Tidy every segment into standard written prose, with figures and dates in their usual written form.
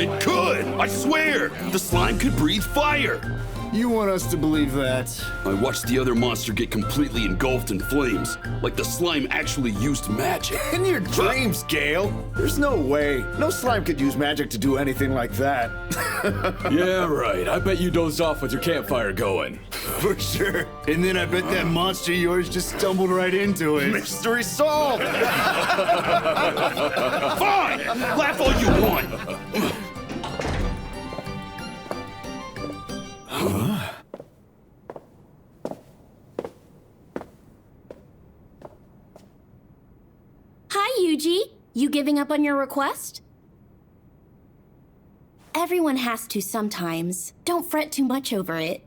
It could! I swear! The slime could breathe fire! You want us to believe that? I watched the other monster get completely engulfed in flames, like the slime actually used magic. In your dreams, Gale. There's no way. No slime could use magic to do anything like that. Yeah, right. I bet you dozed off with your campfire going. For sure. And then I bet that monster of yours just stumbled right into it. Mystery solved! Fine! Laugh all you want! Hi, Yuji. You giving up on your request? Everyone has to sometimes. Don't fret too much over it.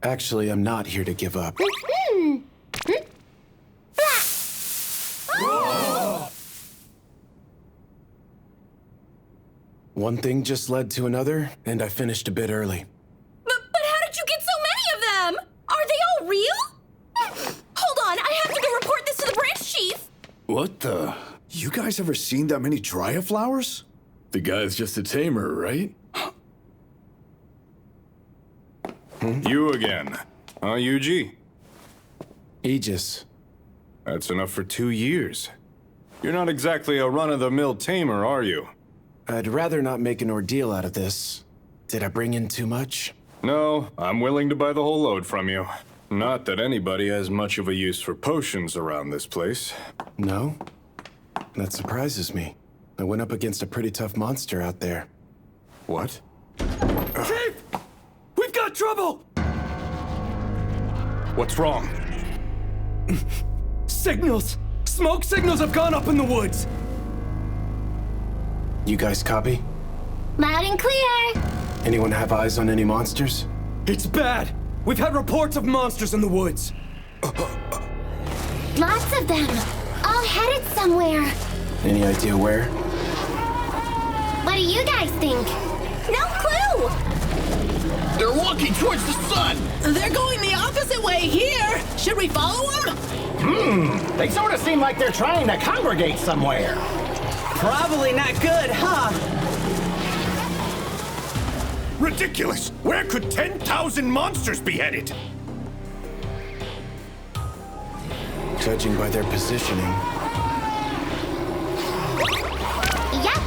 Actually, I'm not here to give up. One thing just led to another, and I finished a bit early. But how did you get so many of them? Are they all real? Hold on, I have to go report this to the branch chief. What the? You guys ever seen that many Dryad flowers? The guy's just a tamer, right? You again. Huh, Yuji? Aegis. That's enough for 2 years. You're not exactly a run-of-the-mill tamer, are you? I'd rather not make an ordeal out of this. Did I bring in too much? No, I'm willing to buy the whole load from you. Not that anybody has much of a use for potions around this place. No? That surprises me. I went up against a pretty tough monster out there. What? Chief! We've got trouble! What's wrong? Signals! Smoke signals have gone up in the woods! You guys copy? Loud and clear. Anyone have eyes on any monsters? It's bad! We've had reports of monsters in the woods! Lots of them. All headed somewhere. Any idea where? What do you guys think? No clue. They're walking towards the sun! They're going the opposite way here. Should we follow them? They sort of seem like they're trying to congregate somewhere. Probably not good, huh? Ridiculous! Where could 10,000 monsters be headed? Judging by their positioning. Yep.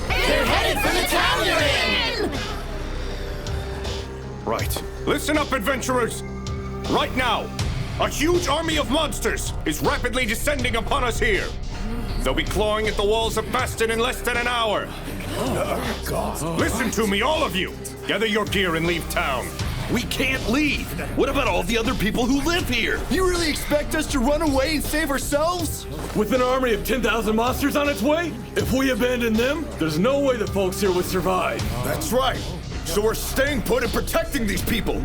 They're headed for the town you're in! Right. Listen up, adventurers! Right now, a huge army of monsters is rapidly descending upon us here. They'll be clawing at the walls of Bastion in less than an hour. Listen to me, all of you! Gather your gear and leave town. We can't leave! What about all the other people who live here? You really expect us to run away and save ourselves? With an army of 10,000 monsters on its way? If we abandon them, there's no way the folks here would survive. That's right. So we're staying put and protecting these people.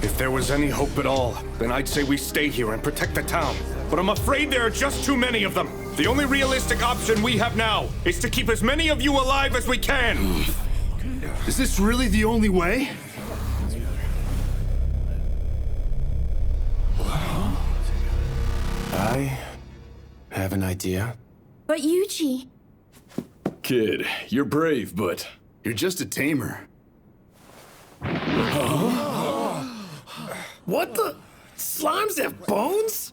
If there was any hope at all, then I'd say we stay here and protect the town. But I'm afraid there are just too many of them. The only realistic option we have now is to keep as many of you alive as we can. Is this really the only way? I have an idea. But Yuji. Kid, you're brave, but... You're just a tamer. What the? Slimes have bones?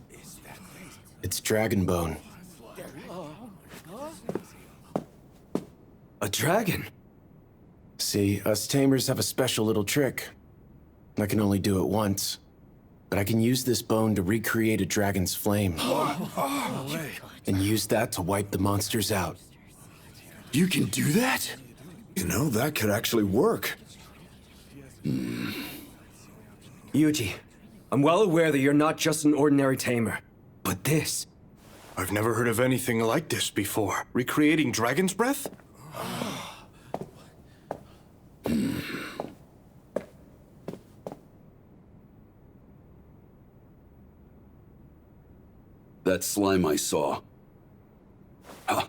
It's dragon bone. A dragon? See, us tamers have a special little trick. I can only do it once, but I can use this bone to recreate a dragon's flame. And use that to wipe the monsters out. You can do that? You know, that could actually work. Yuji, I'm well aware that you're not just an ordinary tamer, but this... I've never heard of anything like this before. Recreating dragon's breath? That slime I saw. Huh.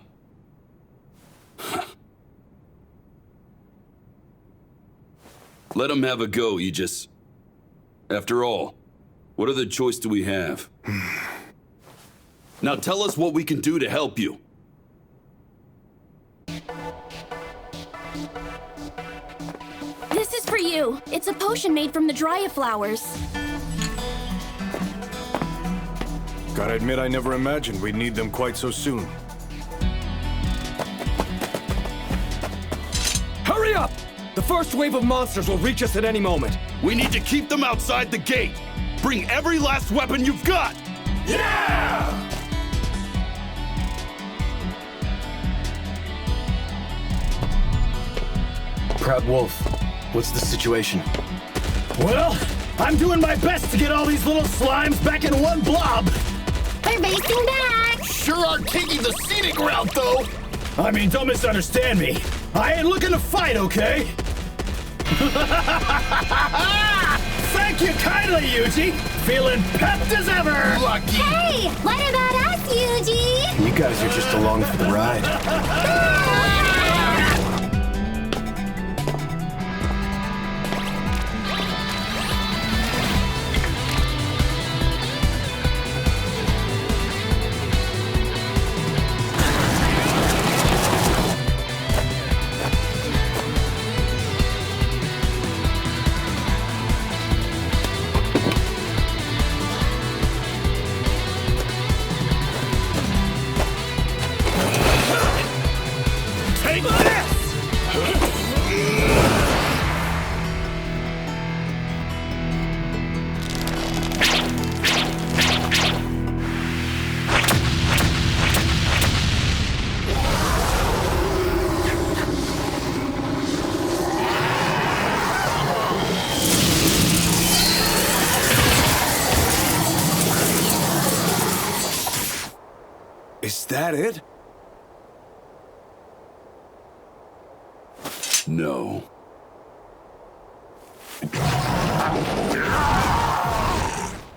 Let him have a go, Aegis. After all, what other choice do we have? Now tell us what we can do to help you. This is for you. It's a potion made from the Dryia flowers. Gotta admit, I never imagined we'd need them quite so soon. Hurry up! The first wave of monsters will reach us at any moment. We need to keep them outside the gate. Bring every last weapon you've got. Yeah! Proud Wolf, what's the situation? Well, I'm doing my best to get all these little slimes back in one blob. They're racing back. Sure are taking the scenic route, though. I mean, don't misunderstand me. I ain't looking to fight, okay? Thank you kindly, Yuji. Feeling pepped as ever. Lucky. Hey, what about us, Yuji? You guys are just along for the ride. Is that it? No.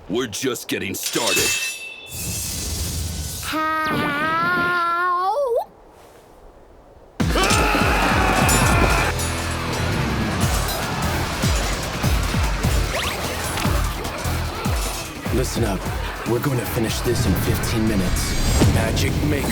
We're just getting started. How? Listen up. We're going to finish this in 15 minutes. Magic Maker.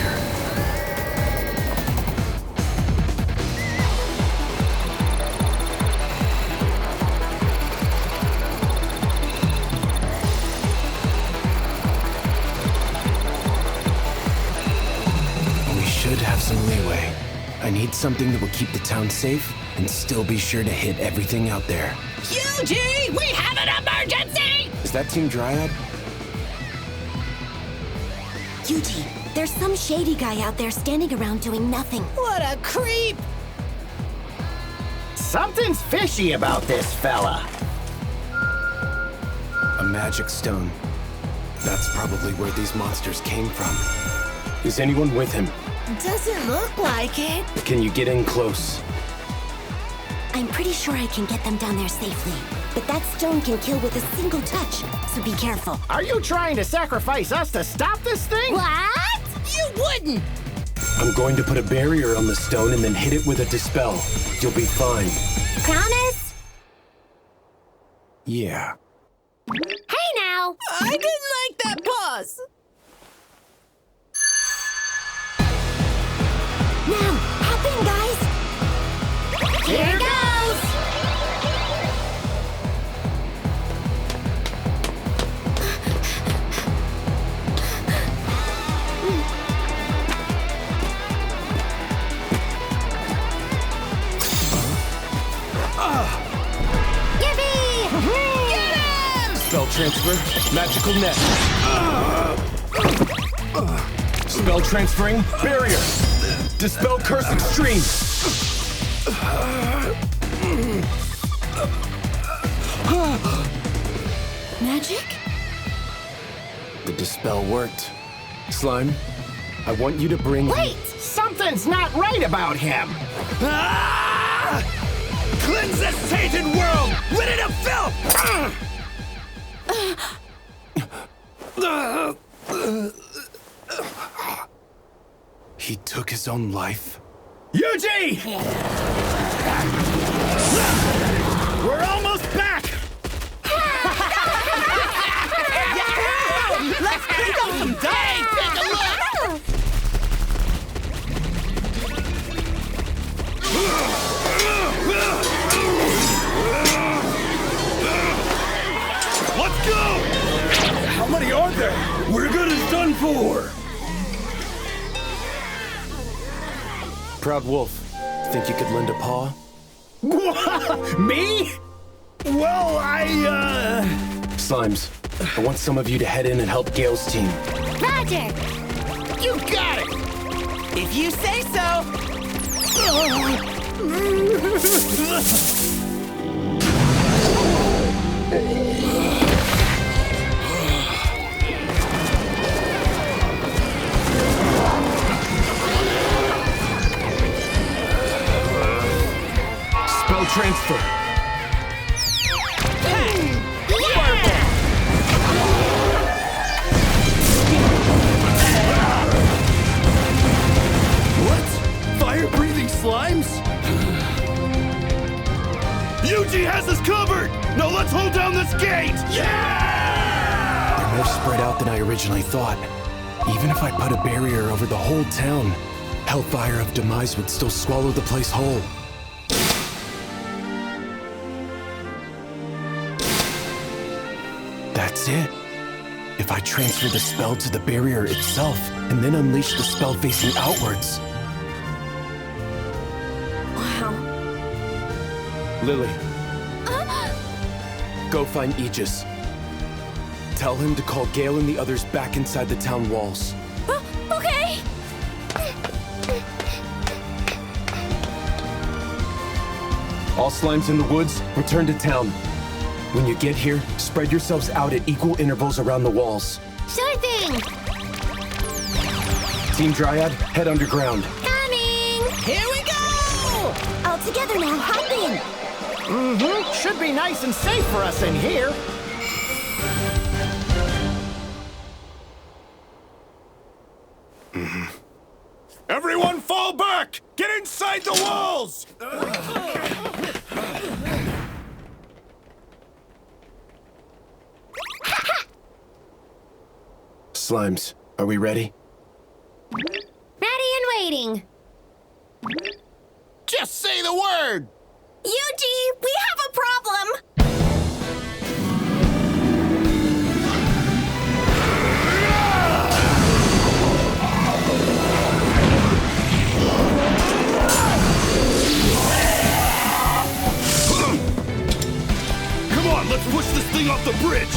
We should have some leeway. I need something that will keep the town safe and still be sure to hit everything out there. Yuji, we have an emergency! Is that Team Dryad? Yuji, there's some shady guy out there standing around doing nothing. What a creep! Something's fishy about this fella. A magic stone. That's probably where these monsters came from. Is anyone with him? Doesn't look like it. Can you get in close? I'm pretty sure I can get them down there safely. But that stone can kill with a single touch, so be careful. Are you trying to sacrifice us to stop this thing? What? You wouldn't! I'm going to put a barrier on the stone and then hit it with a dispel. You'll be fine. Promise? Yeah. Hey now! I didn't like that pause. Now, hop in, guys! Here goes! Yippee! Get him! Spell transfer, magical net. Spell transferring, barrier. Dispel curse extreme. Magic? The dispel worked. Slime, I want you to bring... Wait! Something's not right about him. Cleanse this tainted world! Rid it of filth! He took his own life? Yuji! We're almost back! Let's pick up some dice! Take a before. Proud Wolf, think you could lend a paw? Me? Well, Slimes, I want some of you to head in and help Gale's team. Roger! You got it! If you say so! Spell transfer. Fire-breathing slimes? Yuji has us covered! Now let's hold down this gate! Yeah! They're more spread out than I originally thought. Even if I put a barrier over the whole town, Hellfire of Demise would still swallow the place whole. That's it. If I transfer the spell to the barrier itself, and then unleash the spell facing outwards. Wow. Lily. Go find Aegis. Tell him to call Gale and the others back inside the town walls. Okay! All slimes in the woods, return to town. When you get here, spread yourselves out at equal intervals around the walls. Sure thing! Team Dryad, head underground. Coming! Here we go! All together now, hop in! Mm-hmm. Should be nice and safe for us in here. Everyone fall back! Get inside the walls! Slimes, are we ready? Ready and waiting. Just say the word! Yuji, we have a problem! Come on, let's push this thing off the bridge!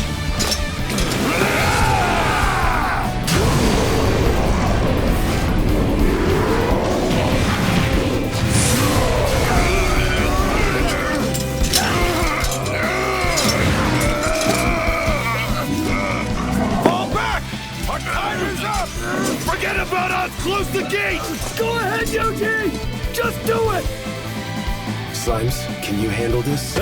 Forget about us! Close the gate! Go ahead, Yuji! Just do it! Slimes, can you handle this?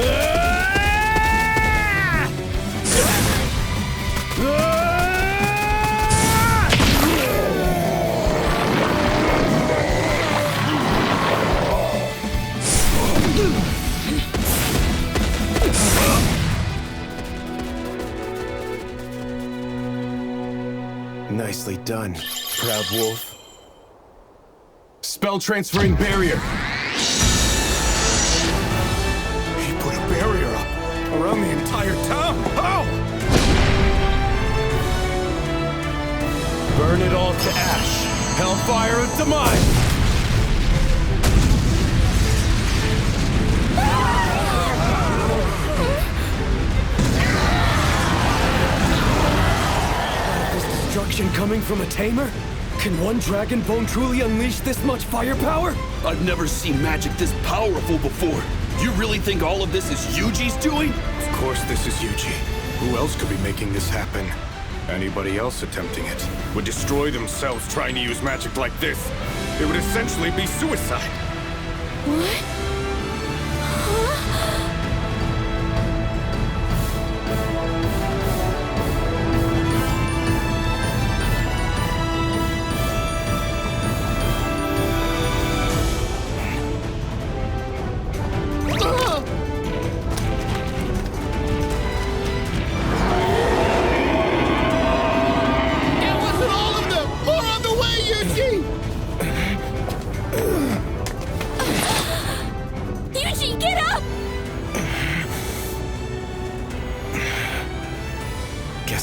Nicely done, Proud Wolf. Spell transferring barrier. He put a barrier up around the entire town. How? Burn it all to ash. Hellfire of Demise. Destruction coming from a tamer? Can one Dragon Bone truly unleash this much firepower? I've never seen magic this powerful before. You really think all of this is Yuji's doing? Of course this is Yuji. Who else could be making this happen? Anybody else attempting it would destroy themselves trying to use magic like this. It would essentially be suicide. What?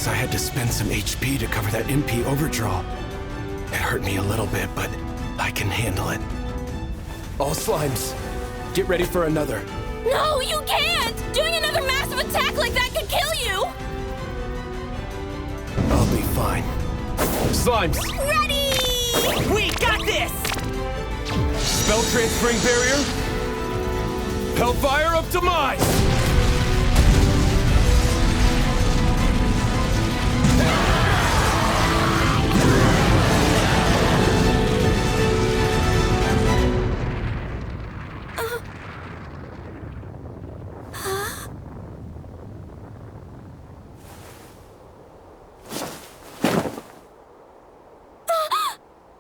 Guess I had to spend some HP to cover that MP overdraw. It hurt me a little bit, but I can handle it. All slimes, get ready for another. No, you can't! Doing another massive attack like that could kill you! I'll be fine. Slimes, Ready! We got this! spell transferring barrier. Hellfire of demise!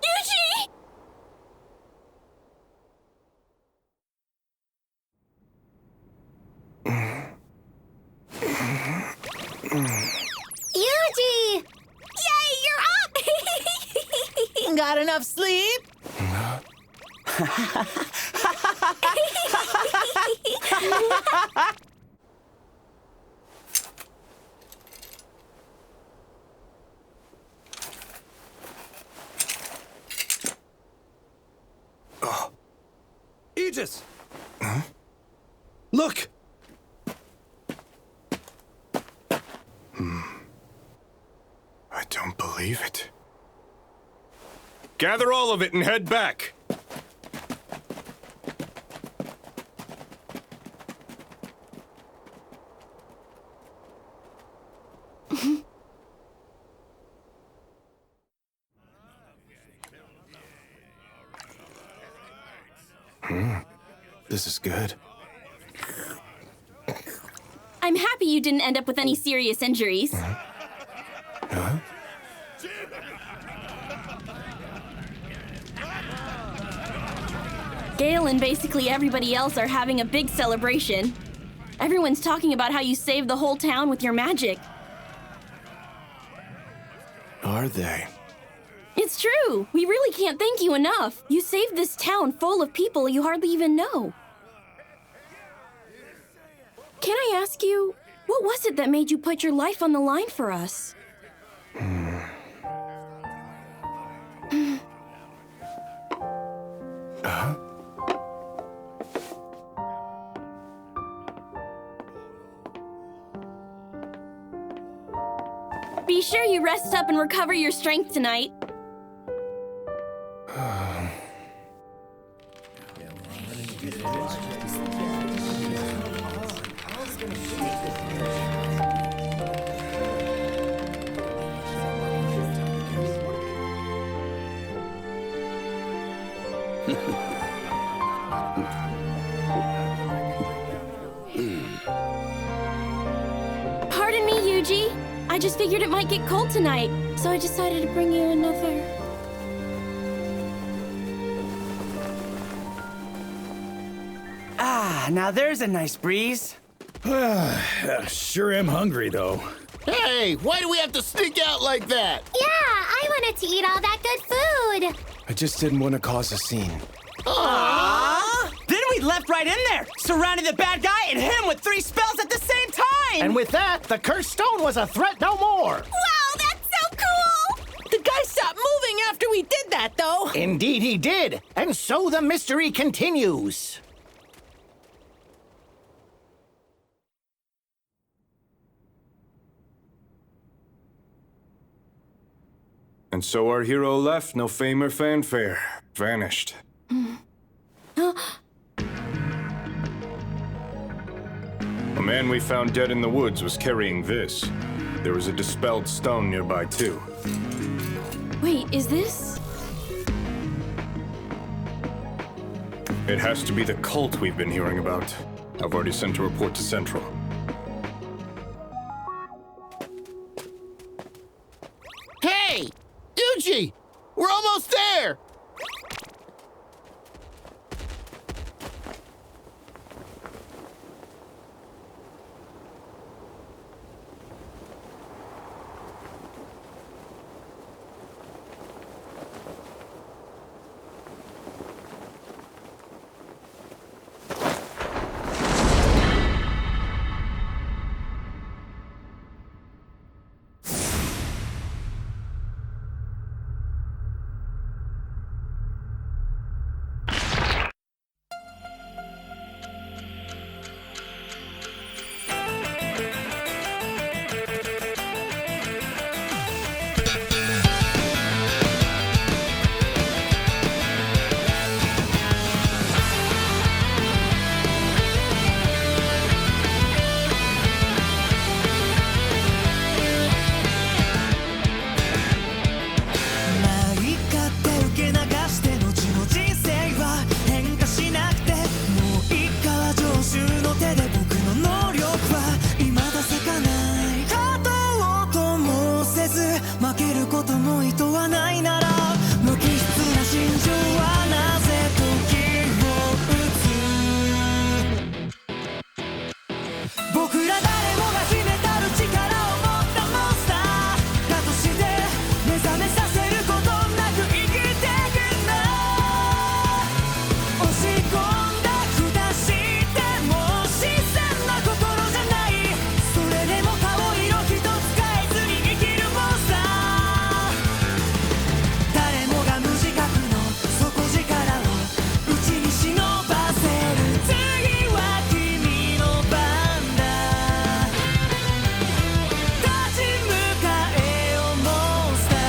Yuji! Yuji! Yay, you're up! Got enough sleep? Aegis! Huh? Look! I don't believe it. Gather all of it and head back. This is good. I'm happy you didn't end up with any serious injuries. Huh? Gale and basically everybody else are having a big celebration. Everyone's talking about how you saved the whole town with your magic. Are they? It's true. We really can't thank you enough. You saved this town full of people you hardly even know. Can I ask you, what was it that made you put your life on the line for us? Be sure you rest up and recover your strength tonight. Pardon me, Yuji. I just figured it might get cold tonight, so I decided to bring you another. Ah, now there's a nice breeze. Sure am hungry, though. Hey, why do we have to sneak out like that? Yeah, I wanted to eat all that good food. I just didn't want to cause a scene. Then we leapt right in there, surrounded the bad guy and hit him with 3 spells at the same time! And with that, the cursed stone was a threat no more. Wow, that's so cool! The guy stopped moving after we did that, though. Indeed he did. And so the mystery continues. And so our hero left, no fame or fanfare. Vanished. A man we found dead in the woods was carrying this. There was a dispelled stone nearby, too. Wait, is this? It has to be the cult we've been hearing about. I've already sent a report to Central. Hey! Yuji! We're almost there! 僕ら誰もが秘めたる力を持ったモンスターだとして目覚めさせることなく生きてくんだ押し込んだ下しても自然な心じゃないそれでも顔色一つ変えずに生きるモンスター誰もが無自覚の底力を内に忍ばせる次は君の番だ立ち向かえよモンスター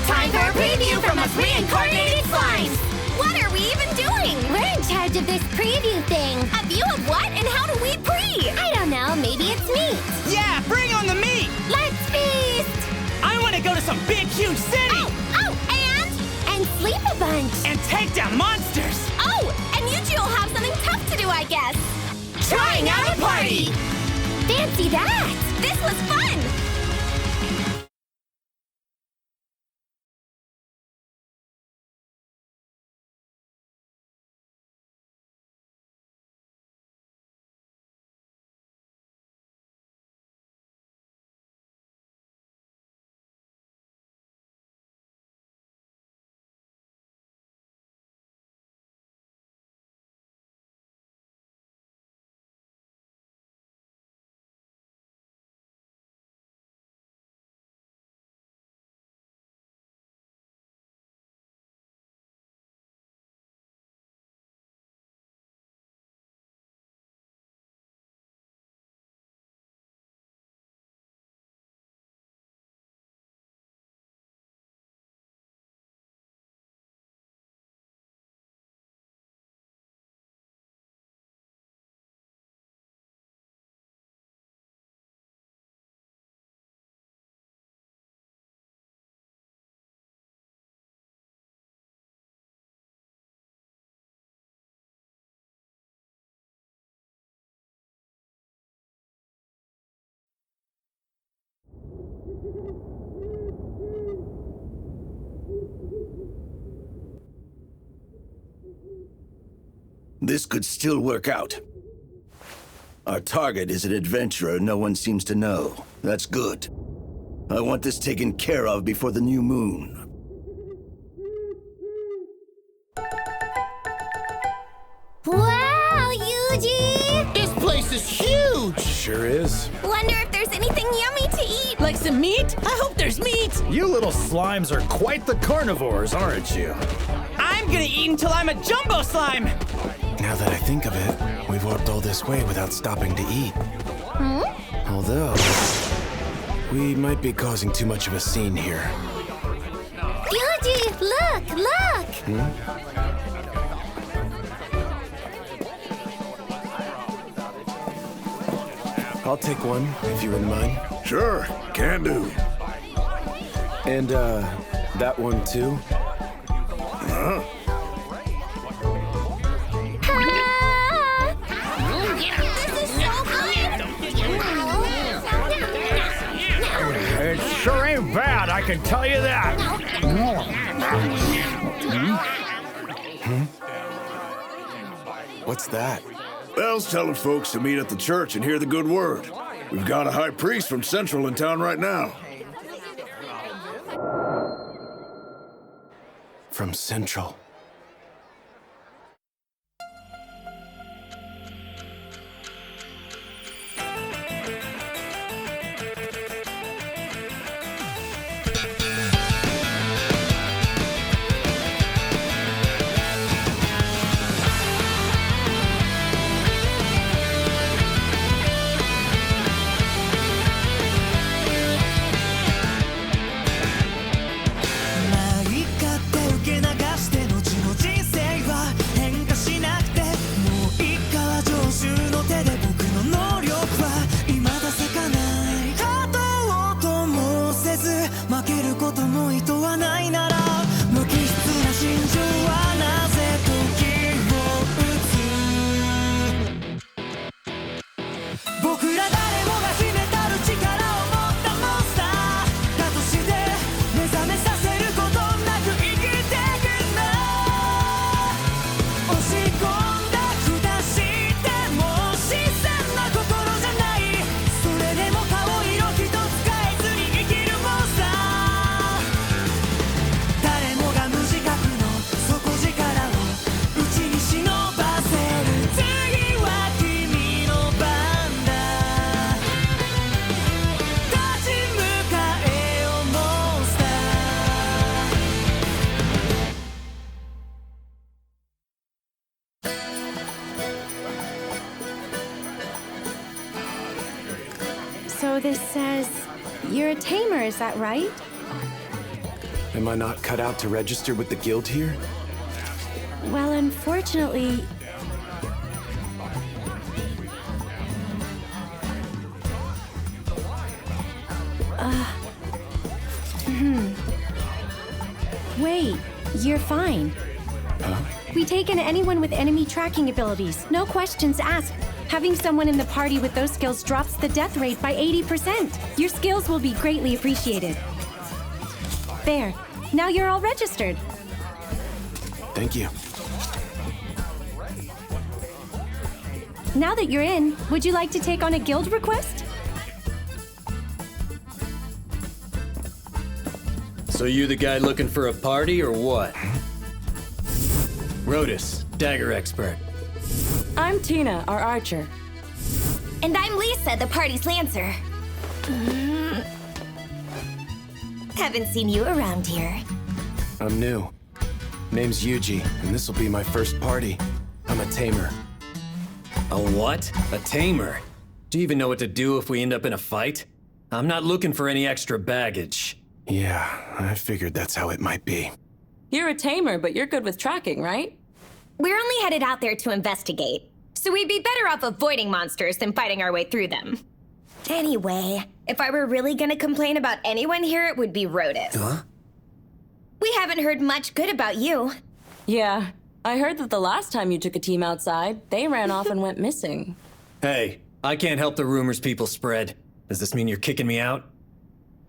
Time for a preview from us reincarnated slimes! What are we even doing? We're in charge of this preview thing. A view of what and how do we pre? I don't know, maybe it's meat. Yeah, bring on the meat! Let's feast! I want to go to some big, huge city! Oh, And sleep a bunch. And take down monsters! and Yuji will have something tough to do, I guess. Trying out a party! Fancy that! This was fun! This could still work out. Our target is an adventurer no one seems to know. That's good. I want this taken care of before the new moon. Wow, Yuji! This place is huge! Sure is. Wonder if there's anything yummy to eat. Like some meat? I hope there's meat. You little slimes are quite the carnivores, aren't you? I'm gonna eat until I'm a jumbo slime! Now that I think of it, we've walked all this way without stopping to eat. Although, we might be causing too much of a scene here. Yuji, look, look! I'll take one, if you wouldn't mind. Sure, can do. And, that one too? Huh? It sure ain't bad, I can tell you that. What's that? Bell's telling folks to meet at the church and hear the good word. We've got a high priest from Central in town right now. From Central. So this says you're a tamer, is that right? Am I not cut out to register with the guild here? Well, unfortunately... Wait, you're fine. Huh? We take in anyone with enemy tracking abilities. No questions asked. Having someone in the party with those skills drops the death rate by 80%. Your skills will be greatly appreciated. There. Now you're all registered. Thank you. Now that you're in, would you like to take on a guild request? So you the guy looking for a party or what? Rotus, dagger expert. I'm Tina, our archer. And I'm Lisa, the party's lancer. Haven't seen you around here. I'm new. Name's Yuji, and this'll be my first party. I'm a tamer. A what? A tamer? Do you even know what to do if we end up in a fight? I'm not looking for any extra baggage. Yeah, I figured that's how it might be. You're a tamer, but you're good with tracking, right? We're only headed out there to investigate, so we'd be better off avoiding monsters than fighting our way through them. Anyway, if I were really gonna complain about anyone here, it would be Rotus. Huh? We haven't heard much good about you. Yeah, I heard that the last time you took a team outside, they ran off and went missing. Hey, I can't help the rumors people spread. Does this mean you're kicking me out?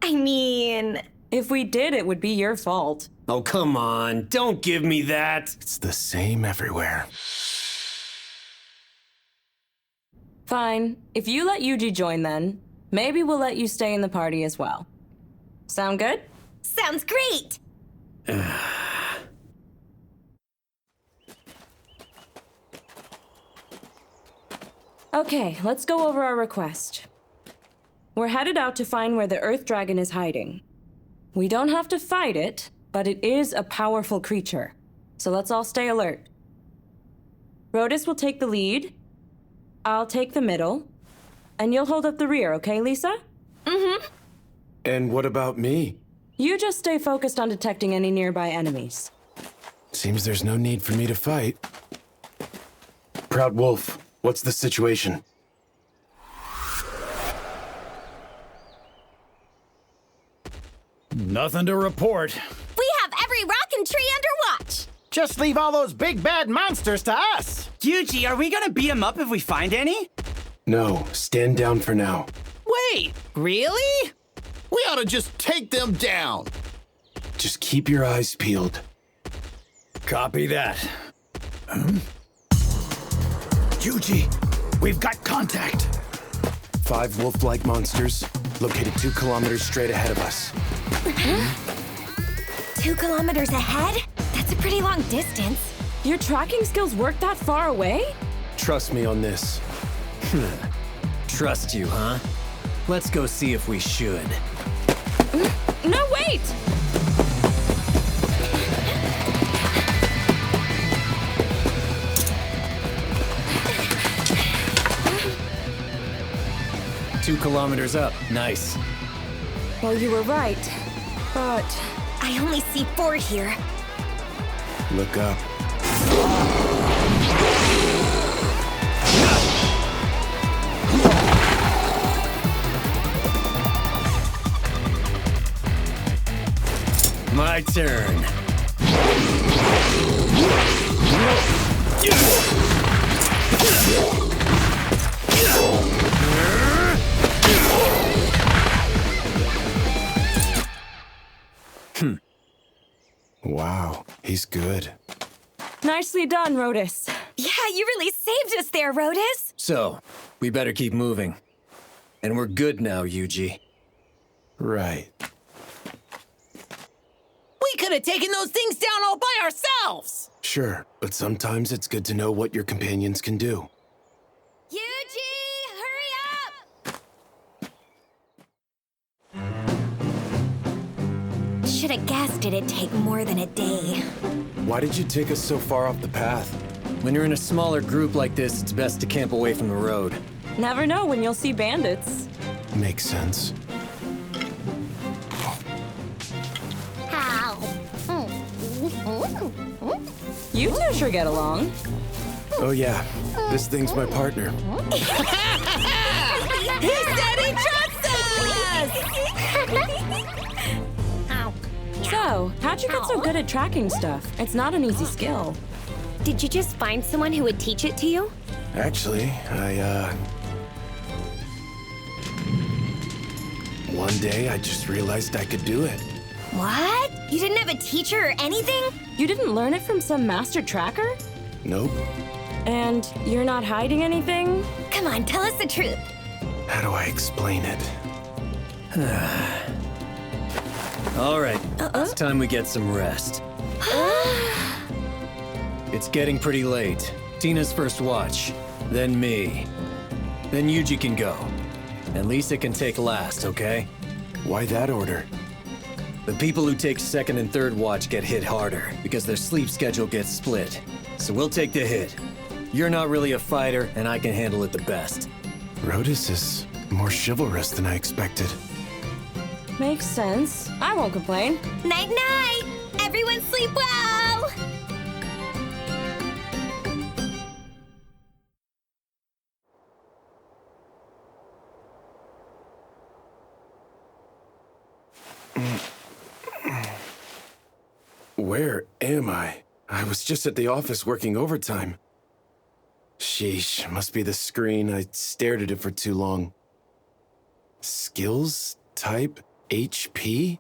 I mean... If we did, it would be your fault. Oh, come on. Don't give me that. It's the same everywhere. Fine. If you let Yuji join then, maybe we'll let you stay in the party as well. Sound good? Sounds great! Okay, let's go over our request. We're headed out to find where the Earth Dragon is hiding. We don't have to fight it, but it is a powerful creature. So let's all stay alert. Rotus will take the lead, I'll take the middle, and you'll hold up the rear, okay, Lisa? Mm-hmm. And what about me? You just stay focused on detecting any nearby enemies. Seems there's no need for me to fight. Proud Wolf, what's the situation? Nothing to report. We have every rock and tree under watch! Just leave all those big bad monsters to us! Yuji, are we gonna beat them up if we find any? No, stand down for now. Wait, really? We ought to just take them down. Just keep your eyes peeled. Copy that. Yuji, we've got contact. 5 wolf-like monsters, located 2 kilometers straight ahead of us. 2 kilometers ahead? That's a pretty long distance. Your tracking skills work that far away? Trust me on this. Trust you, huh? Let's go see if we should. No, wait! Two kilometers up. Nice. Well, you were right, but... I only see 4 here. Look up. My turn. Wow, he's good. Nicely done, Rotus. Yeah, you really saved us there, Rotus. So, we better keep moving. And we're good now, Yuji. Right. We could have taken those things down all by ourselves! Sure, but sometimes it's good to know what your companions can do. Yuji, hurry up! Should have guessed it'd take more than a day. Why did you take us so far off the path? When you're in a smaller group like this, it's best to camp away from the road. Never know when you'll see bandits. Makes sense. How? You two sure get along. Oh yeah, this thing's my partner. He said he trusts us! So, how'd you get so good at tracking stuff? It's not an easy skill. Did you just find someone who would teach it to you? Actually, one day I just realized I could do it. What? You didn't have a teacher or anything? You didn't learn it from some master tracker? Nope. And you're not hiding anything? Come on, tell us the truth. How do I explain it? All right, it's time we get some rest. It's getting pretty late. Tina's first watch, then me. Then Yuji can go. And Lisa can take last, okay? Why that order? The people who take second and third watch get hit harder because their sleep schedule gets split. So we'll take the hit. You're not really a fighter, and I can handle it the best. Rhodus is more chivalrous than I expected. Makes sense. I won't complain. Night-night! Everyone sleep well! Where am I? I was just at the office working overtime. Sheesh, must be the screen. I stared at it for too long. Skills? Type? HP?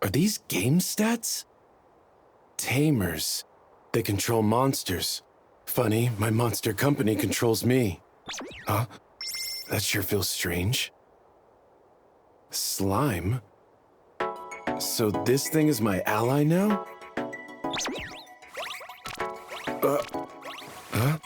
Are these game stats? Tamers. They control monsters. Funny, my monster company controls me. Huh? That sure feels strange. Slime? So this thing is my ally now? Huh?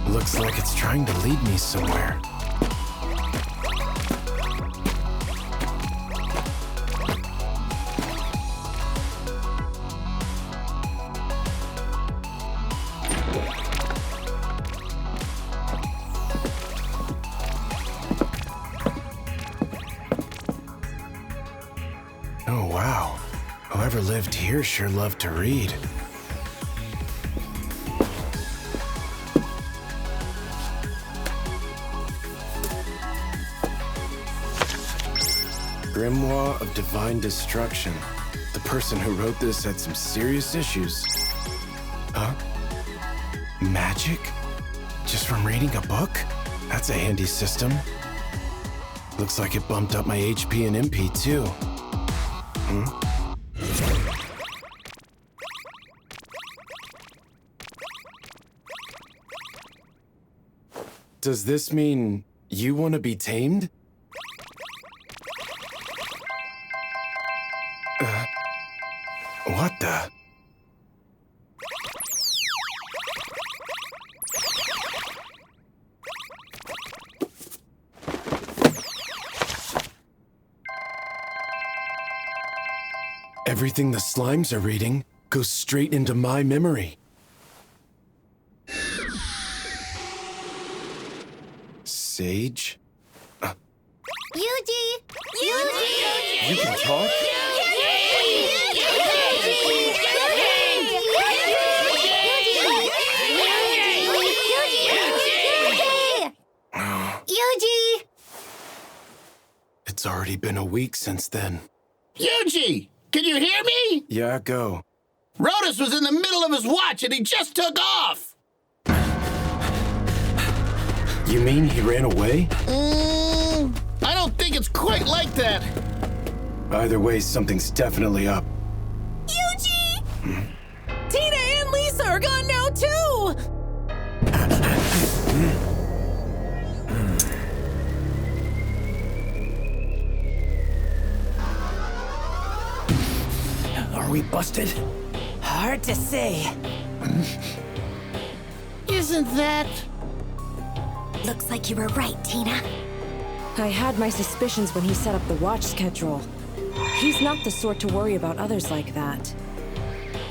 Looks like it's trying to lead me somewhere. Oh, wow. Whoever lived here sure loved to read. Grimoire of Divine Destruction. The person who wrote this had some serious issues. Huh? Magic? Just from reading a book? That's a handy system. Looks like it bumped up my HP and MP too. Does this mean you want to be tamed? What the? Everything the slimes are reading goes straight into my memory. Sage? Yuji! Yuji! You can talk? Yuji! It's already been a week since then. Yuji! Can you hear me? Yeah, go. Rhodus was in the middle of his watch and he just took off! You mean he ran away? I don't think it's quite like that. Either way, something's definitely up. Yuji! Tina and Lisa are gone now, too! Are we busted? Hard to say. Isn't that... Looks like you were right, Tina. I had my suspicions when he set up the watch schedule. He's not the sort to worry about others like that.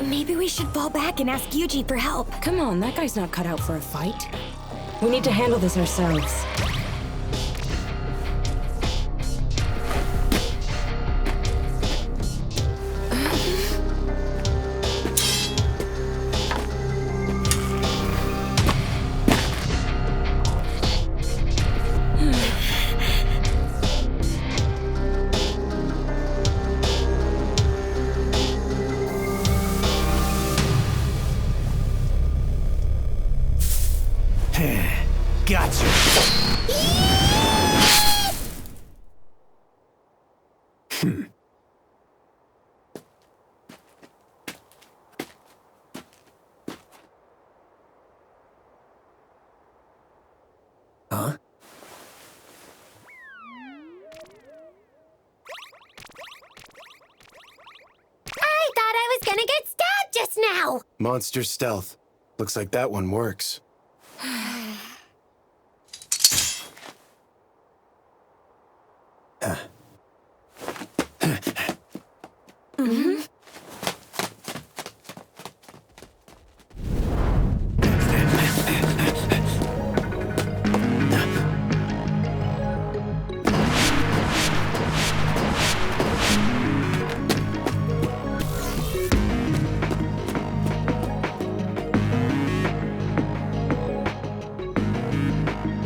Maybe we should fall back and ask Yuji for help. Come on, that guy's not cut out for a fight. We need to handle this ourselves. Gotcha. Huh? I thought I was gonna get stabbed just now! Monster stealth. Looks like that one works.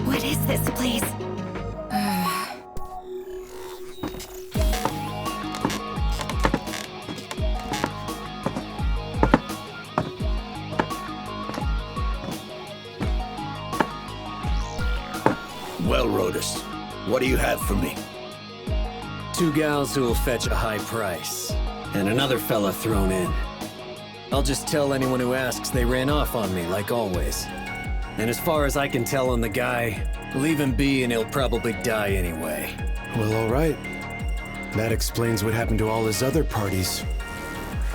What is this place? Well, Rhodus, what do you have for me? 2 gals who will fetch a high price, and another fella thrown in. I'll just tell anyone who asks they ran off on me, like always. And as far as I can tell on the guy, leave him be and he'll probably die anyway. Well, all right. That explains what happened to all his other parties.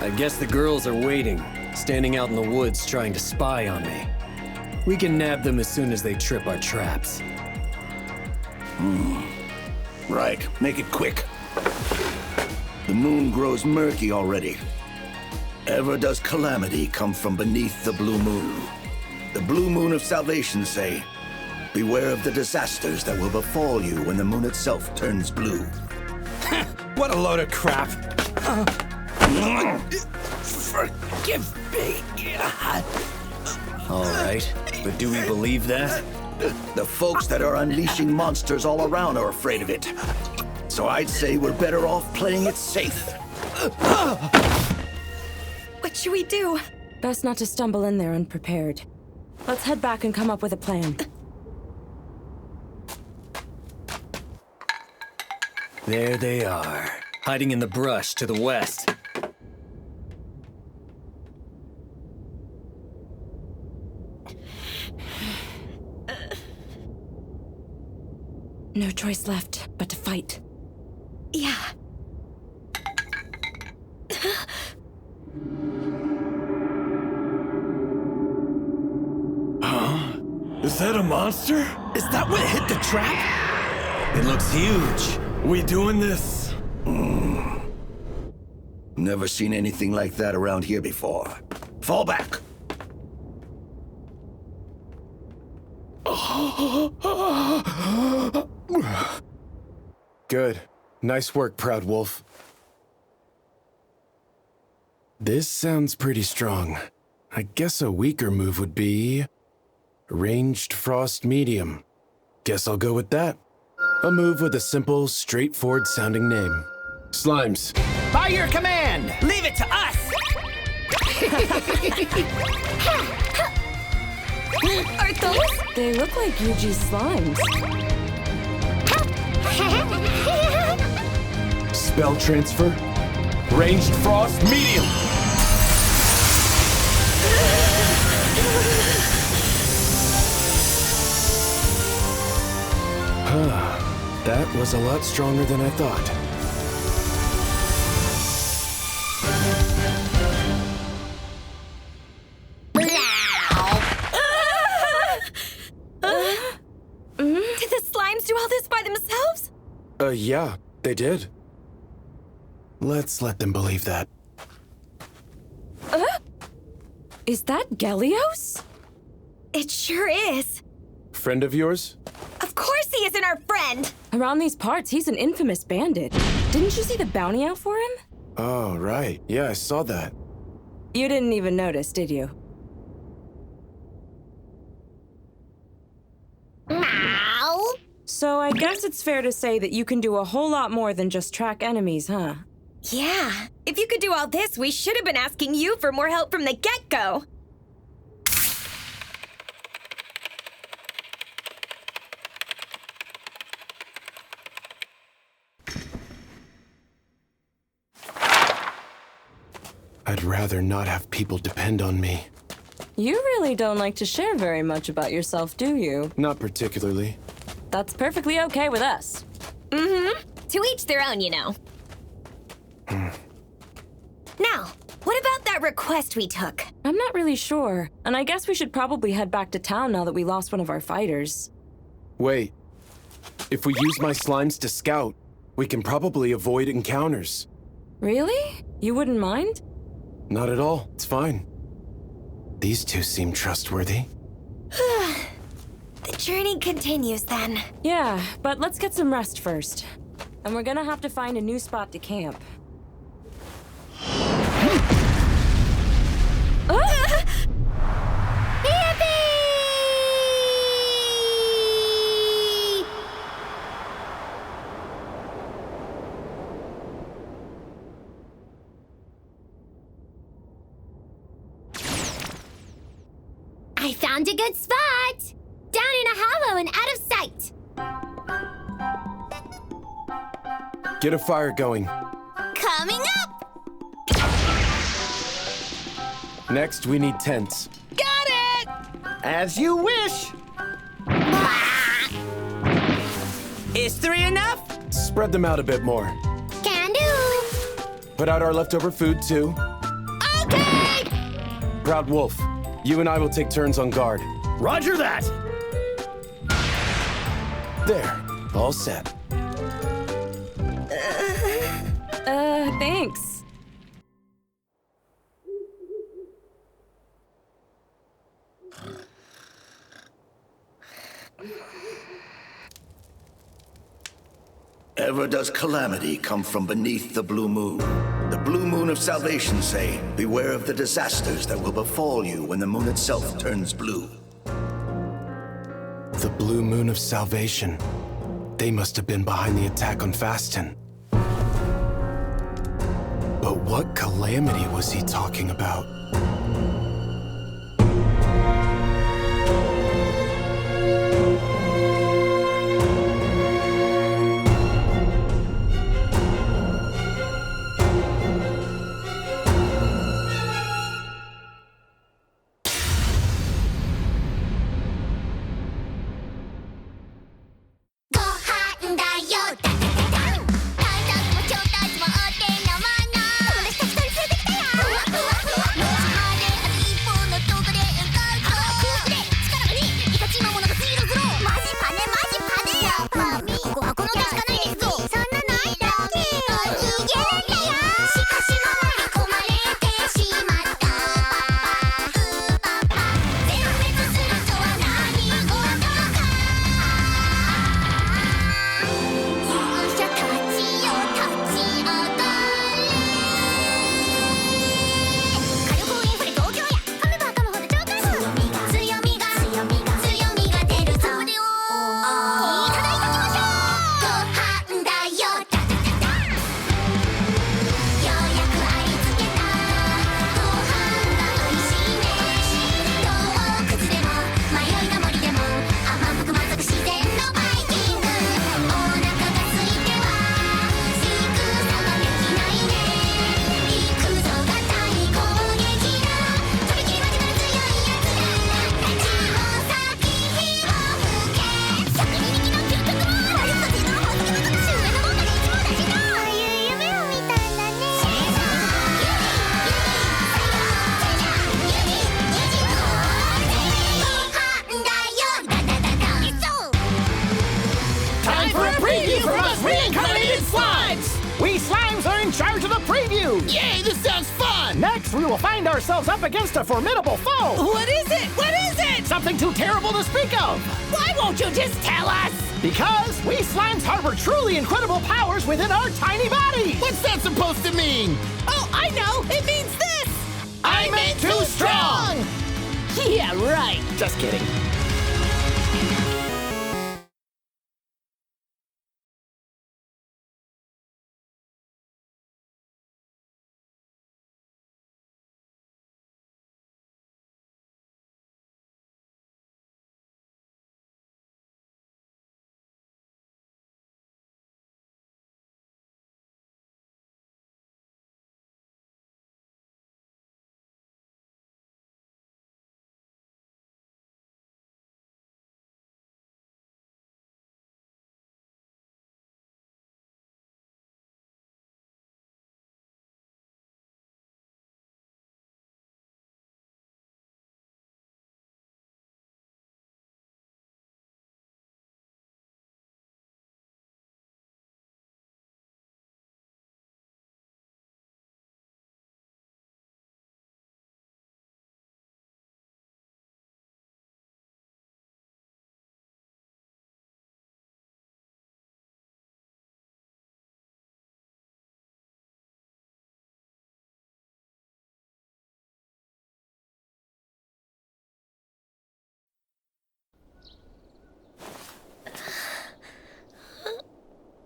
I guess the girls are waiting, standing out in the woods trying to spy on me. We can nab them as soon as they trip our traps. Right, make it quick. The moon grows murky already. Ever does calamity come from beneath the blue moon. The blue moon of salvation say, beware of the disasters that will befall you when the moon itself turns blue. What a load of crap. Forgive me. All right, but do we believe that? The folks that are unleashing monsters all around are afraid of it. So I'd say we're better off playing it safe. What should we do? Best not to stumble in there unprepared. Let's head back and come up with a plan. There they are, hiding in the brush to the west. No choice left but to fight. Yeah. Is that a monster? Is that what hit the trap? It looks huge. We doing this? Never seen anything like that around here before. Fall back. Good. Nice work, Proud Wolf. This sounds pretty strong. I guess a weaker move would be... Ranged Frost Medium. Guess I'll go with that. A move with a simple, straightforward sounding name. Slimes. By your command, leave it to us. Are those? They look like Yuji's slimes. Spell transfer. Ranged Frost Medium. That was a lot stronger than I thought. Did the slimes do all this by themselves? Yeah, they did. Let's let them believe that. Is that Gelios? It sure is. Friend of yours? Of course he isn't our friend! Around these parts, he's an infamous bandit. Didn't you see the bounty out for him? Oh, right. Yeah, I saw that. You didn't even notice, did you? Meow! So I guess it's fair to say that you can do a whole lot more than just track enemies, huh? Yeah. If you could do all this, we should have been asking you for more help from the get-go. I'd rather not have people depend on me. You really don't like to share very much about yourself, do you? Not particularly. That's perfectly okay with us. Mm-hmm. To each their own, you know. Now, what about that request we took? I'm not really sure, and I guess we should probably head back to town now that we lost one of our fighters. Wait. If we use my slimes to scout, we can probably avoid encounters. Really? You wouldn't mind? Not at all. It's fine. These two seem trustworthy. The journey continues then. Yeah, but let's get some rest first. And we're gonna have to find a new spot to camp. I found a good spot! Down in a hollow and out of sight! Get a fire going. Coming up! Next, we need tents. Got it! As you wish! Is 3 enough? Spread them out a bit more. Can do! Put out our leftover food, too. Okay! Proud Wolf, you and I will take turns on guard. Roger that! There, all set. Thanks. Ever does calamity come from beneath the blue moon. The blue moon of salvation say, beware of the disasters that will befall you when the moon itself turns blue. The blue moon of salvation. They must have been behind the attack on Faston. But what calamity was he talking about? use. Yay, this sounds fun! Next, we will find ourselves up against a formidable foe. What is it? What is it? Something too terrible to speak of. Why won't you just tell us? Because we slimes harbor truly incredible powers within our tiny bodies. What's that supposed to mean? Oh, I know. It means this. I'm too strong. Yeah, right. Just kidding.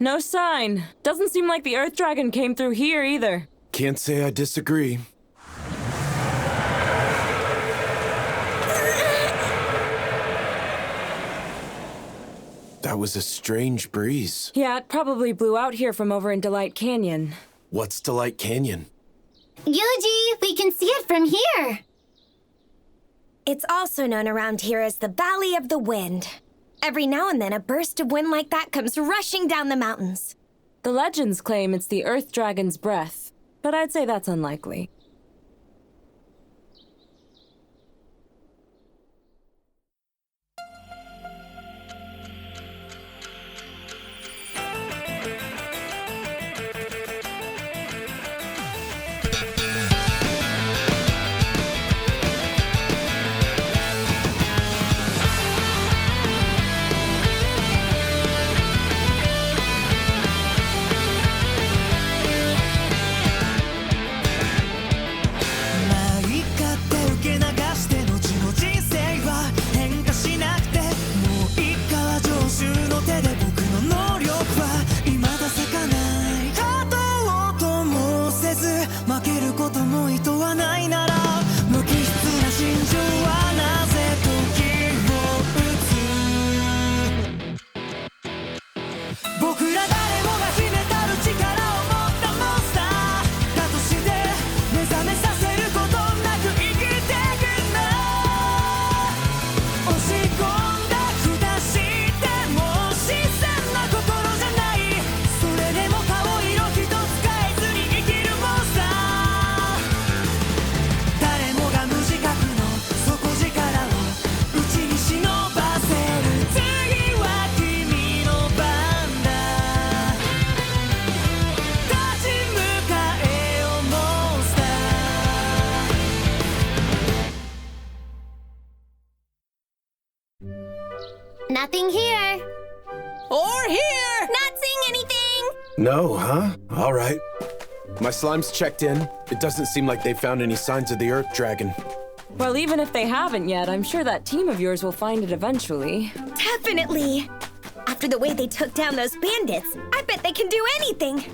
No sign. Doesn't seem like the Earth Dragon came through here either. Can't say I disagree. That was a strange breeze. Yeah, it probably blew out here from over in Delight Canyon. What's Delight Canyon? Yuji, we can see it from here. It's also known around here as the Valley of the Wind. Every now and then, a burst of wind like that comes rushing down the mountains. The legends claim it's the Earth Dragon's breath, but I'd say that's unlikely. Nothing here. Or here! Not seeing anything! No, huh? All right. My slime's checked in. It doesn't seem like they found any signs of the Earth Dragon. Well, even if they haven't yet, I'm sure that team of yours will find it eventually. Definitely! After the way they took down those bandits, I bet they can do anything!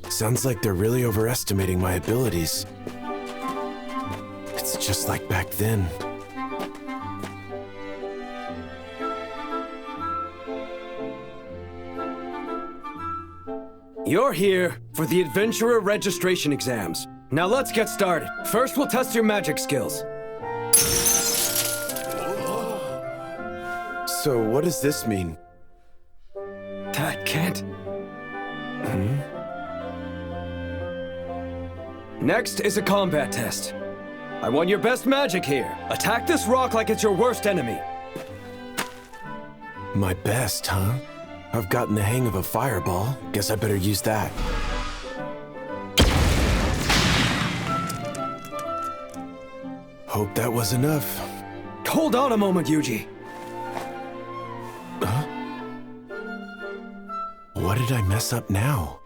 Sounds like they're really overestimating my abilities. It's just like back then. You're here for the Adventurer registration exams. Now let's get started. First, we'll test your magic skills. So what does this mean? That can't... Next is a combat test. I want your best magic here. Attack this rock like it's your worst enemy. My best, huh? I've gotten the hang of a fireball. Guess I better use that. Hope that was enough. Hold on a moment, Yuji. Huh? What did I mess up now?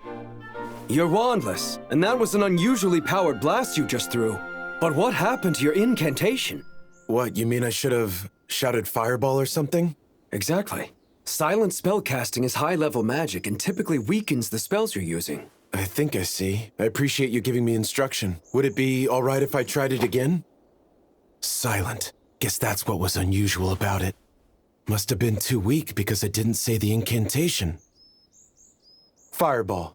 You're wandless, and that was an unusually powered blast you just threw. But what happened to your incantation? What, you mean I should have shouted fireball or something? Exactly. Silent spellcasting is high-level magic and typically weakens the spells you're using. I think I see. I appreciate you giving me instruction. Would it be all right if I tried it again? Silent. Guess that's what was unusual about it. Must have been too weak because I didn't say the incantation. Fireball.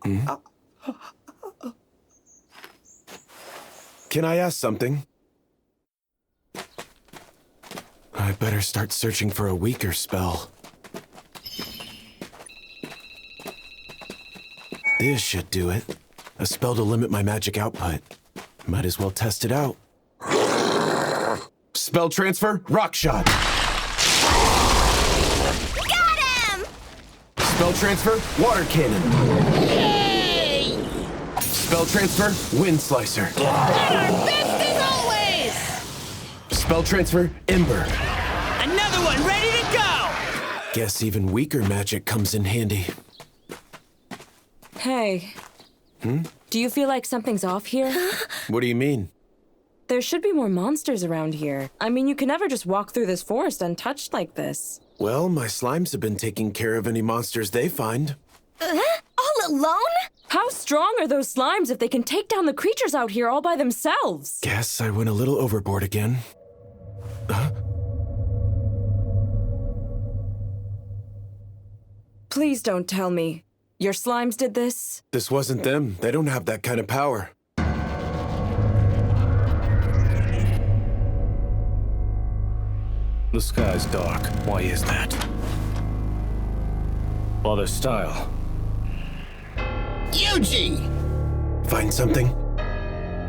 Hmm? Can I ask something? I better start searching for a weaker spell. This should do it. A spell to limit my magic output. Might as well test it out. Spell transfer, rock shot. Got him! Spell transfer, water cannon. Yay! Spell transfer, wind slicer. At our best as always! Spell transfer, ember. Another one ready to go! Guess even weaker magic comes in handy. Hey. Do you feel like something's off here? What do you mean? There should be more monsters around here. I mean, you can never just walk through this forest untouched like this. Well, my slimes have been taking care of any monsters they find. All alone? How strong are those slimes if they can take down the creatures out here all by themselves? Guess I went a little overboard again. Huh? Please don't tell me. Your slimes did this? This wasn't them. They don't have that kind of power. The sky's dark. Why is that? Father Style. Yuji! Find something?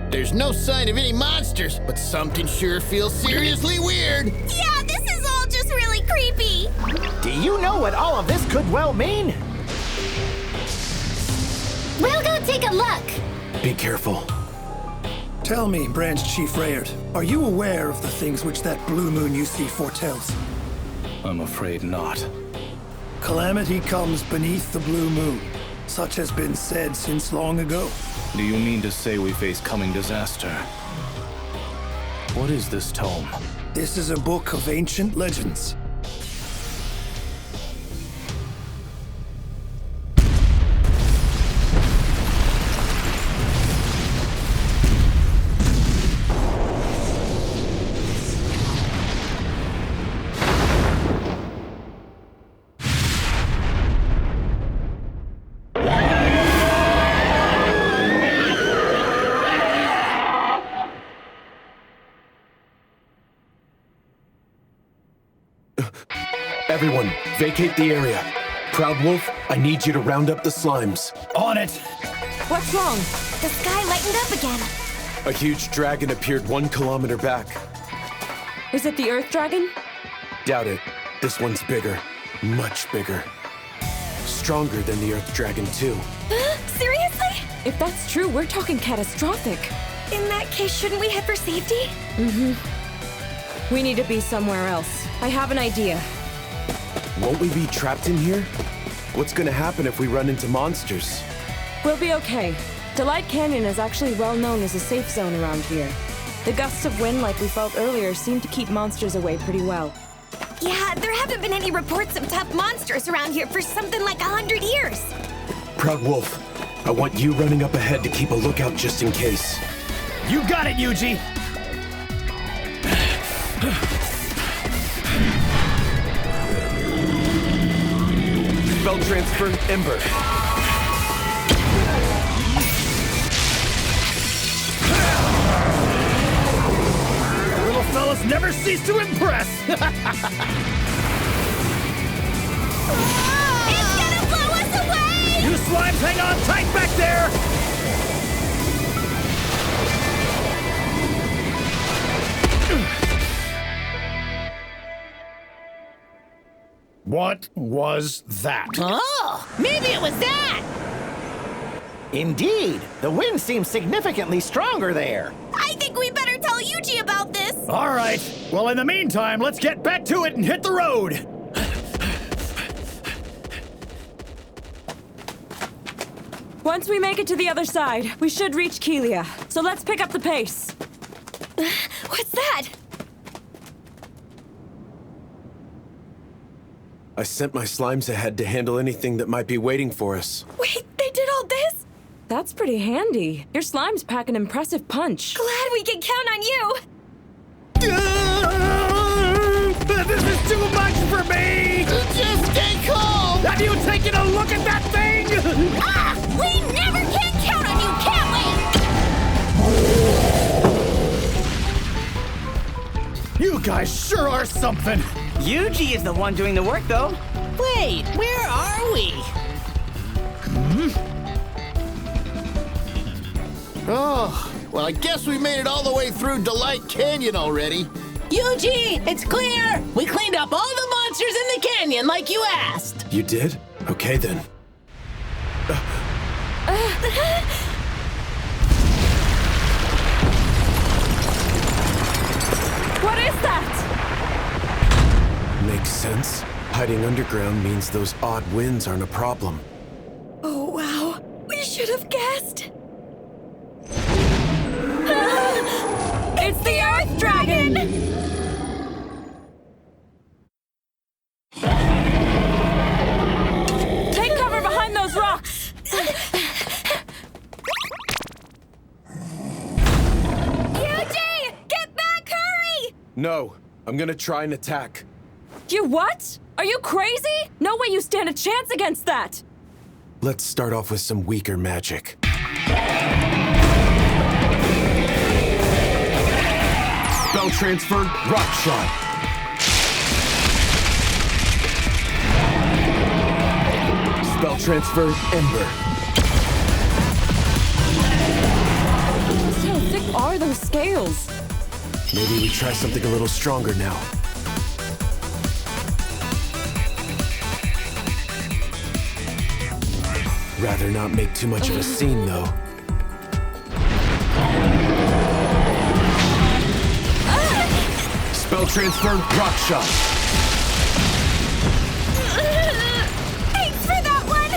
There's no sign of any monsters, but something sure feels seriously weird. Yeah, this is all just really creepy. Do you know what all of this could well mean? We'll go take a look. Be careful. Tell me, Branch Chief Rayard, are you aware of the things which that blue moon you see foretells? I'm afraid not. Calamity comes beneath the blue moon. Such has been said since long ago. Do you mean to say we face coming disaster? What is this tome? This is a book of ancient legends. Everyone, vacate the area. Proud Wolf, I need you to round up the slimes. On it! What's wrong? The sky lightened up again. A huge dragon appeared 1 kilometer back. Is it the Earth Dragon? Doubt it. This one's bigger. Much bigger. Stronger than the Earth Dragon, too. Seriously? If that's true, we're talking catastrophic. In that case, shouldn't we head for safety? We need to be somewhere else. I have an idea. Won't we be trapped in here? What's gonna happen if we run into monsters? We'll be okay. Delight Canyon is actually well known as a safe zone around here. The gusts of wind like we felt earlier seem to keep monsters away pretty well. Yeah, there haven't been any reports of tough monsters around here for something like 100 years. Proud Wolf, I want you running up ahead to keep a lookout just in case. You got it, Yuji! Spell transfer, Ember. The little fellas never cease to impress! It's gonna blow us away! You slimes hang on tight back there! What was that? Oh, maybe it was that! Indeed, the wind seems significantly stronger there. I think we better tell Yuji about this. All right. Well, in the meantime, let's get back to it and hit the road. Once we make it to the other side, we should reach Kelia. So let's pick up the pace. What's that? I sent my slimes ahead to handle anything that might be waiting for us. Wait, they did all this? That's pretty handy. Your slimes pack an impressive punch. Glad we can count on you. This is too much for me! Just stay calm! Have you taken a look at that thing? Ah! We never can count on you, can we? You guys sure are something. Yuji is the one doing the work, though. Wait, where are we? Oh, well, I guess we made it all the way through Delight Canyon already. Yuji, it's clear! We cleaned up all the monsters in the canyon like you asked! You did? Okay then. What is that? Makes sense. Hiding underground means those odd winds aren't a problem. Oh, wow. We should have guessed. It's the Earth Dragon! Take cover behind those rocks! Yuji! Get back, hurry! No, I'm gonna try and attack. You what? Are you crazy? No way you stand a chance against that! Let's start off with some weaker magic. Spell transfer, rock shot. Spell transfer, ember. How thick are those scales? Maybe we try something a little stronger now. Rather not make too much of a scene, though. Spell transfer, rock shot. Thanks for that one!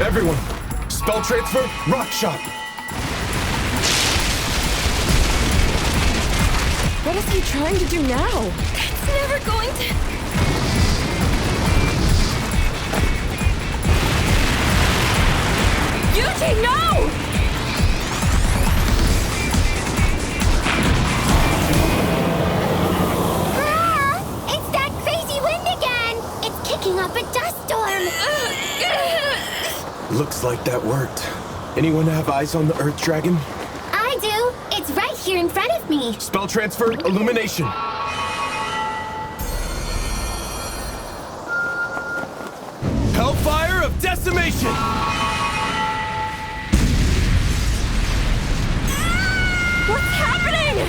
Everyone, spell transfer, rock shot. What is he trying to do now? It's never going to... Yuji, no! It's that crazy wind again! It's kicking up a dust storm! Looks like that worked. Anyone have eyes on the Earth Dragon? I do! It's right here in front of me! Spell transfer, illumination. Hellfire of decimation! What's happening?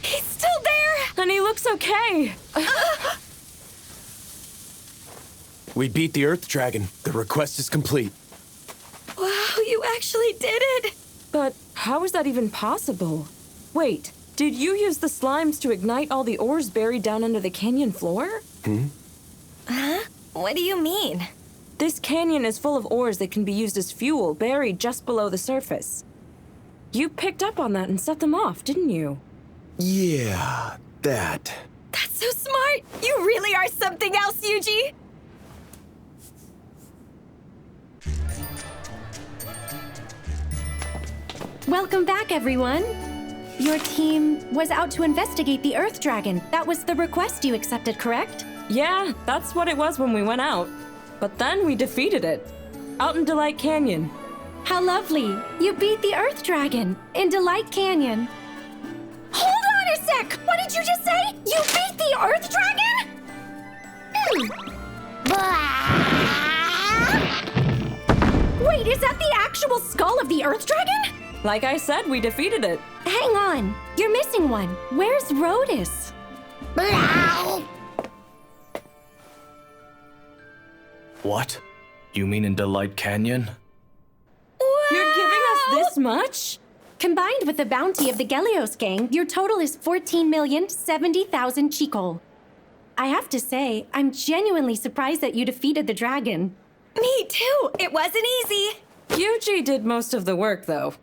He's still there! And he looks okay. We beat the Earth Dragon. The request is complete. Wow, you actually did it! But how is that even possible? Wait, did you use the slimes to ignite all the ores buried down under the canyon floor? Huh? What do you mean? This canyon is full of ores that can be used as fuel buried just below the surface. You picked up on that and set them off, didn't you? Yeah, that. That's so smart! You really are something else, Yuji! Welcome back, everyone. Your team was out to investigate the Earth Dragon. That was the request you accepted, correct? Yeah, that's what it was when we went out. But then we defeated it. Out in Delight Canyon. How lovely. You beat the Earth Dragon in Delight Canyon. Hold on a sec! What did you just say? You beat the Earth Dragon? Wait, is that the actual skull of the Earth Dragon? Like I said, we defeated it. Hang on. You're missing one. Where's Rhodus? What? You mean in Delight Canyon? You're giving us this much? Combined with the bounty of the Gelios gang, your total is 14,070,000 Chikol. I have to say, I'm genuinely surprised that you defeated the dragon. Me too! It wasn't easy! Yuji did most of the work, though.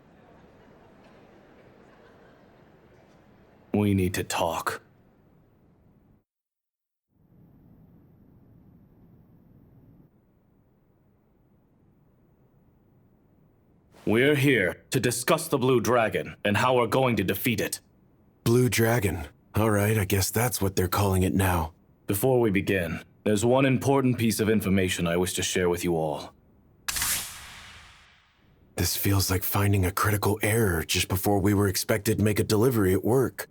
We need to talk. We're here to discuss the Blue Dragon and how we're going to defeat it. Blue Dragon. All right, I guess that's what they're calling it now. Before we begin, there's one important piece of information I wish to share with you all. This feels like finding a critical error just before we were expected to make a delivery at work.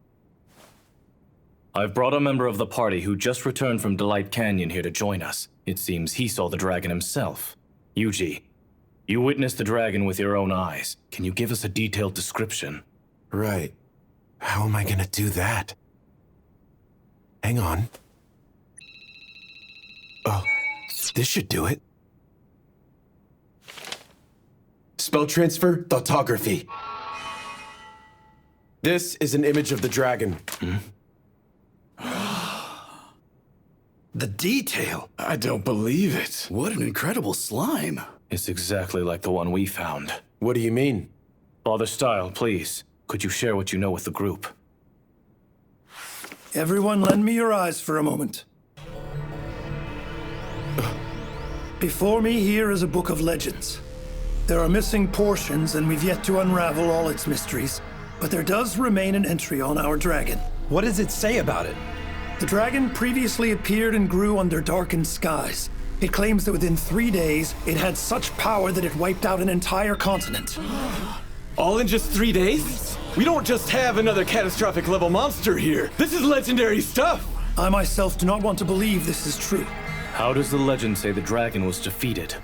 I've brought a member of the party who just returned from Delight Canyon here to join us. It seems he saw the dragon himself. Yuji, you witnessed the dragon with your own eyes. Can you give us a detailed description? Right. How am I gonna do that? Hang on. Oh, this should do it. Spell transfer, thoughtography. This is an image of the dragon. The detail. I don't believe it. What an incredible slime. It's exactly like the one we found. What do you mean? Father Style, please, could you share what you know with the group? Everyone lend me your eyes for a moment. Before me here is a book of legends. There are missing portions and we've yet to unravel all its mysteries, but there does remain an entry on our dragon. What does it say about it? The dragon previously appeared and grew under darkened skies. It claims that within 3 days, it had such power that it wiped out an entire continent. All in just 3 days? We don't just have another catastrophic level monster here. This is legendary stuff. I myself do not want to believe this is true. How does the legend say the dragon was defeated?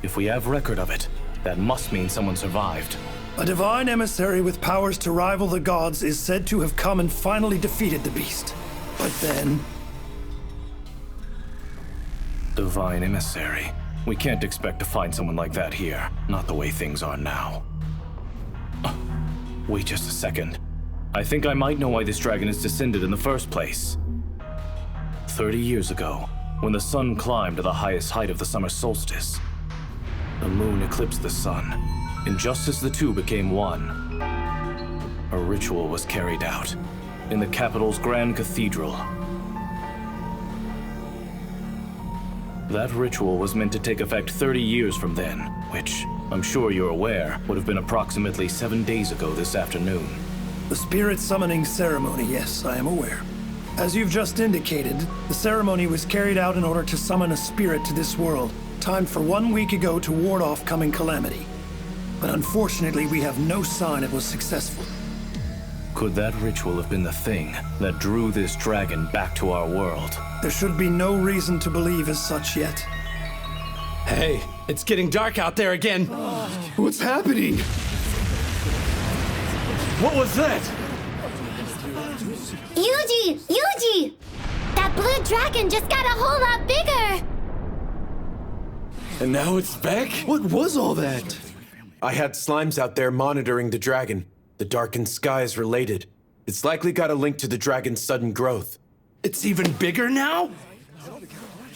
If we have record of it, that must mean someone survived. A divine emissary with powers to rival the gods is said to have come and finally defeated the beast. But then... Divine emissary. We can't expect to find someone like that here. Not the way things are now. Wait just a second. I think I might know why this dragon is descended in the first place. 30 years ago, when the sun climbed to the highest height of the summer solstice, the moon eclipsed the sun, and just as the two became one, a ritual was carried out in the capital's grand cathedral. That ritual was meant to take effect 30 years from then, which, I'm sure you're aware, would have been approximately 7 days ago this afternoon. The spirit summoning ceremony, yes, I am aware. As you've just indicated, the ceremony was carried out in order to summon a spirit to this world, timed for 1 week ago to ward off coming calamity. But unfortunately, we have no sign it was successful. Could that ritual have been the thing that drew this dragon back to our world? There should be no reason to believe as such yet. Hey, it's getting dark out there again. What's happening? What was that? Yuji! Yuji! That blue dragon just got a whole lot bigger! And now it's back? What was all that? I had slimes out there monitoring the dragon. The darkened sky is related. It's likely got a link to the dragon's sudden growth. It's even bigger now?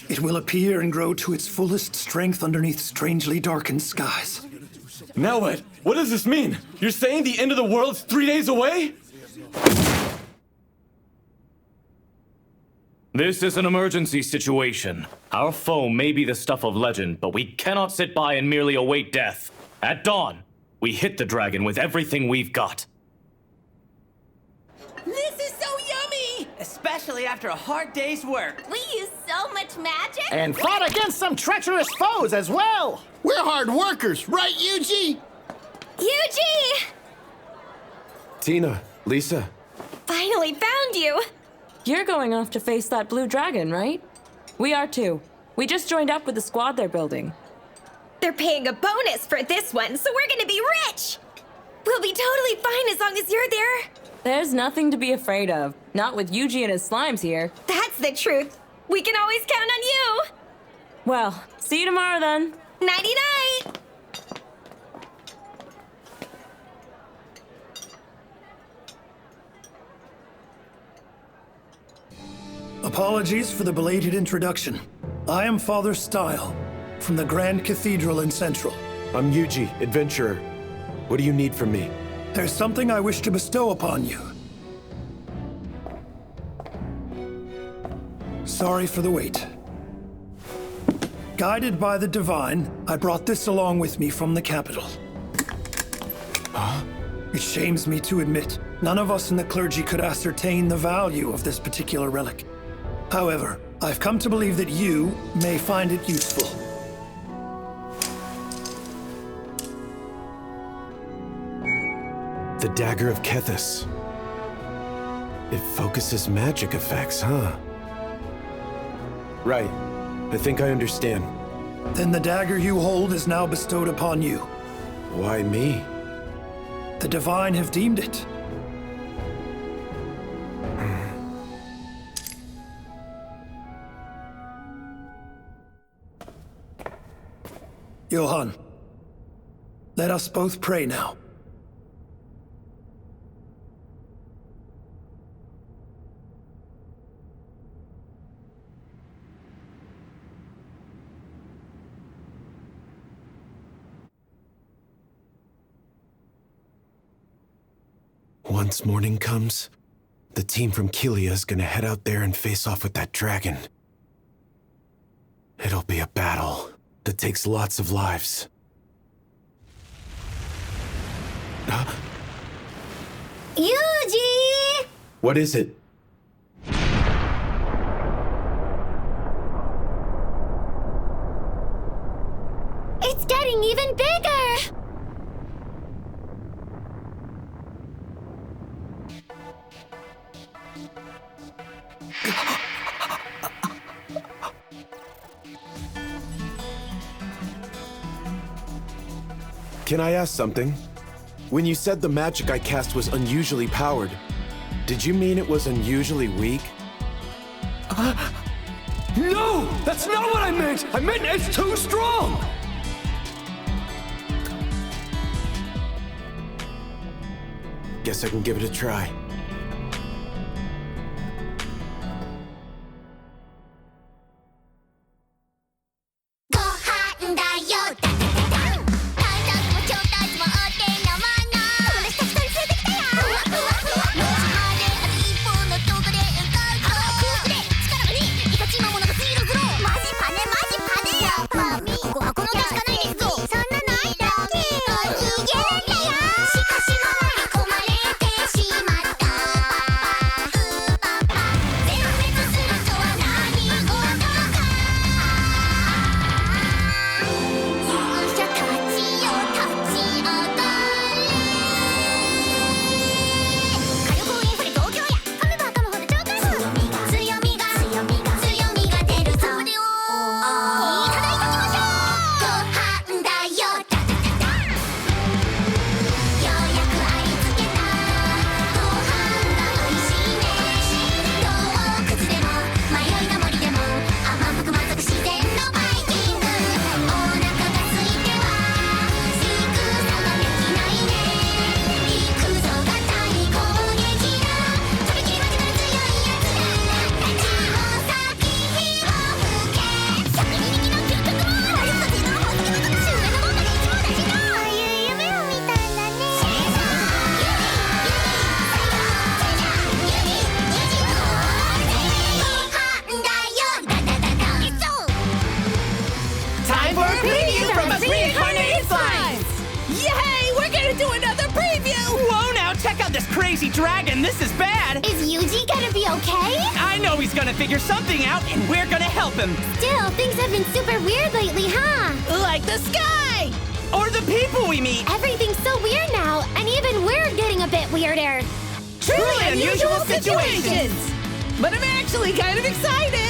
It will appear and grow to its fullest strength underneath strangely darkened skies. Now what? What does this mean? You're saying the end of the world's 3 days away? This is an emergency situation. Our foe may be the stuff of legend, but we cannot sit by and merely await death. At dawn, we hit the dragon with everything we've got. This is so yummy! Especially Especially after a hard day's work. We use so much magic. And fought against some treacherous foes as well. We're hard workers, right, Yuji? Yuji! Tina, Lisa. Finally found you. You're going off to face that blue dragon, right? We are too. We just joined up with the squad they're building. They're paying a bonus for this one, so we're gonna be rich! We'll be totally fine as long as you're there. There's nothing to be afraid of. Not with Yuji and his slimes here. That's the truth. We can always count on you. Well, see you tomorrow then. Nighty-night! Apologies for the belated introduction. I am Father Style, from the Grand Cathedral in Central. I'm Yuji, adventurer. What do you need from me? There's something I wish to bestow upon you. Sorry for the wait. Guided by the divine, I brought this along with me from the capital. Huh? It shames me to admit, none of us in the clergy could ascertain the value of this particular relic. However, I've come to believe that you may find it useful. The Dagger of Kethis. It focuses magic effects, huh? Right. I think I understand. Then the dagger you hold is now bestowed upon you. Why me? The divine have deemed it. Johann, let us both pray now. Once morning comes, the team from Kilia is gonna head out there and face off with that dragon. It'll be a battle that takes lots of lives. Yuji! What is it? It's getting even bigger! Can I ask something? When you said the magic I cast was unusually powered, did you mean it was unusually weak? No! That's not what I meant! I meant it's too strong! Guess I can give it a try. this crazy dragon, this is bad! Is Yuji gonna be okay? I know he's gonna figure something out, and we're gonna help him! Still, things have been super weird lately, huh? Like the sky! Or the people we meet! Everything's so weird now, and even we're getting a bit weirder. Truly unusual situations! But I'm actually kind of excited!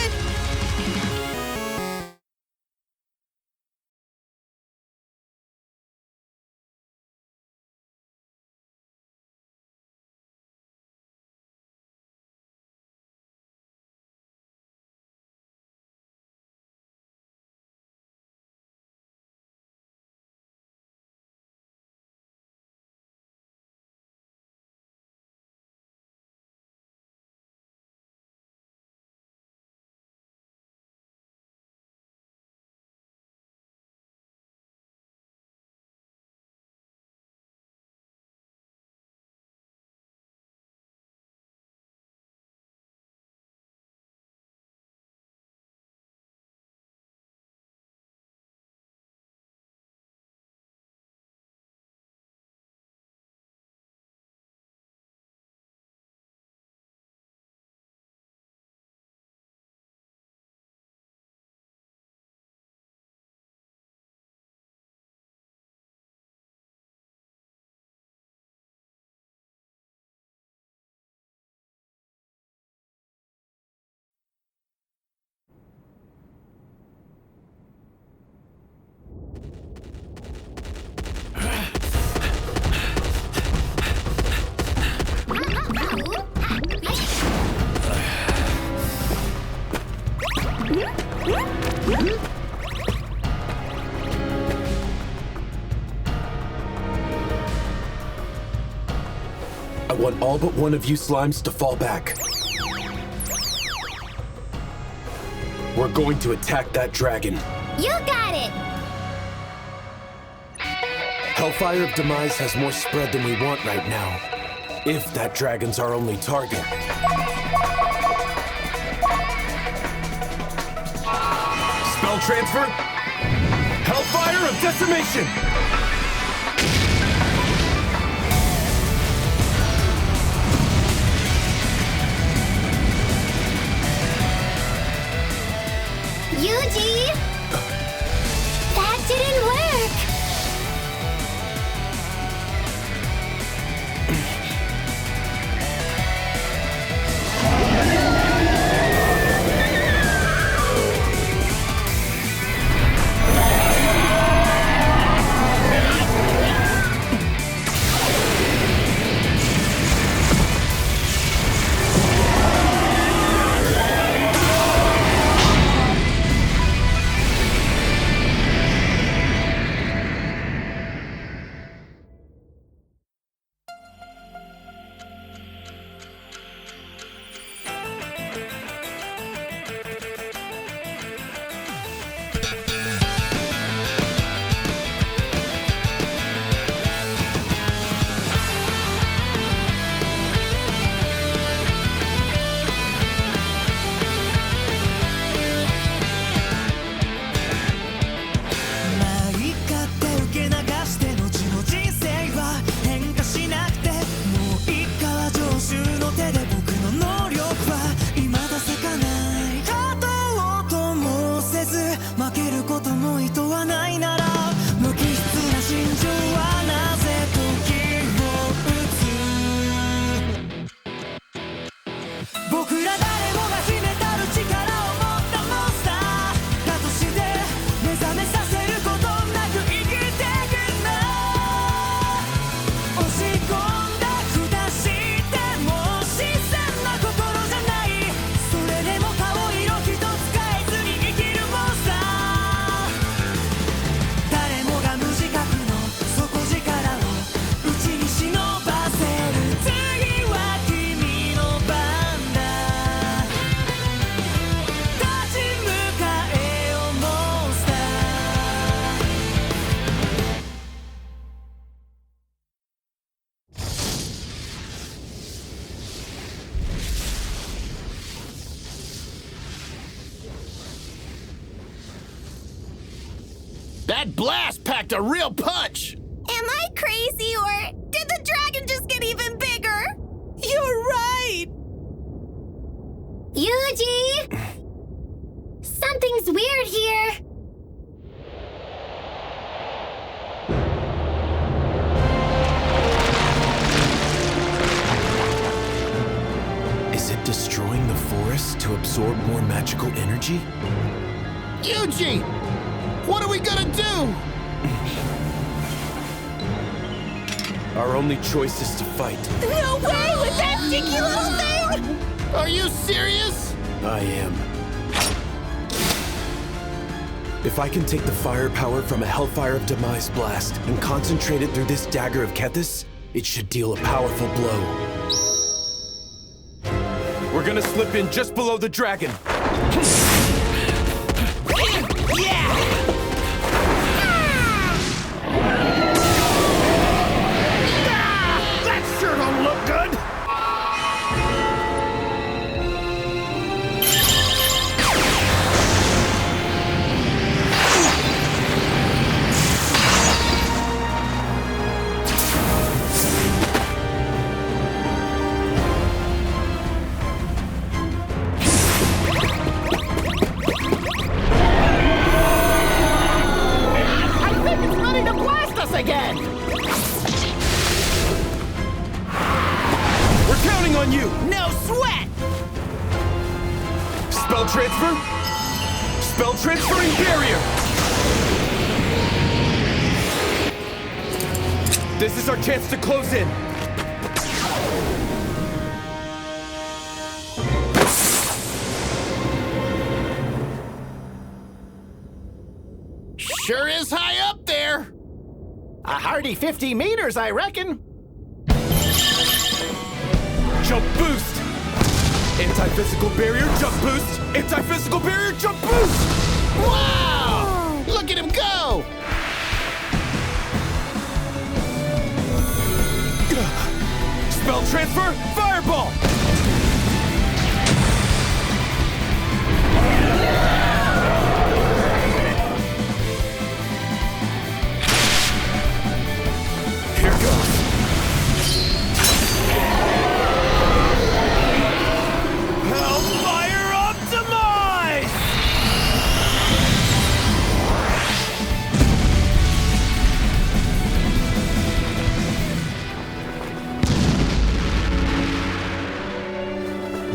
I want all but one of you slimes to fall back. We're going to attack that dragon. You got it! Hellfire of Demise has more spread than we want right now. If that dragon's our only target. Spell transfer. Hellfire of Decimation! Yuji! That didn't work! That blast packed a real punch! Am I crazy, or did the dragon just get even bigger? Yuji! Something's weird here. Is it destroying the forest to absorb more magical energy? Yuji! What are we gonna do? Our only choice is to fight. No way with that sticky little thing! Are you serious? I am. If I can take the firepower from a Hellfire of Demise blast and concentrate it through this dagger of Kethis, it should deal a powerful blow. We're gonna slip in just below the dragon. That sure don't look good! Again! We're counting on you! No sweat! Spell transfer? Spell transferring barrier! This is our chance to close in! Sure is high up there! A hearty 50 meters, I reckon. Jump boost! Anti-physical barrier, jump boost! Anti-physical barrier, jump boost! Wow! Look at him go! Spell transfer, fireball! Here goes. Hellfire of Demise!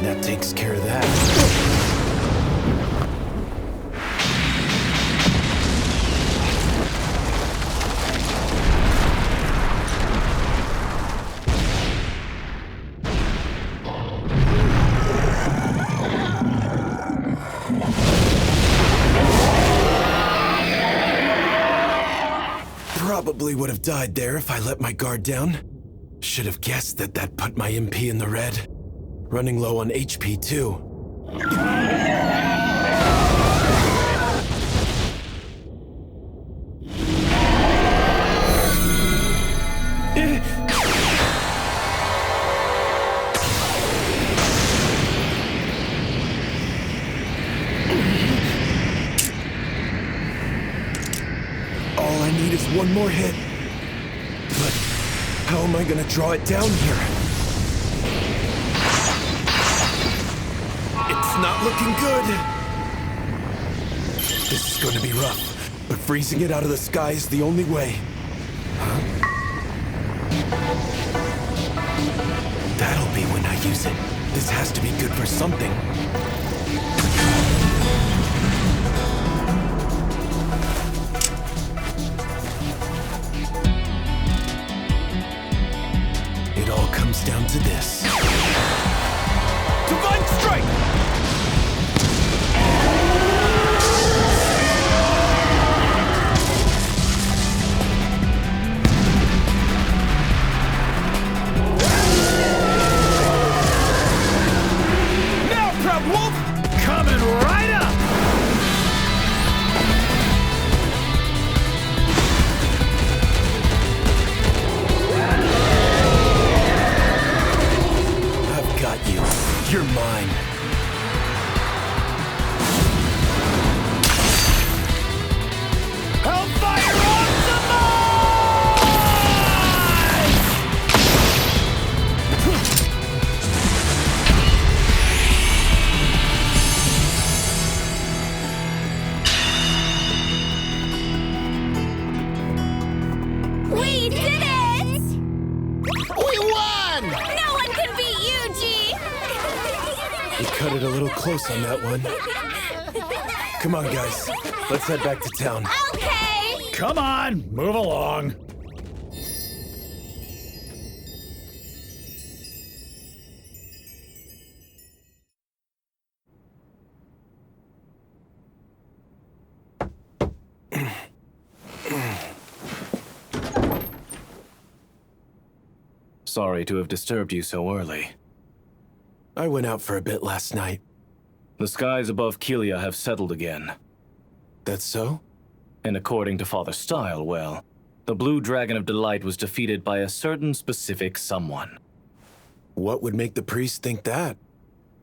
That takes care of that. Probably would have died there if I let my guard down. Should have guessed that put my MP in the red. Running low on HP too. All I need is one more hit. But how am I gonna draw it down here? It's not looking good. This is gonna be rough, but freezing it out of the sky is the only way. Huh? That'll be when I use it. This has to be good for something. It all comes down to this. Divine Strike! Now, Proud Wolf! Coming right up! I've got you. You're mine. cut it a little close on that one. Come on, guys. Let's head back to town. Okay! Come on, move along. Sorry to have disturbed you so early. I went out for a bit last night. The skies above Kelia have settled again. That's so? And according to Father Style, well, the Blue Dragon of Delight was defeated by a certain specific someone. What would make the priest think that?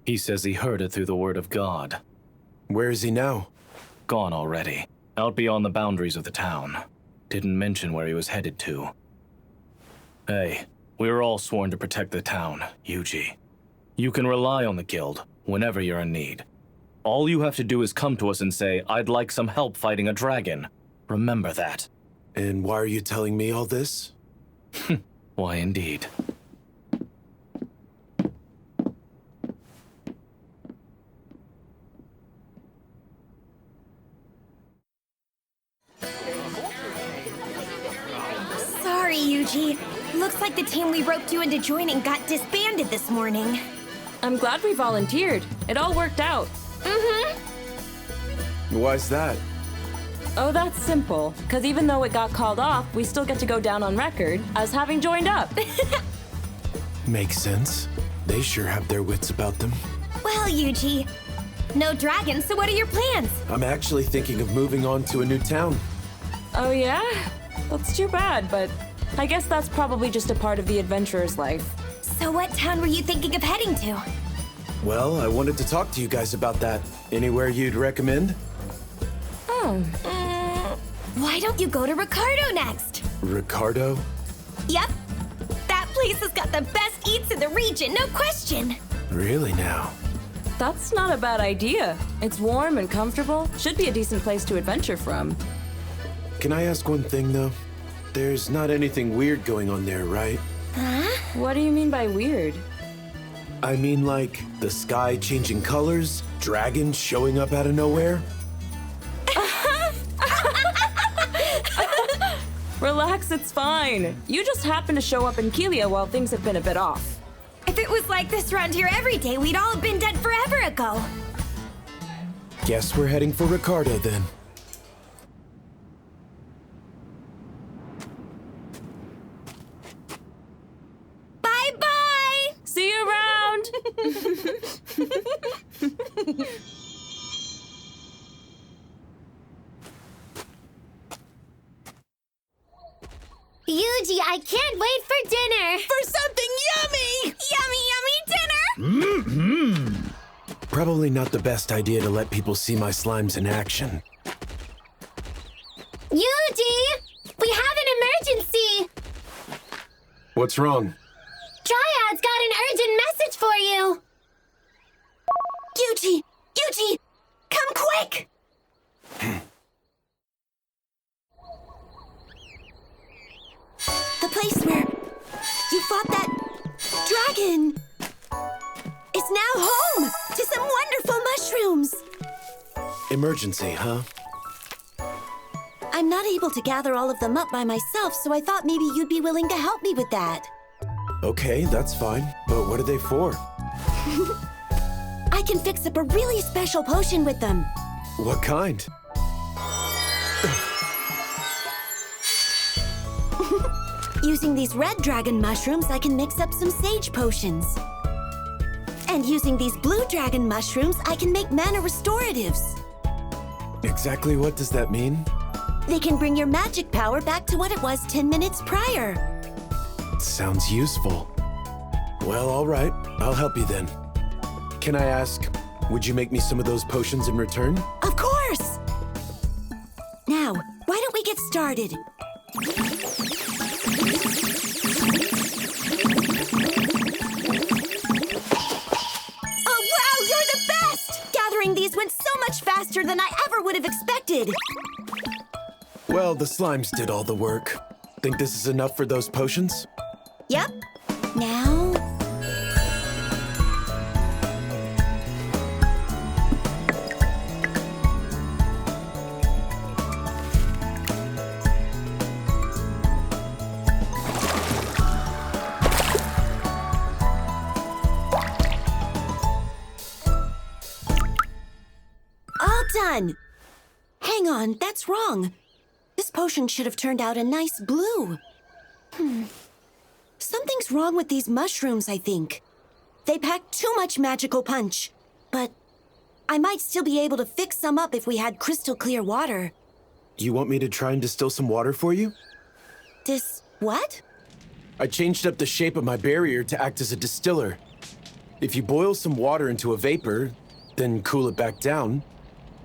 He says he heard it through the word of God. Where is he now? Gone already. Out beyond the boundaries of the town. Didn't mention where he was headed to. Hey, we were all sworn to protect the town, Yuji. You can rely on the guild whenever you're in need. All you have to do is come to us and say, I'd like some help fighting a dragon. Remember that. And why are you telling me all this? Why, indeed. Sorry, Yuji. Looks like the team we roped you into joining got disbanded this morning. I'm glad we volunteered. It all worked out. Why's that? Oh, that's simple. Because even though it got called off, we still get to go down on record as having joined up. Makes sense. They sure have their wits about them. Well, Yuji, no dragons, so what are your plans? I'm actually thinking of moving on to a new town. Oh, yeah? That's too bad, but I guess that's probably just a part of the adventurer's life. So what town were you thinking of heading to? Well, I wanted to talk to you guys about that. Anywhere you'd recommend? Why don't you go to Ricardo next? Ricardo? Yep. That place has got the best eats in the region, no question. Really now? That's not a bad idea. It's warm and comfortable. Should be a decent place to adventure from. Can I ask one thing, though? There's not anything weird going on there, right? Huh? What do you mean by weird? I mean, like, the sky changing colors, dragons showing up out of nowhere? Relax, it's fine. You just happened to show up in Kelia while things have been a bit off. If it was like this around here every day, we'd all have been dead forever ago. Guess we're heading for Ricardo, then. Bye-bye! See you around! Yuji, I can't wait for dinner! For something yummy! Yummy, yummy dinner! Probably not the best idea to let people see my slimes in action. Yuji! We have an emergency! What's wrong? Triad's got an urgent message for you! Yuji! Yuji! Come quick! The place where you fought that dragon is now home to some wonderful mushrooms. Emergency, huh? I'm not able to gather all of them up by myself, so I thought maybe you'd be willing to help me with that. Okay, that's fine. But what are they for? I can fix up a really special potion with them. What kind? Using these red dragon mushrooms, I can mix up some sage potions. And using these blue dragon mushrooms, I can make mana restoratives. Exactly what does that mean? They can bring your magic power back to what it was 10 minutes prior. Sounds useful. Well, all right. I'll help you then. Can I ask, would you make me some of those potions in return? Of course! Now, why don't we get started? Oh, wow, you're the best! Gathering these went so much faster than I ever would have expected. Well, the slimes did all the work. Think this is enough for those potions? Yep. Now... on! Hang on, that's wrong. This potion should have turned out a nice blue. Something's wrong with these mushrooms, I think. They pack too much magical punch. But I might still be able to fix some up if we had crystal clear water. You want me to try and distill some water for you? What? I changed up the shape of my barrier to act as a distiller. If you boil some water into a vapor, then cool it back down,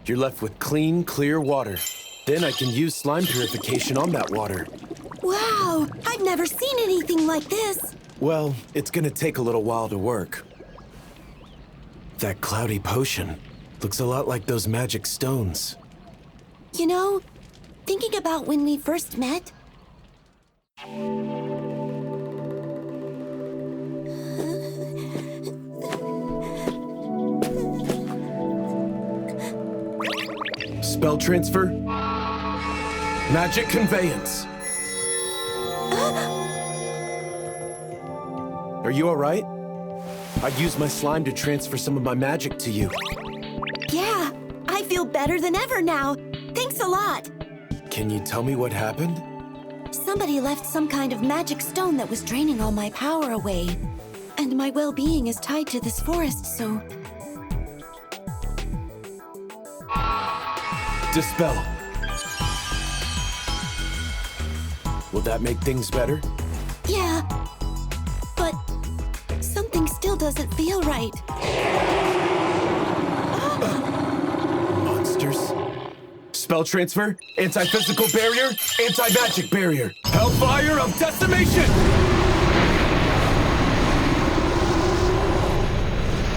you're left with clean, clear water. Then I can use slime purification on that water. Wow! I've never seen anything like this! Well, it's gonna take a little while to work. That cloudy potion looks a lot like those magic stones. You know, thinking about when we first met... Spell transfer. Magic conveyance. Are you all right? I used my slime to transfer some of my magic to you. Yeah, I feel better than ever now. Thanks a lot. Can you tell me what happened? Somebody left some kind of magic stone that was draining all my power away. And my well-being is tied to this forest, so... Dispel. Will that make things better? Yeah, but something still doesn't feel right. Monsters. Spell transfer, anti-physical barrier, anti-magic barrier. Hellfire of decimation!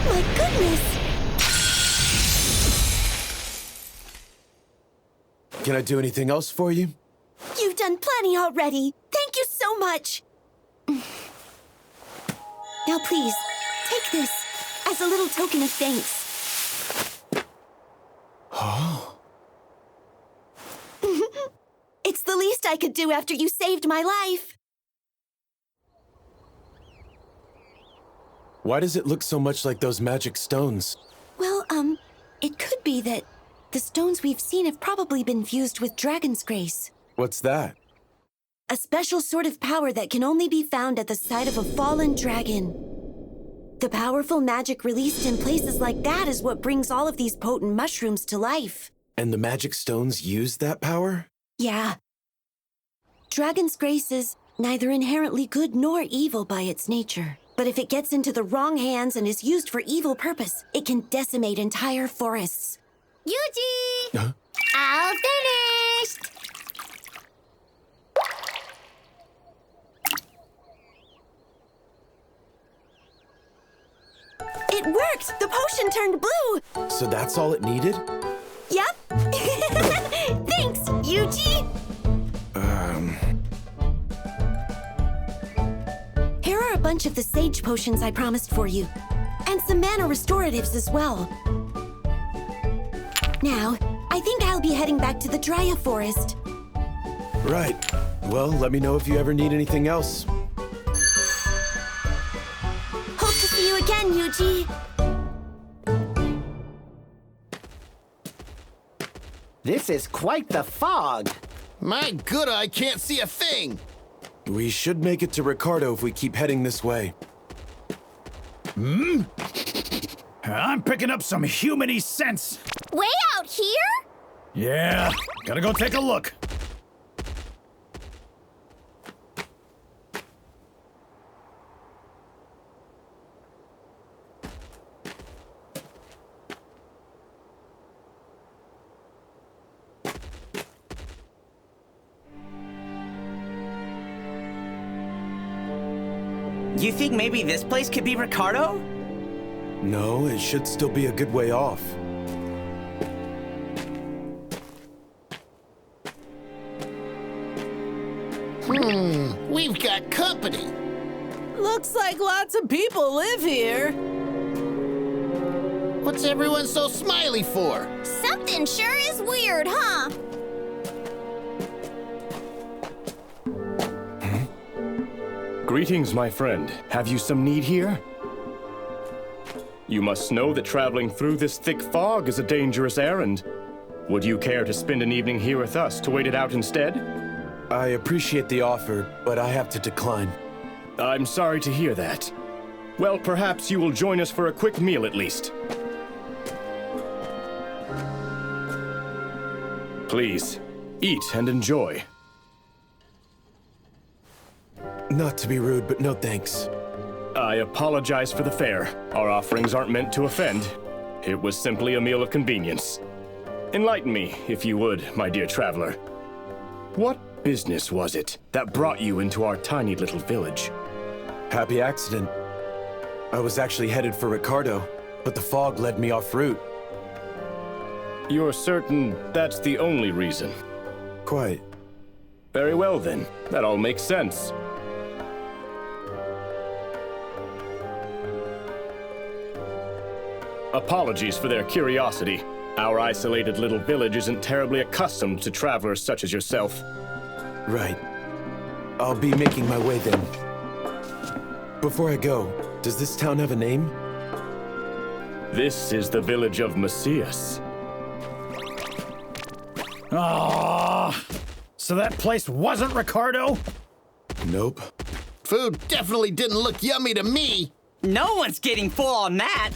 My goodness! Can I do anything else for you? You've done plenty already. Thank you so much. Now please, take this as a little token of thanks. Oh. It's the least I could do after you saved my life. Why does it look so much like those magic stones? Well, it could be that the stones we've seen have probably been fused with Dragon's Grace. What's that? A special sort of power that can only be found at the site of a fallen dragon. The powerful magic released in places like that is what brings all of these potent mushrooms to life. And the magic stones use that power? Yeah. Dragon's Grace is neither inherently good nor evil by its nature. But if it gets into the wrong hands and is used for evil purpose, it can decimate entire forests. Yuji! Huh? All finished! It worked! The potion turned blue! So that's all it needed? Yep! Thanks, Yuji! Here are a bunch of the sage potions I promised for you. And some mana restoratives as well. Now, I think I'll be heading back to the Drya Forest. Right. Well, let me know if you ever need anything else. Hope to see you again, Yuji. This is quite the fog. My good eye can't see a thing. We should make it to Ricardo if we keep heading this way. I'm picking up some humany scents. Way out here? Yeah, gotta go take a look. You think maybe this place could be Ricardo? No, it should still be a good way off. We've got company. Looks like lots of people live here. What's everyone so smiley for? Something sure is weird, huh? Greetings, my friend. Have you some need here? You must know that traveling through this thick fog is a dangerous errand. Would you care to spend an evening here with us to wait it out instead? I appreciate the offer, but I have to decline. I'm sorry to hear that. Well, perhaps you will join us for a quick meal at least. Please, eat and enjoy. Not to be rude, but no thanks. I apologize for the fare. Our offerings aren't meant to offend. It was simply a meal of convenience. Enlighten me, if you would, my dear traveler. What business was it that brought you into our tiny little village? Happy accident. I was actually headed for Ricardo, but the fog led me off route. You're certain that's the only reason? Quite. Very well then. That all makes sense. Apologies for their curiosity. Our isolated little village isn't terribly accustomed to travelers such as yourself. Right. I'll be making my way then. Before I go, does this town have a name? This is the village of Macias. Ah, so that place wasn't Ricardo? Nope. Food definitely didn't look yummy to me. No one's getting full on that.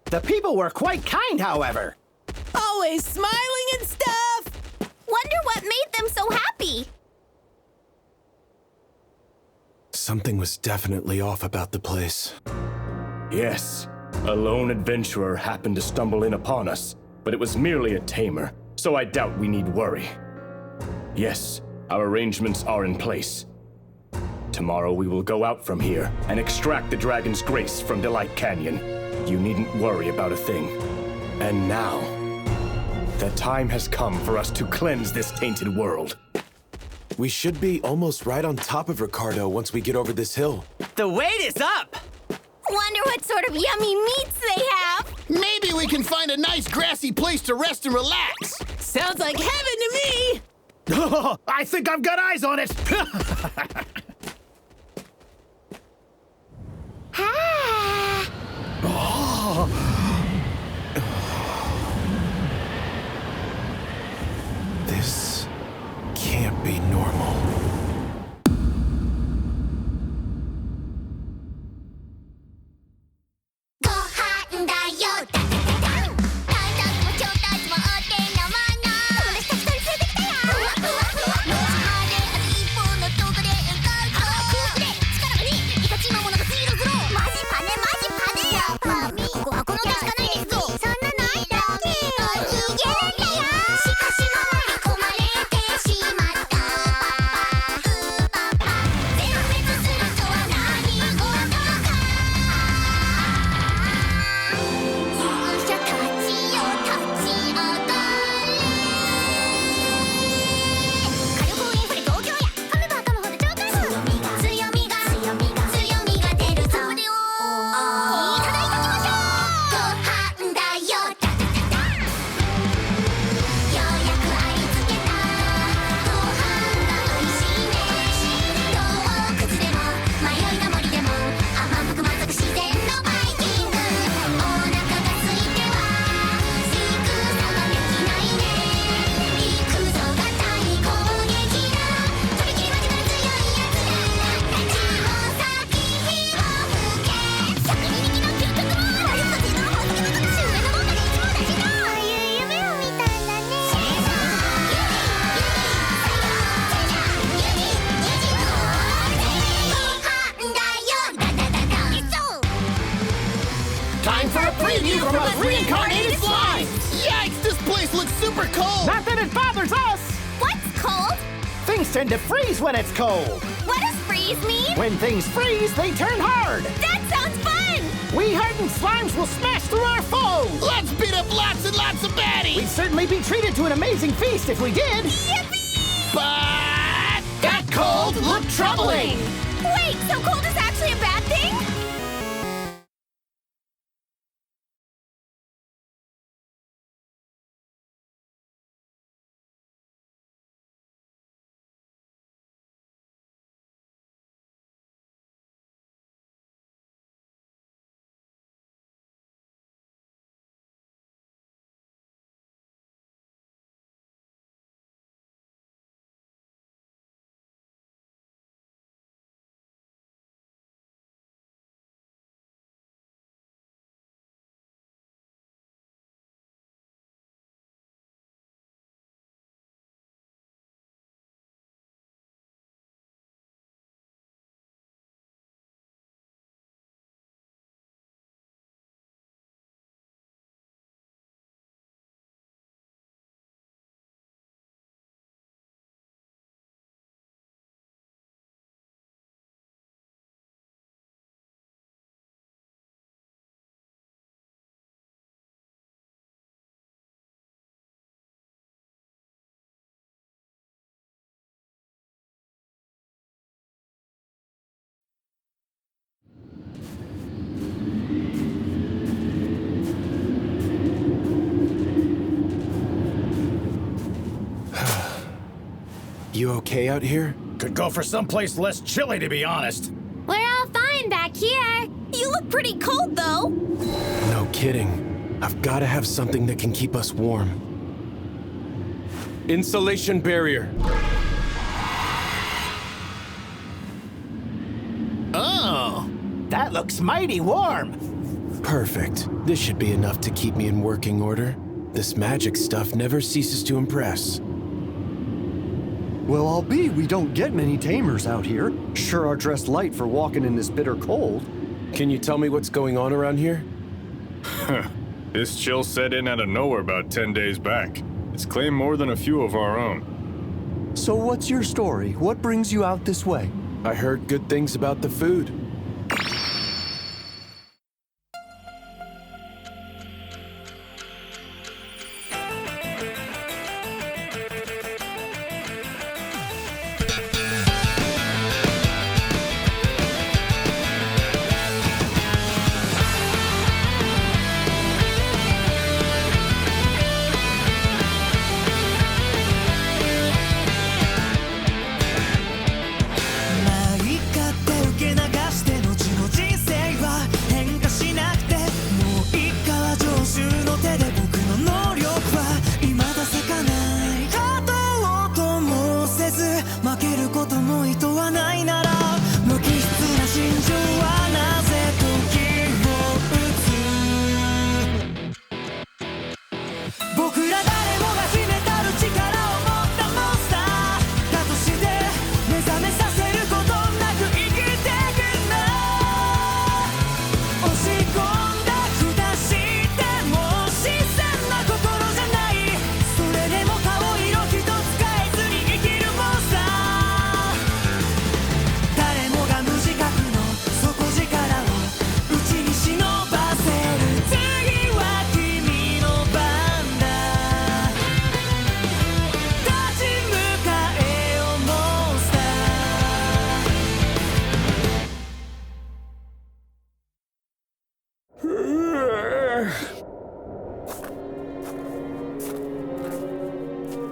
The people were quite kind, however. Always smiling and stuff. Wonder what made them so happy. Something was definitely off about the place. Yes, a lone adventurer happened to stumble in upon us, but it was merely a tamer, so I doubt we need worry. Yes, our arrangements are in place. Tomorrow we will go out from here and extract the Dragon's Grace from Delight Canyon. You needn't worry about a thing. And now, the time has come for us to cleanse this tainted world. We should be almost right on top of Ricardo once we get over this hill. The wait is up! Wonder what sort of yummy meats they have. Maybe we can find a nice grassy place to rest and relax. Sounds like heaven to me! I think I've got eyes on it! This can't be normal. Reincarnated slime! Yikes, this place looks super cold! Not that it bothers us! What's cold? Things tend to freeze when it's cold. What does freeze mean? When things freeze, they turn hard. That sounds fun! We hardened slimes will smash through our foes! Let's beat up lots and lots of baddies! We'd certainly be treated to an amazing feast if we did. Yippee! But that cold looked troubling! Wait, so cold is actually a bad thing? You okay out here? Could go for someplace less chilly, to be honest. We're all fine back here. You look pretty cold, though. No kidding. I've got to have something that can keep us warm. Insulation barrier. Oh, that looks mighty warm. Perfect. This should be enough to keep me in working order. This magic stuff never ceases to impress. Well, albeit we don't get many tamers out here, sure are dressed light for walking in this bitter cold. Can you tell me what's going on around here? This chill set in out of nowhere about 10 days back. It's claimed more than a few of our own. So what's your story? What brings you out this way? I heard good things about the food.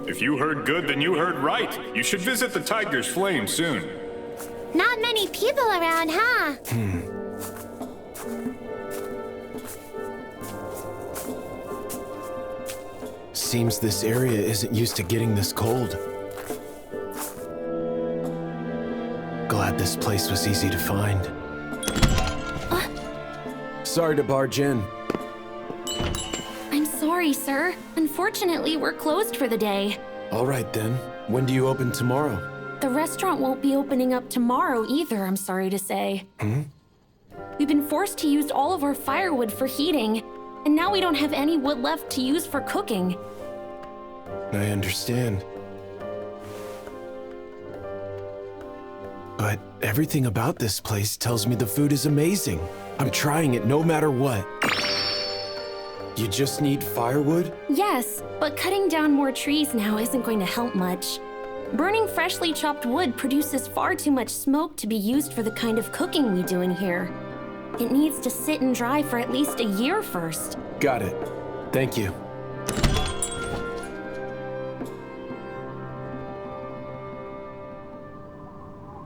If you heard good, then you heard right. You should visit the Tiger's Flame soon. Not many people around, huh? Seems this area isn't used to getting this cold. Glad this place was easy to find. Sorry to barge in. I'm sorry, sir. Unfortunately, we're closed for the day. All right then. When do you open tomorrow? The restaurant won't be opening up tomorrow either, I'm sorry to say. We've been forced to use all of our firewood for heating, and now we don't have any wood left to use for cooking. I understand. But everything about this place tells me the food is amazing. I'm trying it no matter what. You just need firewood? Yes, but cutting down more trees now isn't going to help much. Burning freshly chopped wood produces far too much smoke to be used for the kind of cooking we do in here. It needs to sit and dry for at least a year first. Got it. Thank you.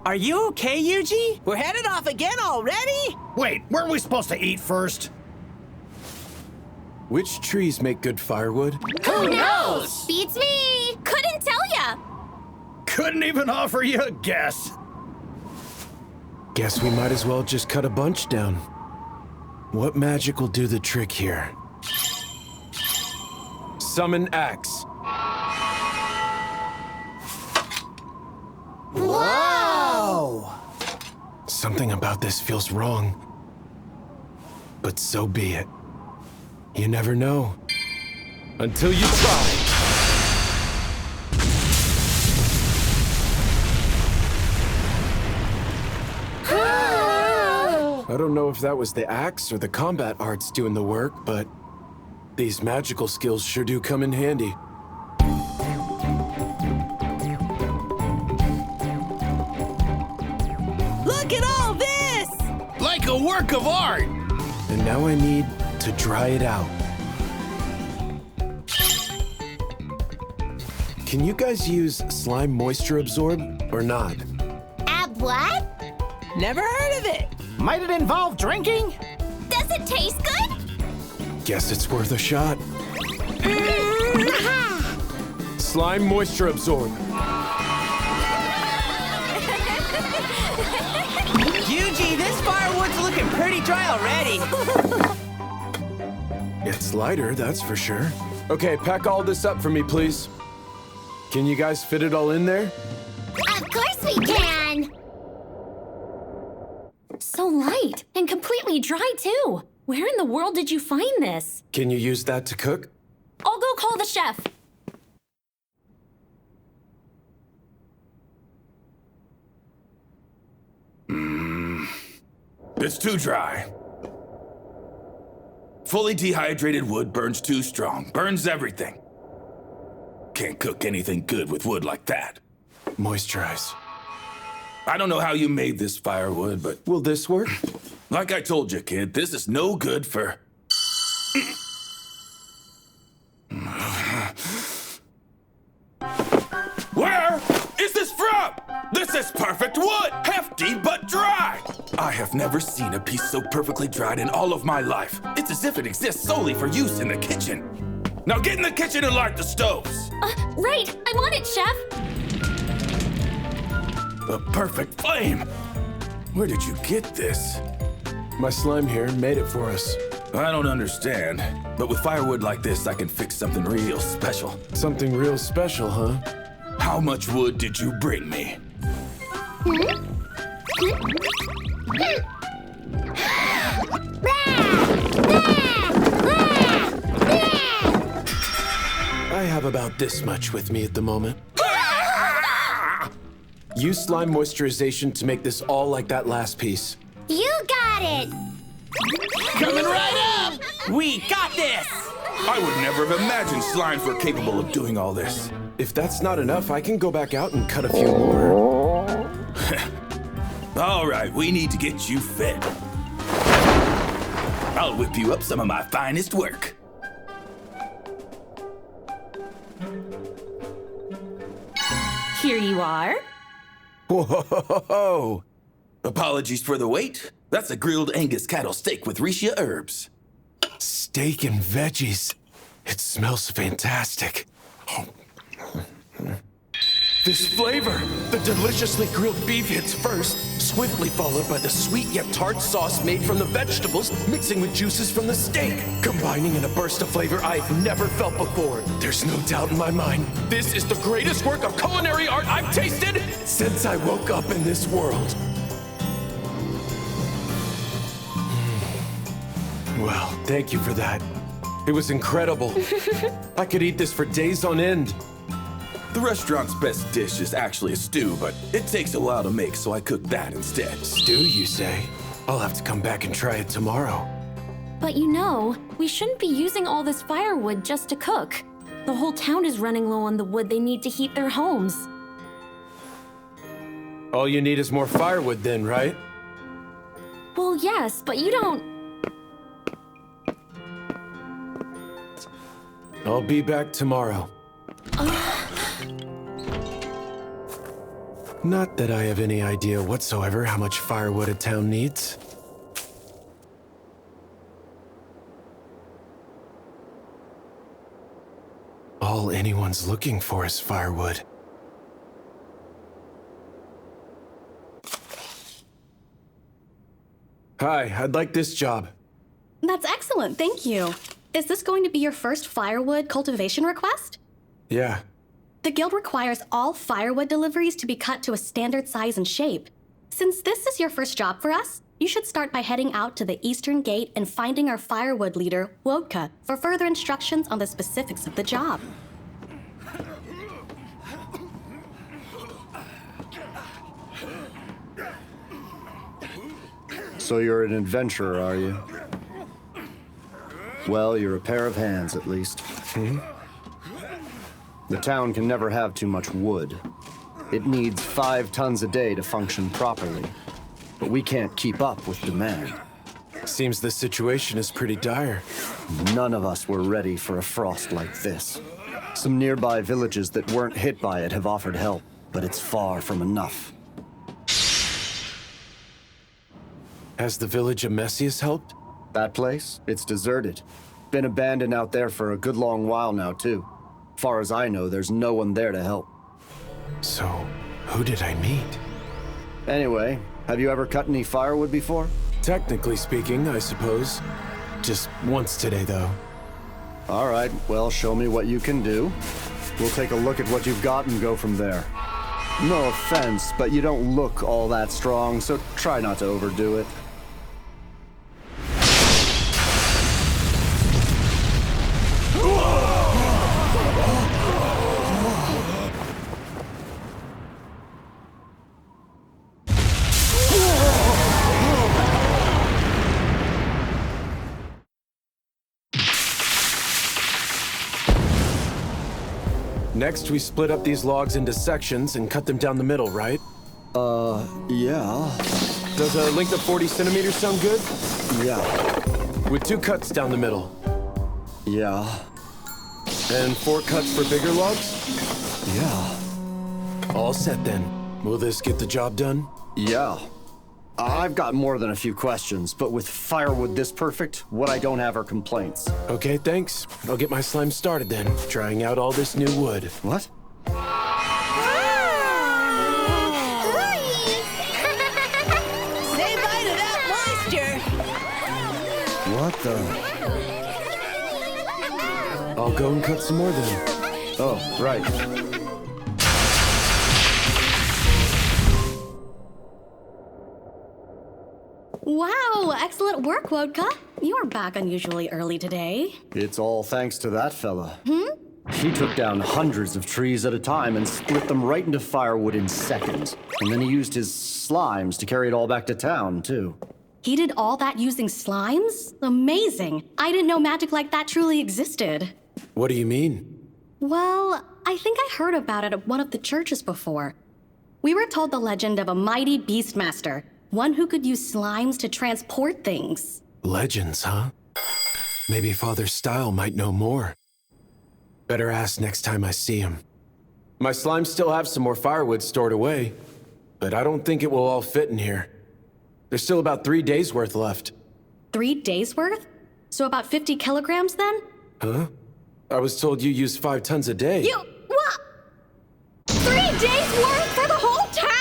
Are you okay, Yuji? We're headed off again already? Wait, weren't we supposed to eat first? Which trees make good firewood? Who knows? Beats me. Couldn't tell ya. Couldn't even offer you a guess. Guess we might as well just cut a bunch down. What magic will do the trick here? Summon axe. Whoa! Something about this feels wrong. But so be it. You never know. Until you try. I don't know if that was the axe or the combat arts doing the work, but these magical skills sure do come in handy. Look at all this! Like a work of art! And now I need to dry it out. Can you guys use slime moisture absorb or not? Ab what? Never heard of it. Might it involve drinking? Does it taste good? Guess it's worth a shot. Slime moisture absorb. Yuji, this firewood's looking pretty dry already. It's lighter, that's for sure. Okay, pack all this up for me, please. Can you guys fit it all in there? Of course we can! So light and completely dry, too. Where in the world did you find this? Can you use that to cook? I'll go call the chef. It's too dry. Fully dehydrated wood burns too strong. Burns everything. Can't cook anything good with wood like that. Moisturize. I don't know how you made this firewood, but... Will this work? Like I told you, kid, this is no good for... Where is this from? This is perfect wood! Hefty but dry! I have never seen a piece so perfectly dried in all of my life. It's as if it exists solely for use in the kitchen. Now get in the kitchen and light the stoves! Right! I'm on it, Chef! A perfect flame! Where did you get this? My slime here made it for us. I don't understand, but with firewood like this, I can fix something real special. Something real special, huh? How much wood did you bring me? I have about this much with me at the moment. Use slime moisturization to make this all like that last piece. You got it! Coming right up! We got this! I would never have imagined slimes were capable of doing all this. If that's not enough, I can go back out and cut a few more. All right, we need to get you fed. I'll whip you up some of my finest work. Here you are. Whoa! Apologies for the wait. That's a grilled Angus cattle steak with Rishia herbs. Steak and veggies. It smells fantastic. This flavor! The deliciously grilled beef hits first, swiftly followed by the sweet yet tart sauce made from the vegetables, mixing with juices from the steak, combining in a burst of flavor I've never felt before. There's no doubt in my mind, this is the greatest work of culinary art I've tasted since I woke up in this world. Well, thank you for that. It was incredible. I could eat this for days on end. The restaurant's best dish is actually a stew, but it takes a while to make, so I cooked that instead. Stew, you say? I'll have to come back and try it tomorrow. But you know, we shouldn't be using all this firewood just to cook. The whole town is running low on the wood they need to heat their homes. All you need is more firewood then, right? Well, yes, but you don't... I'll be back tomorrow. Not that I have any idea whatsoever how much firewood a town needs. All anyone's looking for is firewood. Hi, I'd like this job. That's excellent, thank you. Is this going to be your first firewood cultivation request? Yeah. The guild requires all firewood deliveries to be cut to a standard size and shape. Since this is your first job for us, you should start by heading out to the eastern gate and finding our firewood leader, Wodka, for further instructions on the specifics of the job. So you're an adventurer, are you? Well, you're a pair of hands, at least. The town can never have too much wood. It needs 5 tons a day to function properly. But we can't keep up with demand. Seems the situation is pretty dire. None of us were ready for a frost like this. Some nearby villages that weren't hit by it have offered help, but it's far from enough. Has the village of Messias helped? That place? It's deserted. Been abandoned out there for a good long while now, too. Far as I know, there's no one there to help. So, who did I meet? Anyway, have you ever cut any firewood before? Technically speaking, I suppose. Just once today, though. All right, well, show me what you can do. We'll take a look at what you've got and go from there. No offense, but you don't look all that strong, so try not to overdo it. Next, we split up these logs into sections and cut them down the middle, right? Yeah. Does a length of 40 centimeters sound good? Yeah. With 2 cuts down the middle. Yeah. And 4 cuts for bigger logs? Yeah. All set then. Will this get the job done? Yeah. I've got more than a few questions, but with firewood this perfect, what I don't have are complaints. Okay, thanks. I'll get my slime started then, trying out all this new wood. What? Say bye to that moisture! What the? I'll go and cut some more then. Oh, right. Wow, excellent work, Wodka. You are back unusually early today. It's all thanks to that fella. Hmm? He took down hundreds of trees at a time and split them right into firewood in seconds. And then he used his slimes to carry it all back to town, too. He did all that using slimes? Amazing. I didn't know magic like that truly existed. What do you mean? Well, I think I heard about it at one of the churches before. We were told the legend of a mighty beastmaster, one who could use slimes to transport things. Legends, huh? Maybe Father Style might know more. Better ask next time I see him. My slimes still have some more firewood stored away, but I don't think it will all fit in here. There's still about 3 days worth left. 3 days worth? So about 50 kilograms then? Huh? I was told you use 5 tons a day. You, what? 3 days worth for the whole town?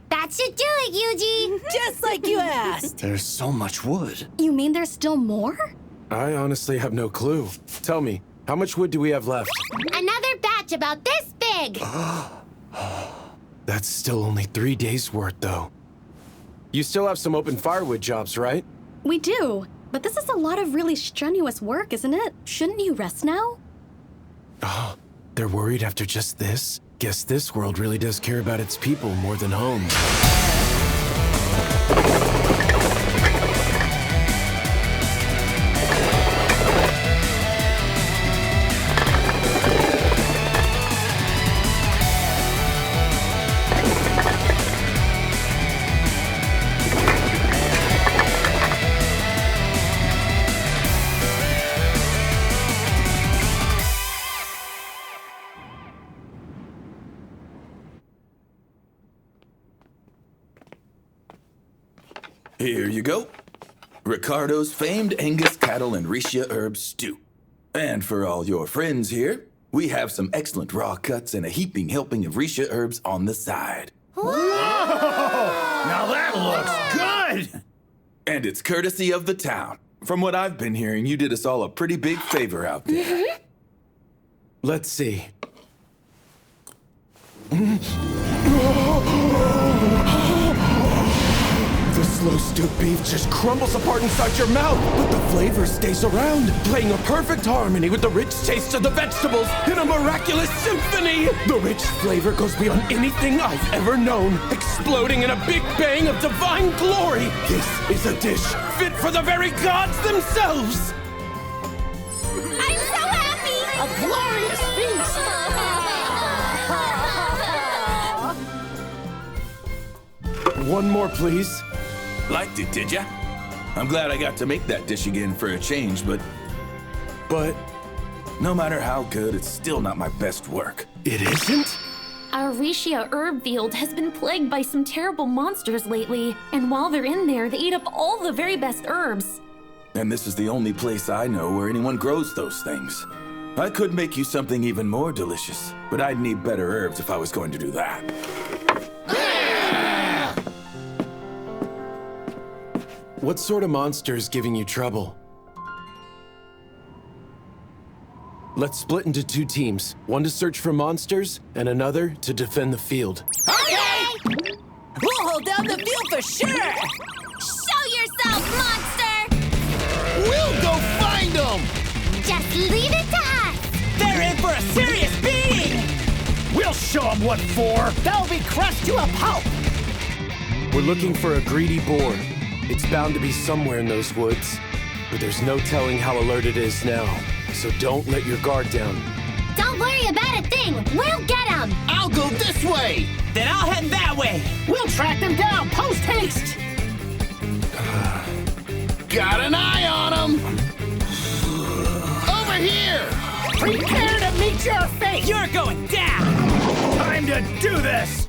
That should do it, Yuji! Just like you asked! There's so much wood. You mean there's still more? I honestly have no clue. Tell me, how much wood do we have left? Another batch about this big! That's still only 3 days worth, though. You still have some open firewood jobs, right? We do, but this is a lot of really strenuous work, isn't it? Shouldn't you rest now? Oh, they're worried after just this? Guess this world really does care about its people more than home. Here you go. Ricardo's famed Angus cattle and Risha herb stew. And for all your friends here, we have some excellent raw cuts and a heaping helping of Risha herbs on the side. Whoa! Now that looks good! And it's courtesy of the town. From what I've been hearing, you did us all a pretty big favor out there. Let's see. The slow stewed beef just crumbles apart inside your mouth, but the flavor stays around, playing a perfect harmony with the rich taste of the vegetables in a miraculous symphony. The rich flavor goes beyond anything I've ever known, exploding in a big bang of divine glory. This is a dish fit for the very gods themselves. I'm so happy! A glorious feast! One more, please. Liked it, did ya? I'm glad I got to make that dish again for a change, but no matter how good, it's still not my best work. It isn't? Our Rishia herb field has been plagued by some terrible monsters lately, and while they're in there, they eat up all the very best herbs. And this is the only place I know where anyone grows those things. I could make you something even more delicious, but I'd need better herbs if I was going to do that. What sort of monster is giving you trouble? Let's split into 2 teams. One to search for monsters, and another to defend the field. Okay! We'll hold down the field for sure! Show yourself, monster! We'll go find them! Just leave it to us! They're in for a serious beating! We'll show them what for! They'll be crushed to a pulp! We're looking for a greedy boar. It's bound to be somewhere in those woods, but there's no telling how alert it is now. So don't let your guard down. Don't worry about a thing! We'll get him! I'll go this way! Then I'll head that way! We'll track them down post-haste! Got an eye on him! Over here! Prepare to meet your fate! You're going down! Time to do this!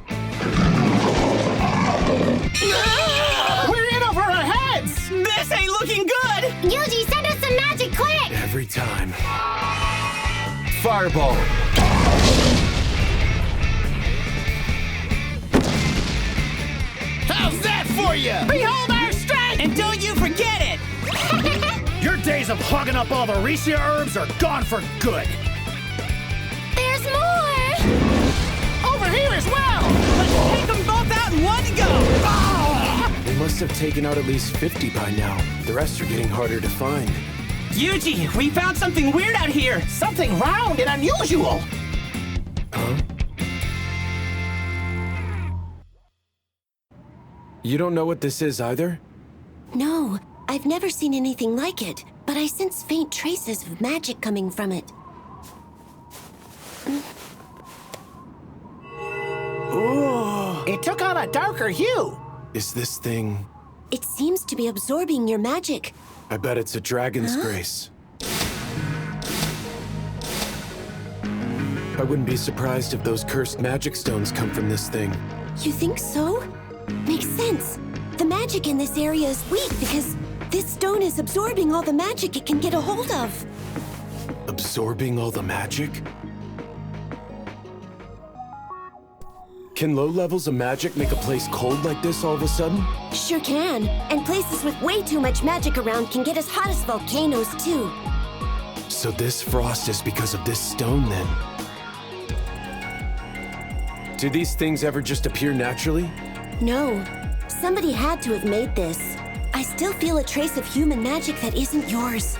We're in over our heads! This ain't looking good! Yuji, send us some magic quick! Every time. Fireball! How's that for you? Behold our strength! And don't you forget it! Your days of hogging up all the Rishia herbs are gone for good! There's more! Over here as well! Let's take them both out in one go! Oh! They must have taken out at least 50 by now. The rest are getting harder to find. Yuji, we found something weird out here! Something round and unusual! Huh? You don't know what this is either? No, I've never seen anything like it, but I sense faint traces of magic coming from it. Ooh! It took on a darker hue! Is this thing... It seems to be absorbing your magic. I bet it's a dragon's grace. I wouldn't be surprised if those cursed magic stones come from this thing. You think so? Makes sense. The magic in this area is weak because this stone is absorbing all the magic it can get a hold of. Absorbing all the magic? Can low levels of magic make a place cold like this all of a sudden? Sure can. And places with way too much magic around can get as hot as volcanoes, too. So this frost is because of this stone, then? Do these things ever just appear naturally? No. Somebody had to have made this. I still feel a trace of human magic that isn't yours.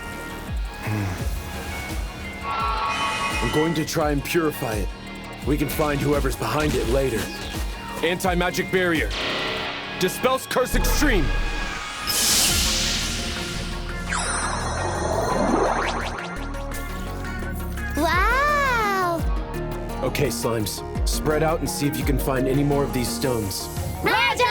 I'm going to try and purify it. We can find whoever's behind it later. Anti-magic barrier. Dispels curse extreme. Wow! Okay, Slimes. Spread out and see if you can find any more of these stones. Roger!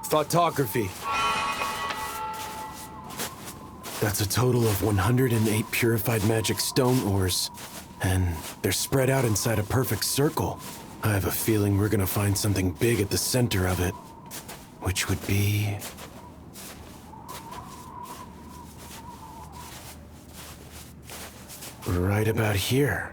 Photography. That's a total of 108 purified magic stone ores. And they're spread out inside a perfect circle. I have a feeling we're gonna find something big at the center of it. Which would be... right about here.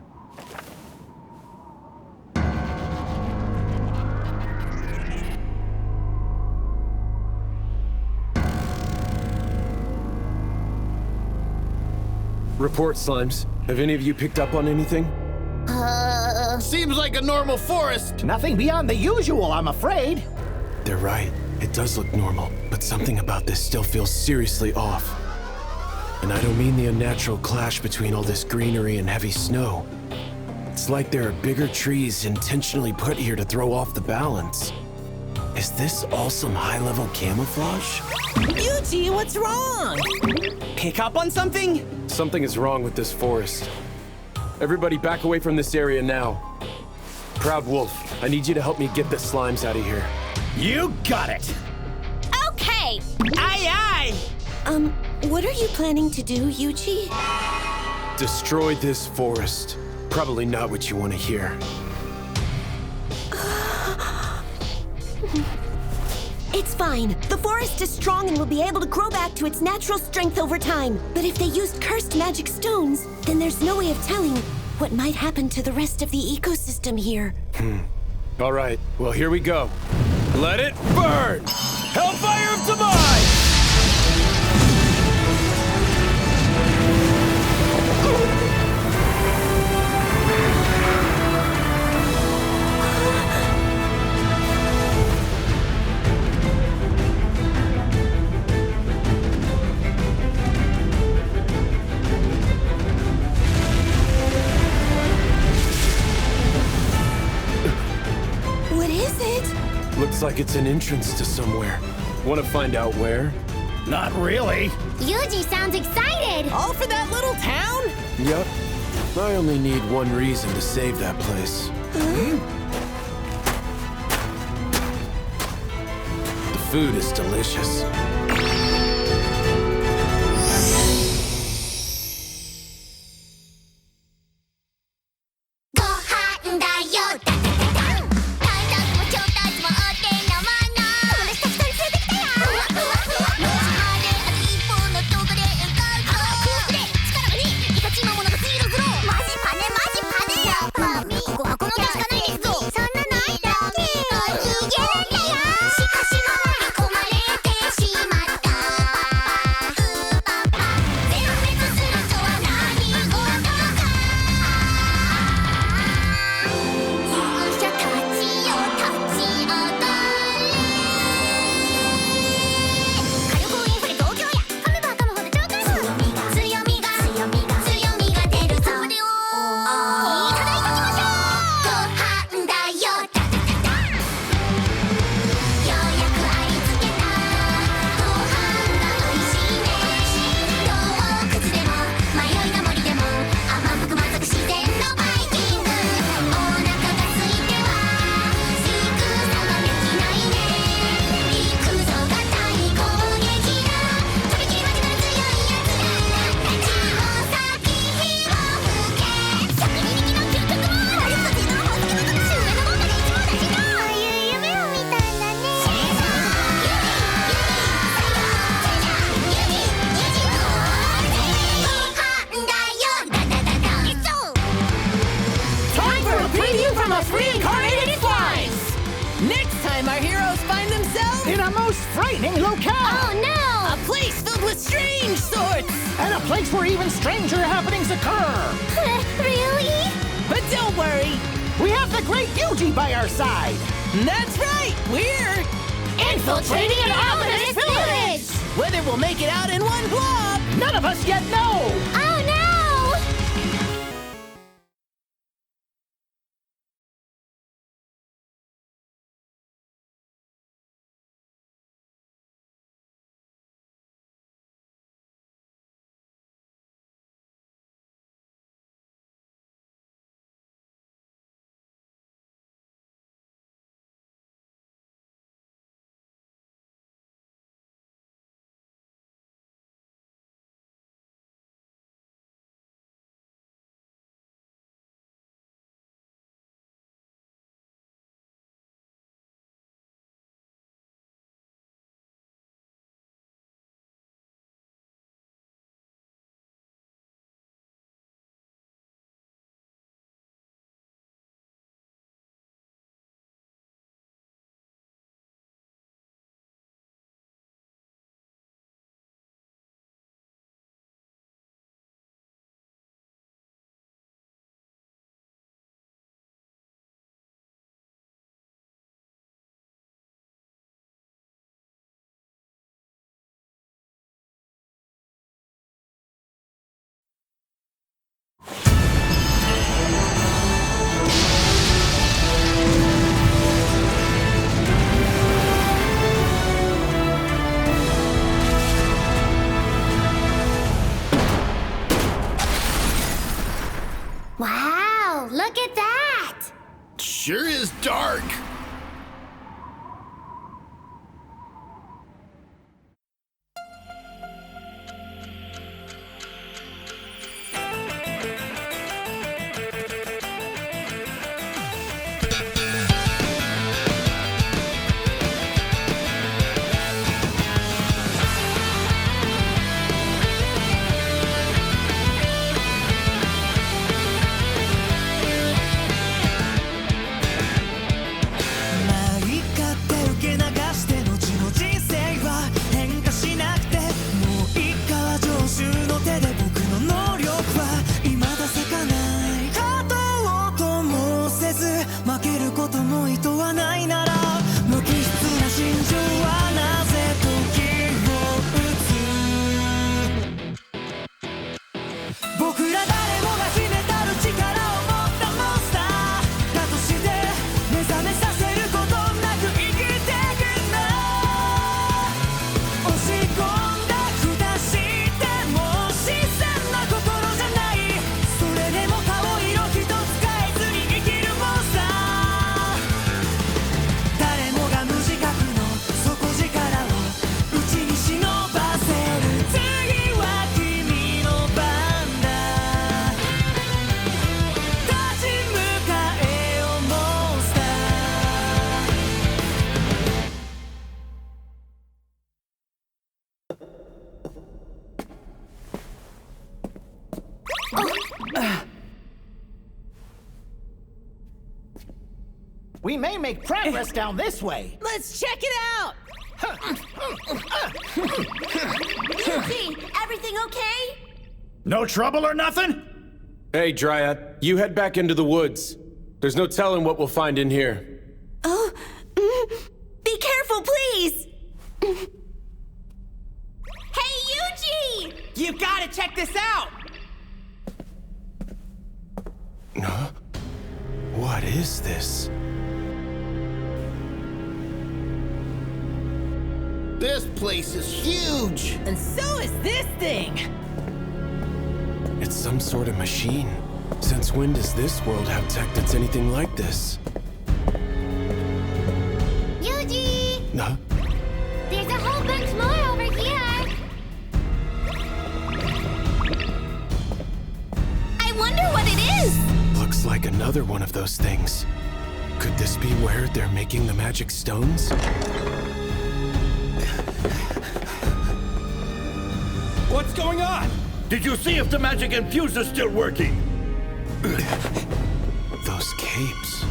Report, Slimes. Have any of you picked up on anything? Seems like a normal forest. Nothing beyond the usual, I'm afraid. They're right. It does look normal, but something about this still feels seriously off. And I don't mean the unnatural clash between all this greenery and heavy snow. It's like there are bigger trees intentionally put here to throw off the balance. Is this all some high-level camouflage? Yuji, what's wrong? Pick up on something? Something is wrong with this forest. Everybody back away from this area now. Proud Wolf, I need you to help me get the slimes out of here. You got it! Okay! Aye, aye! What are you planning to do, Yuji? Destroy this forest. Probably not what you want to hear. It's fine. The forest is strong and will be able to grow back to its natural strength over time. But if they used cursed magic stones, then there's no way of telling what might happen to the rest of the ecosystem here. All right, well, here we go. Let it burn! Hellfire of Demise! What is it? Looks like it's an entrance to somewhere. Want to find out where? Not really. Yuji sounds excited! All for that little town? Yup. I only need one reason to save that place. The food is delicious. In a most frightening locale! Oh no! A place filled with strange sorts! And a place where even stranger happenings occur! Really? But don't worry! We have the great Yuji by our side! That's right! We're infiltrating an ominous village! Whether we'll make it out in one blob, none of us yet know! Oh no! sure is dark. We may make progress down this way. Let's check it out! Yuji, everything okay? No trouble or nothing? Hey, Dryad, you head back into the woods. There's no telling what we'll find in here. Oh, be careful, please! Hey, Yuji! You gotta check this out! Huh? What is this? This place is huge! And so is this thing! It's some sort of machine. Since when does this world have tech that's anything like this? Yuji! Huh? There's a whole bunch more over here! I wonder what it is! Looks like another one of those things. Could this be where they're making the magic stones? What's going on? Did you see if the magic infuser's still working? Those capes.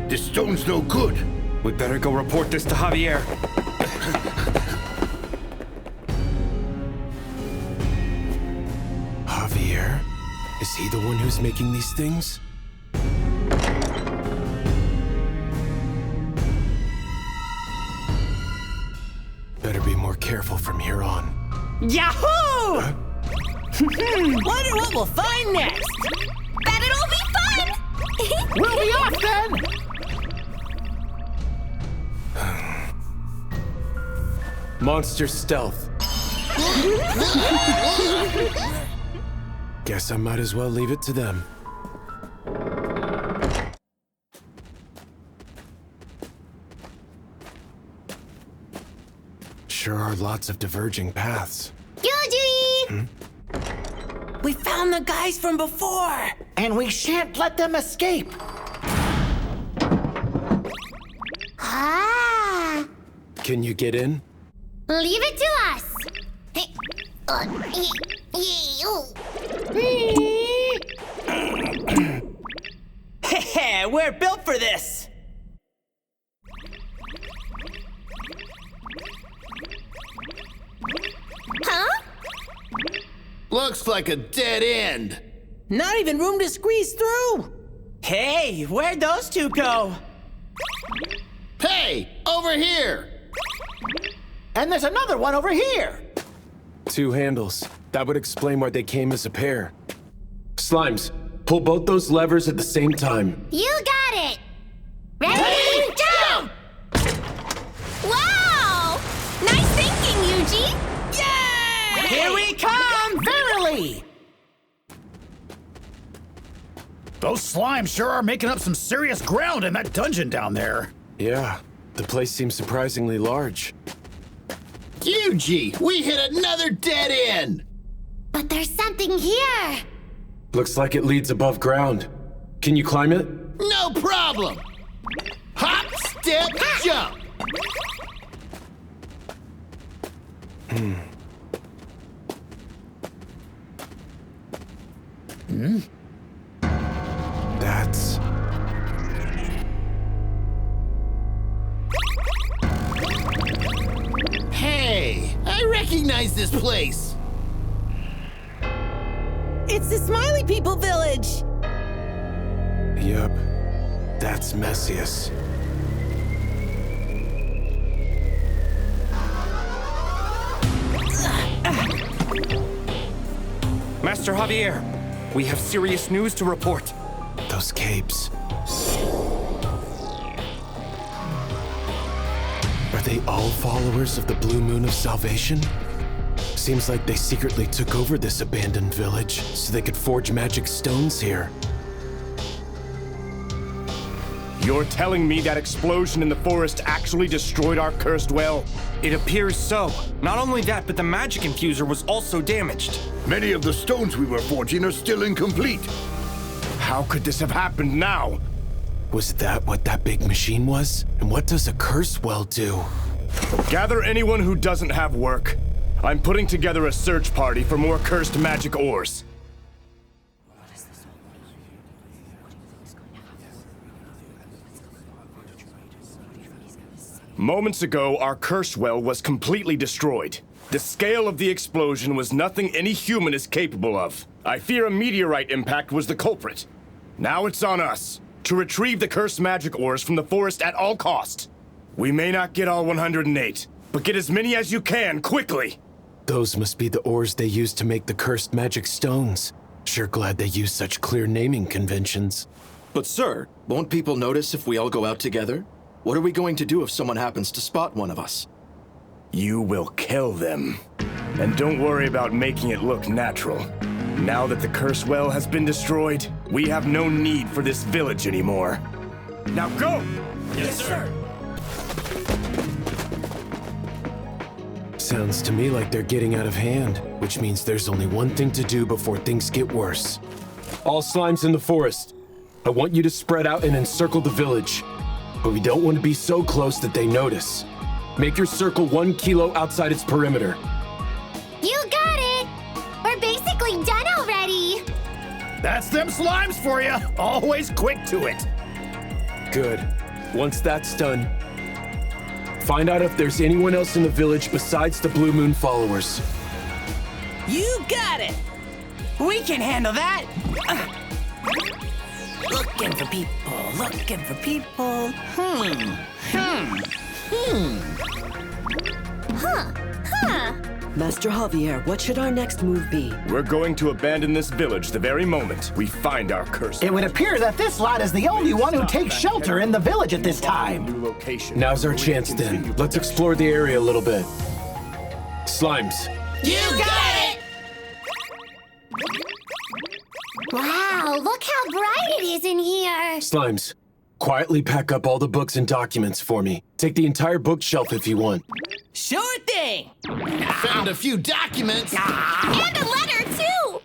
This stone's no good. We better go report this to Javier. Javier? Is he the one who's making these things? Better be more careful from here on. Yahoo! Huh? Wonder what we'll find next! Bet it'll be fun! We'll be off then! Monster stealth. Guess I might as well leave it to them. Sure are lots of diverging paths. Yuji! We found the guys from before! And we shan't let them escape! Ah! Can you get in? Leave it to us! Heh, we're built for this! Huh? Looks like a dead end. Not even room to squeeze through! Hey, where'd those two go? Hey, over here! And there's another one over here! 2 handles. That would explain why they came as a pair. Slimes, pull both those levers at the same time. You got it! Ready, go! Wow! Nice thinking, Yuji! Here we come! Verily! Those slimes sure are making up some serious ground in that dungeon down there. Yeah, the place seems surprisingly large. Yuji, we hit another dead end! But there's something here! Looks like it leads above ground. Can you climb it? No problem! Hop, step, jump! That's... Hey, I recognize this place! It's the Smiley People Village! Yup. That's Messius. Master Javier, we have serious news to report. Those capes. Are they all followers of the Blue Moon of Salvation? Seems like they secretly took over this abandoned village so they could forge magic stones here. You're telling me that explosion in the forest actually destroyed our cursed well? It appears so. Not only that, but the magic infuser was also damaged. Many of the stones we were forging are still incomplete. How could this have happened now? Was that what that big machine was? And what does a curse well do? Gather anyone who doesn't have work. I'm putting together a search party for more cursed magic ores. Moments ago, our curse well was completely destroyed. The scale of the explosion was nothing any human is capable of. I fear a meteorite impact was the culprit. Now it's on us to retrieve the cursed magic ores from the forest at all costs. We may not get all 108, but get as many as you can, quickly! Those must be the ores they used to make the cursed magic stones. Sure glad they use such clear naming conventions. But sir, won't people notice if we all go out together? What are we going to do if someone happens to spot one of us? You will kill them. And don't worry about making it look natural. Now that the curse well has been destroyed, we have no need for this village anymore. Now go! Yes, sir! Sounds to me like they're getting out of hand, which means there's only one thing to do before things get worse. All slimes in the forest. I want you to spread out and encircle the village. But we don't want to be so close that they notice. Make your circle 1 kilo outside its perimeter. You got it! We're basically done already! That's them slimes for you. Always quick to it. Good. Once that's done, find out if there's anyone else in the village besides the Blue Moon followers. You got it! We can handle that! Looking for people, looking for people. Master Javier, what should our next move be? We're going to abandon this village the very moment we find our curse. It would appear that this lot is the only one who takes shelter in the village at this time. Now's our chance then. Let's explore the area a little bit. Slimes. You got it! Wow, look how bright it is in here! Slimes, quietly pack up all the books and documents for me. Take the entire bookshelf if you want. Sure thing! Found a few documents. And a letter, too!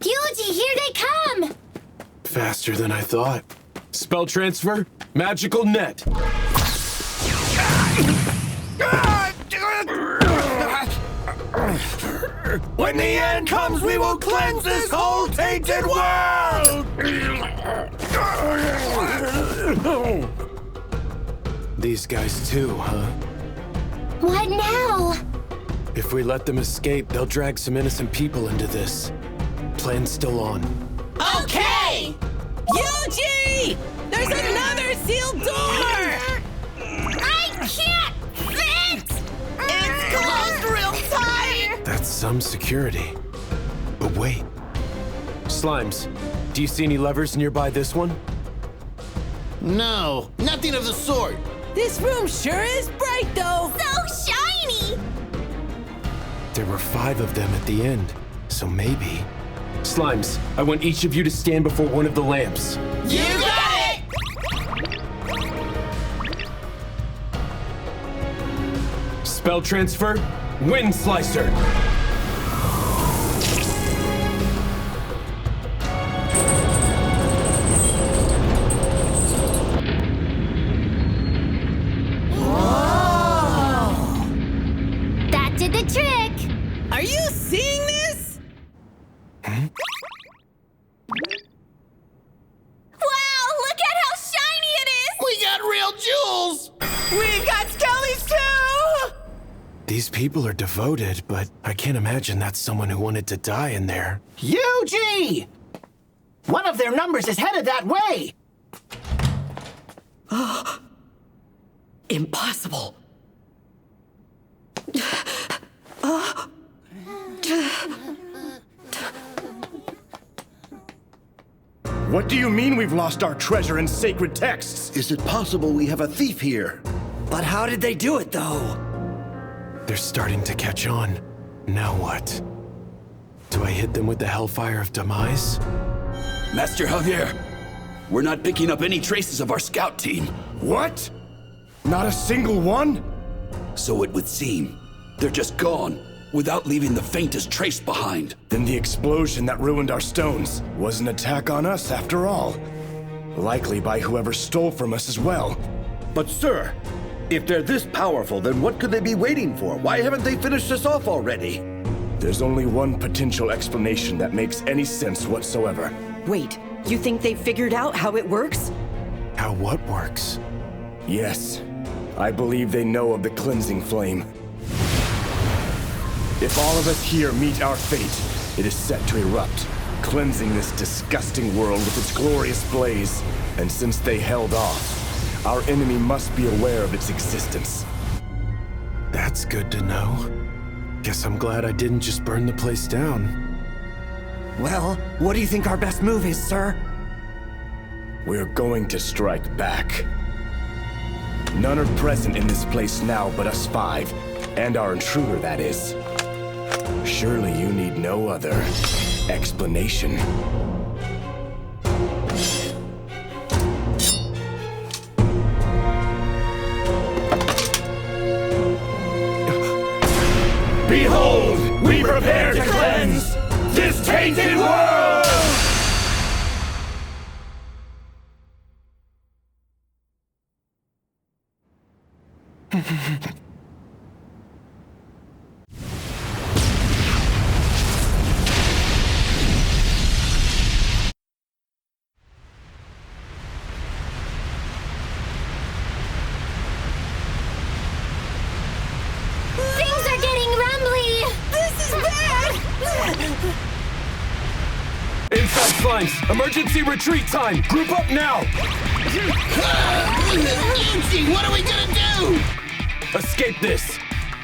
Yuji, here they come! Faster than I thought. Spell transfer, magical net. When the end comes, we will cleanse this whole tainted world! These guys too, huh? What now? If we let them escape, they'll drag some innocent people into this. Plan's still on. Okay! Yuji! There's another sealed door! I can't fit! It's closed real tight! That's some security. But wait. Slimes, do you see any levers nearby this one? No, nothing of the sort. This room sure is bright, though. So shiny! There were 5 of them at the end. So maybe... Slimes, I want each of you to stand before one of the lamps. You got it! Spell transfer, Wind Slicer. That did the trick! Are you seeing this? Wow, look at how shiny it is! We got real jewels! We've got skellies too! These people are devoted, but I can't imagine that's someone who wanted to die in there. Yuji! One of their numbers is headed that way! Impossible. What do you mean we've lost our treasure and sacred texts? Is it possible we have a thief here? But how did they do it, though? They're starting to catch on. Now what? Do I hit them with the Hellfire of Demise? Master Javier, we're not picking up any traces of our scout team. What? Not a single one? So it would seem. They're just gone, without leaving the faintest trace behind. Then the explosion that ruined our stones was an attack on us after all. Likely by whoever stole from us as well. But sir, if they're this powerful, then what could they be waiting for? Why haven't they finished us off already? There's only one potential explanation that makes any sense whatsoever. Wait, you think they figured out how it works? How what works? Yes, I believe they know of the cleansing flame. If all of us here meet our fate, it is set to erupt, cleansing this disgusting world with its glorious blaze. And since they held off, our enemy must be aware of its existence. That's good to know. Guess I'm glad I didn't just burn the place down. Well, what do you think our best move is, sir? We're going to strike back. None are present in this place now but us five, and our intruder, that is. Surely you need no other explanation. Behold, we prepare to cleanse this tainted world! Things are getting rumbly! This is bad! Inside Slimes, emergency retreat time! Group up now! Yuji, what are we gonna do? Escape this!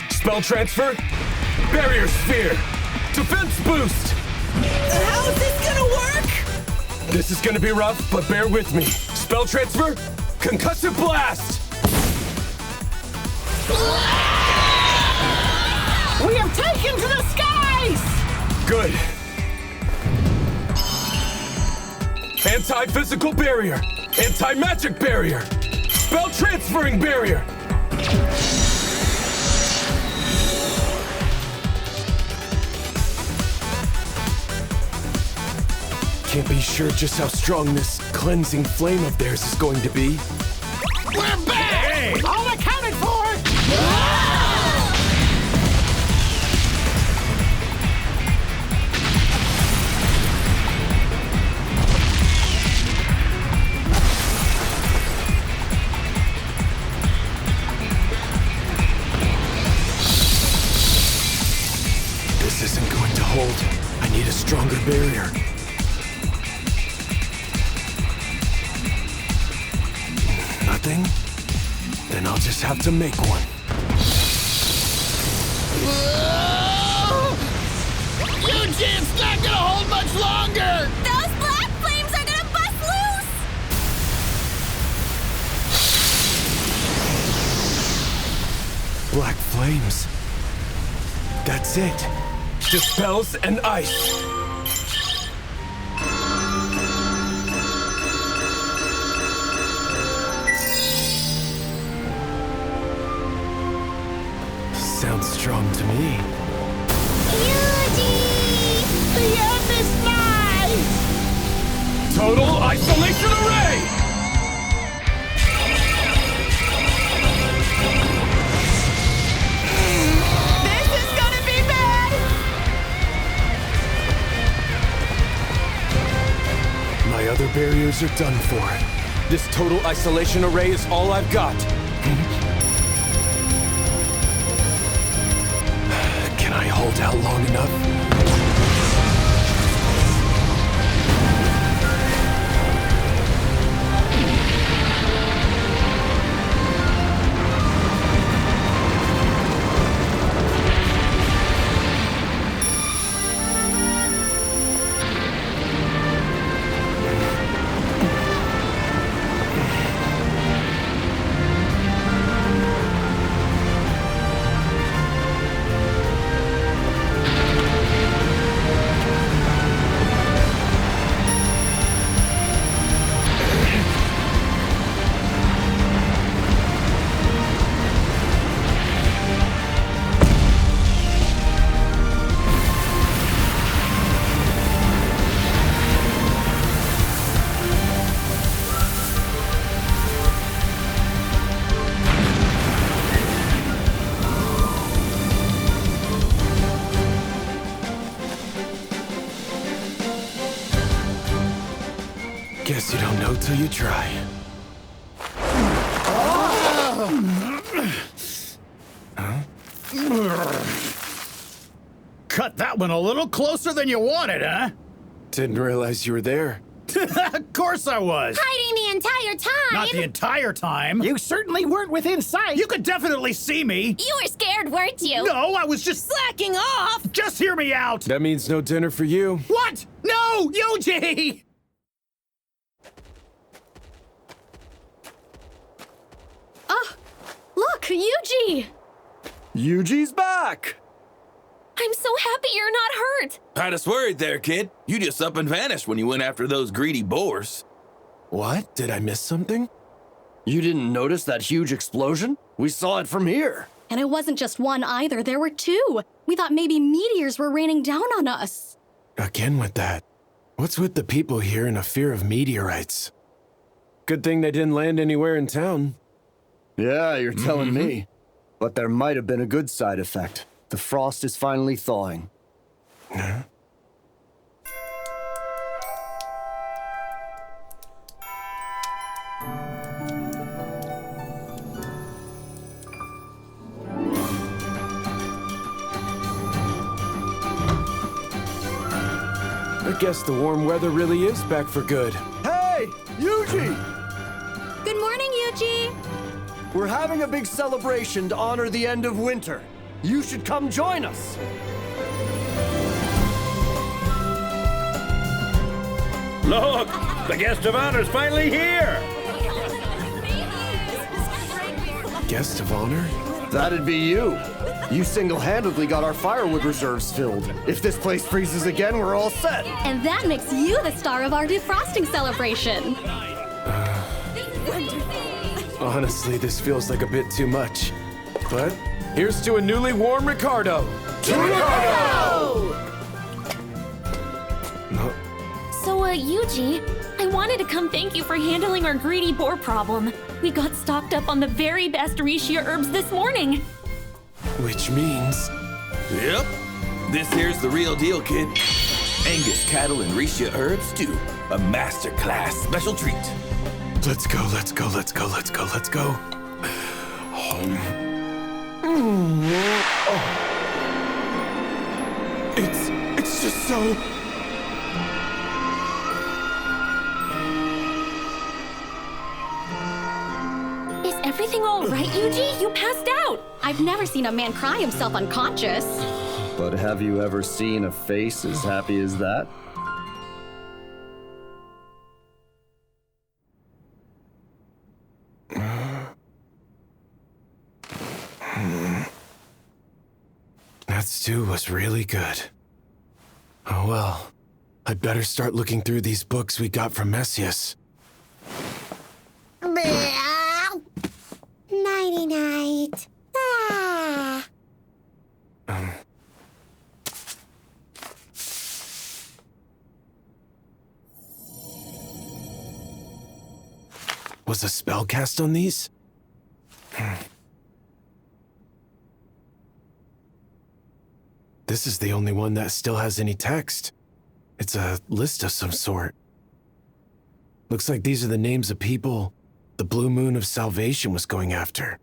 Spell transfer, barrier sphere, defense boost! How's this gonna work? This is gonna be rough, but bear with me. Spell transfer, concussive blast! We have taken to the skies! Good. Anti-physical barrier, anti-magic barrier, spell transferring barrier! Can't be sure just how strong this cleansing flame of theirs is going to be. We're back! Hey! All accounted for! This isn't going to hold. I need a stronger barrier. Nothing? Then I'll just have to make one. Yuji, it's not gonna hold much longer! Those black flames are gonna bust loose! Black flames. That's it. dispels and ice. Sounds strong to me. Yuji! The earth is mine! Total isolation array! This is gonna be bad! My other barriers are done for. This total isolation array is all I've got. Can I hold out long enough? Guess you don't know till you try. Cut that one a little closer than you wanted, huh? Didn't realize you were there. Of course I was. Hiding the entire time! Not the entire time. You certainly weren't within sight. You could definitely see me. You were scared, weren't you? No, I was just Slacking off! Just hear me out. That means no dinner for you. What? No, Yuji! Look, Yuji! Yuji's back! I'm so happy you're not hurt. Had us worried there, kid. You just up and vanished when you went after those greedy boars. What? Did I miss something? You didn't notice that huge explosion? We saw it from here. And it wasn't just one either, there were two. We thought maybe meteors were raining down on us. Again with that. What's with the people here and a fear of meteorites? Good thing they didn't land anywhere in town. Yeah, you're telling me. But there might have been a good side effect. The frost is finally thawing. Huh? I guess the warm weather really is back for good. Hey, Yuji! Good morning, Yuji! We're having a big celebration to honor the end of winter. You should come join us. Look! The guest of honor's finally here! Guest of honor? That'd be you. You single-handedly got our firewood reserves filled. If this place freezes again, we're all set. And that makes you the star of our defrosting celebration. Honestly, this feels like a bit too much. But here's to a newly warm Ricardo! To Ricardo! So, Yuji, I wanted to come thank you for handling our greedy boar problem. We got stocked up on the very best Rishia herbs this morning. Which means... Yep. This here's the real deal, kid. Angus cattle and Rishia herbs, too. A masterclass special treat. Let's go, let's go, let's go, let's go, let's go. It's just so... Is everything all right, Yuji? You passed out. I've never seen a man cry himself unconscious. But have you ever seen a face as happy as that? That stew was really good. Oh well. I'd better start looking through these books we got from Messias. Nighty-night. Ah. Was a spell cast on these? This is the only one that still has any text. It's a list of some sort. Looks like these are the names of people the Blue Moon of Salvation was going after.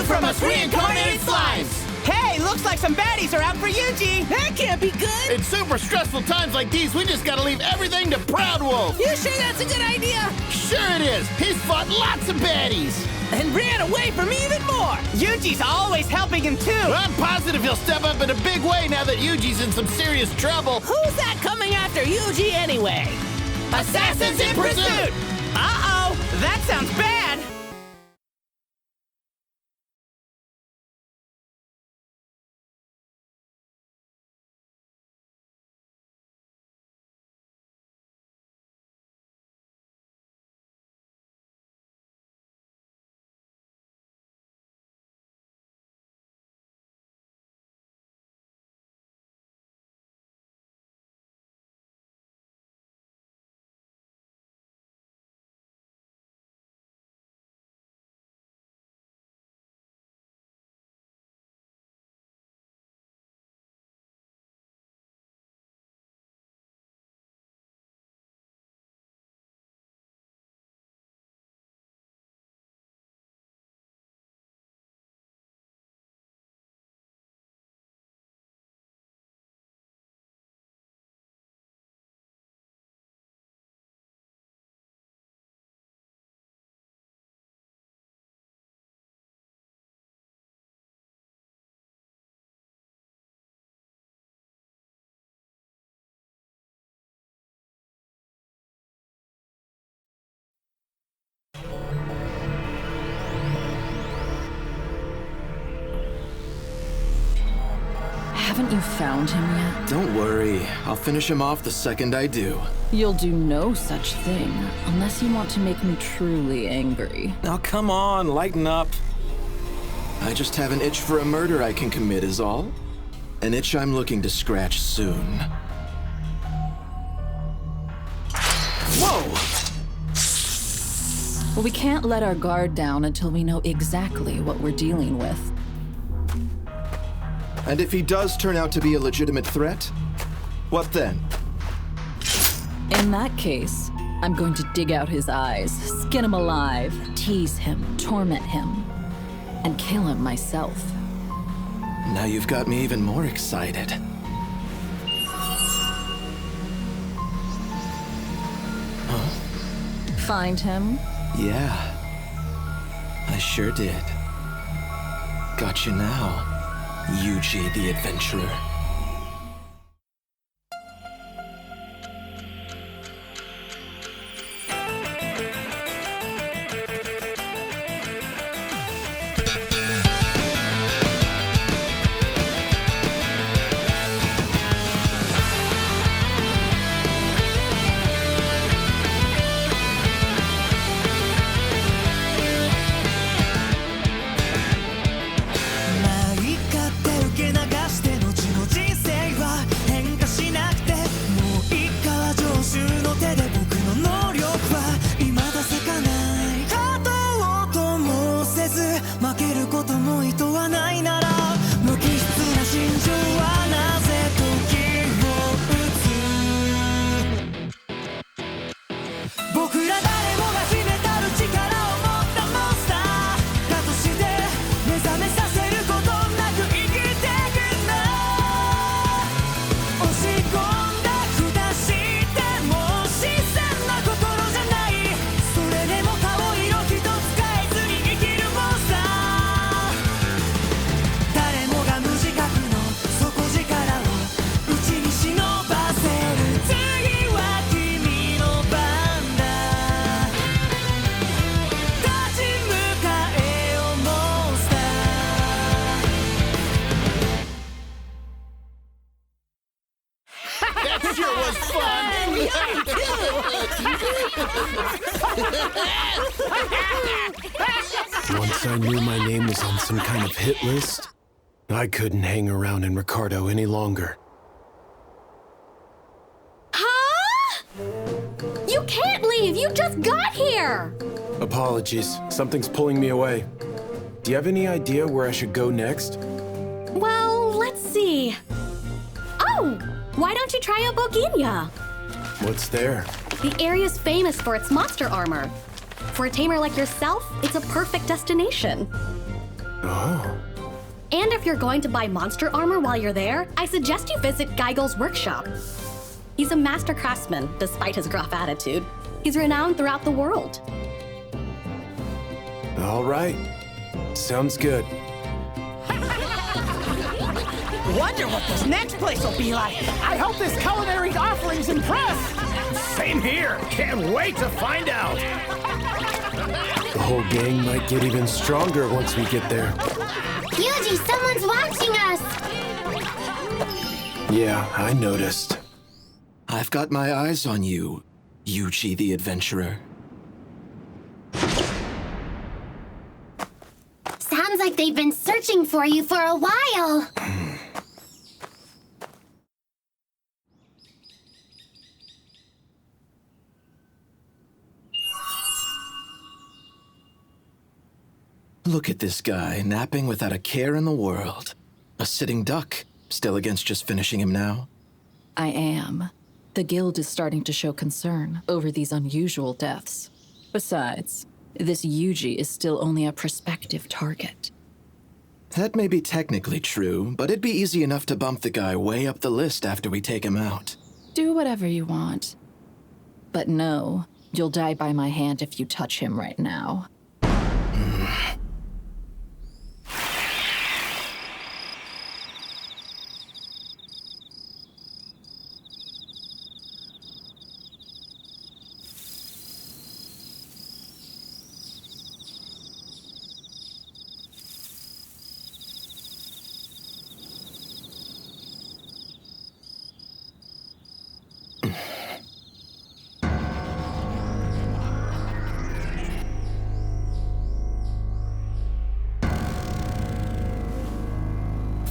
From us reincarnated slimes! Hey, looks like some baddies are out for Yuji! That can't be good! In super stressful times like these, we just gotta leave everything to Proud Wolf! You sure that's a good idea? Sure it is! He's fought lots of baddies! And ran away from even more! Yuji's always helping him too! I'm positive he'll step up in a big way now that Yuji's in some serious trouble! Who's that coming after Yuji anyway? Assassins in pursuit! Uh-oh! That sounds bad! Haven't you found him yet? Don't worry. I'll finish him off the second I do. You'll do no such thing, unless you want to make me truly angry. Now come on, lighten up. I just have an itch for a murder I can commit is all. An itch I'm looking to scratch soon. Well, we can't let our guard down until we know exactly what we're dealing with. And if he does turn out to be a legitimate threat, what then? In that case, I'm going to dig out his eyes, skin him alive, tease him, torment him, and kill him myself. Now you've got me even more excited. Huh? Find him? Yeah. I sure did. Got you now, Yuji the Adventurer. Once I knew my name was on some kind of hit list, I couldn't hang around in Ricardo any longer. Huh? You can't leave! You just got here! Apologies. Something's pulling me away. Do you have any idea where I should go next? Well, let's see. Oh! Why don't you try out Boginia? What's there? The area's famous for its monster armor. For a tamer like yourself, it's a perfect destination. Oh. And if you're going to buy monster armor while you're there, I suggest you visit Geigel's workshop. He's a master craftsman, despite his gruff attitude. He's renowned throughout the world. All right. Sounds good. Wonder what this next place will be like. I hope this culinary offerings impress. Same here. Can't wait to find out. The whole gang might get even stronger once we get there. Yuji, someone's watching us! Yeah, I noticed. I've got my eyes on you, Yuji the Adventurer. Sounds like they've been searching for you for a while. Look at this guy, napping without a care in the world. A sitting duck. Still against just finishing him now? I am. The guild is starting to show concern over these unusual deaths. Besides, this Yuji is still only a prospective target. That may be technically true, but it'd be easy enough to bump the guy way up the list after we take him out. Do whatever you want. But no, you'll die by my hand if you touch him right now.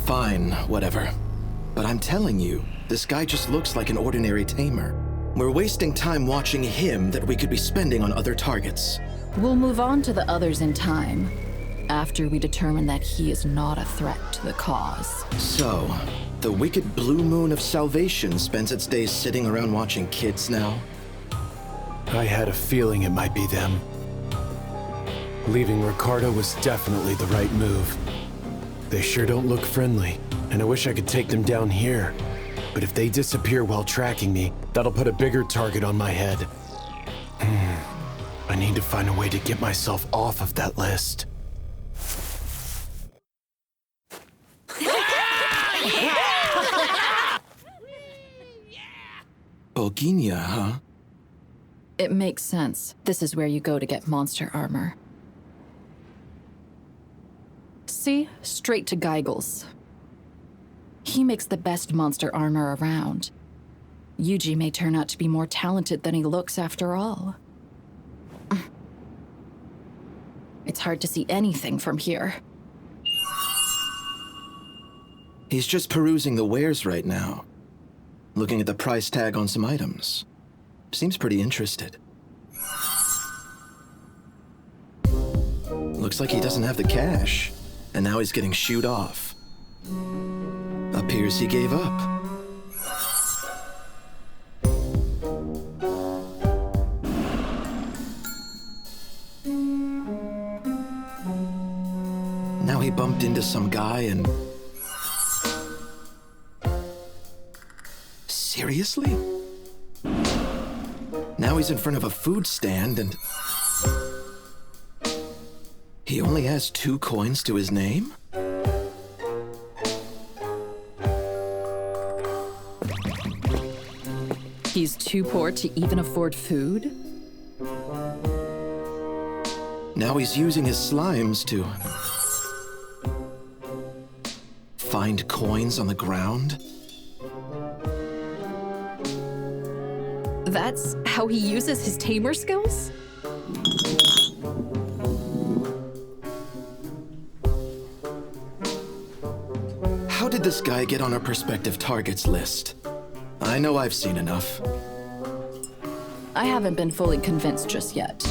Fine, whatever. But I'm telling you, this guy just looks like an ordinary tamer. We're wasting time watching him that we could be spending on other targets. We'll move on to the others in time, after we determine that he is not a threat to the cause. So, the wicked blue moon of salvation spends its days sitting around watching kids now? I had a feeling it might be them. Leaving Ricardo was definitely the right move. They sure don't look friendly, and I wish I could take them down here. But if they disappear while tracking me, that'll put a bigger target on my head. I need to find a way to get myself off of that list. Boginia, huh? It makes sense. This is where you go to get monster armor. See? Straight to Gygel's. He makes the best monster armor around. Yuji may turn out to be more talented than he looks after all. It's hard to see anything from here. He's just perusing the wares right now. Looking at the price tag on some items. Seems pretty interested. Looks like he doesn't have the cash, and now he's getting shooed off. Appears he gave up. Now he bumped into some guy and... Seriously? Now he's in front of a food stand and... He only has 2 coins to his name? He's too poor to even afford food? Now he's using his slimes to... find coins on the ground? That's how he uses his tamer skills? How did this guy get on our prospective targets list? I know I've seen enough. I haven't been fully convinced just yet.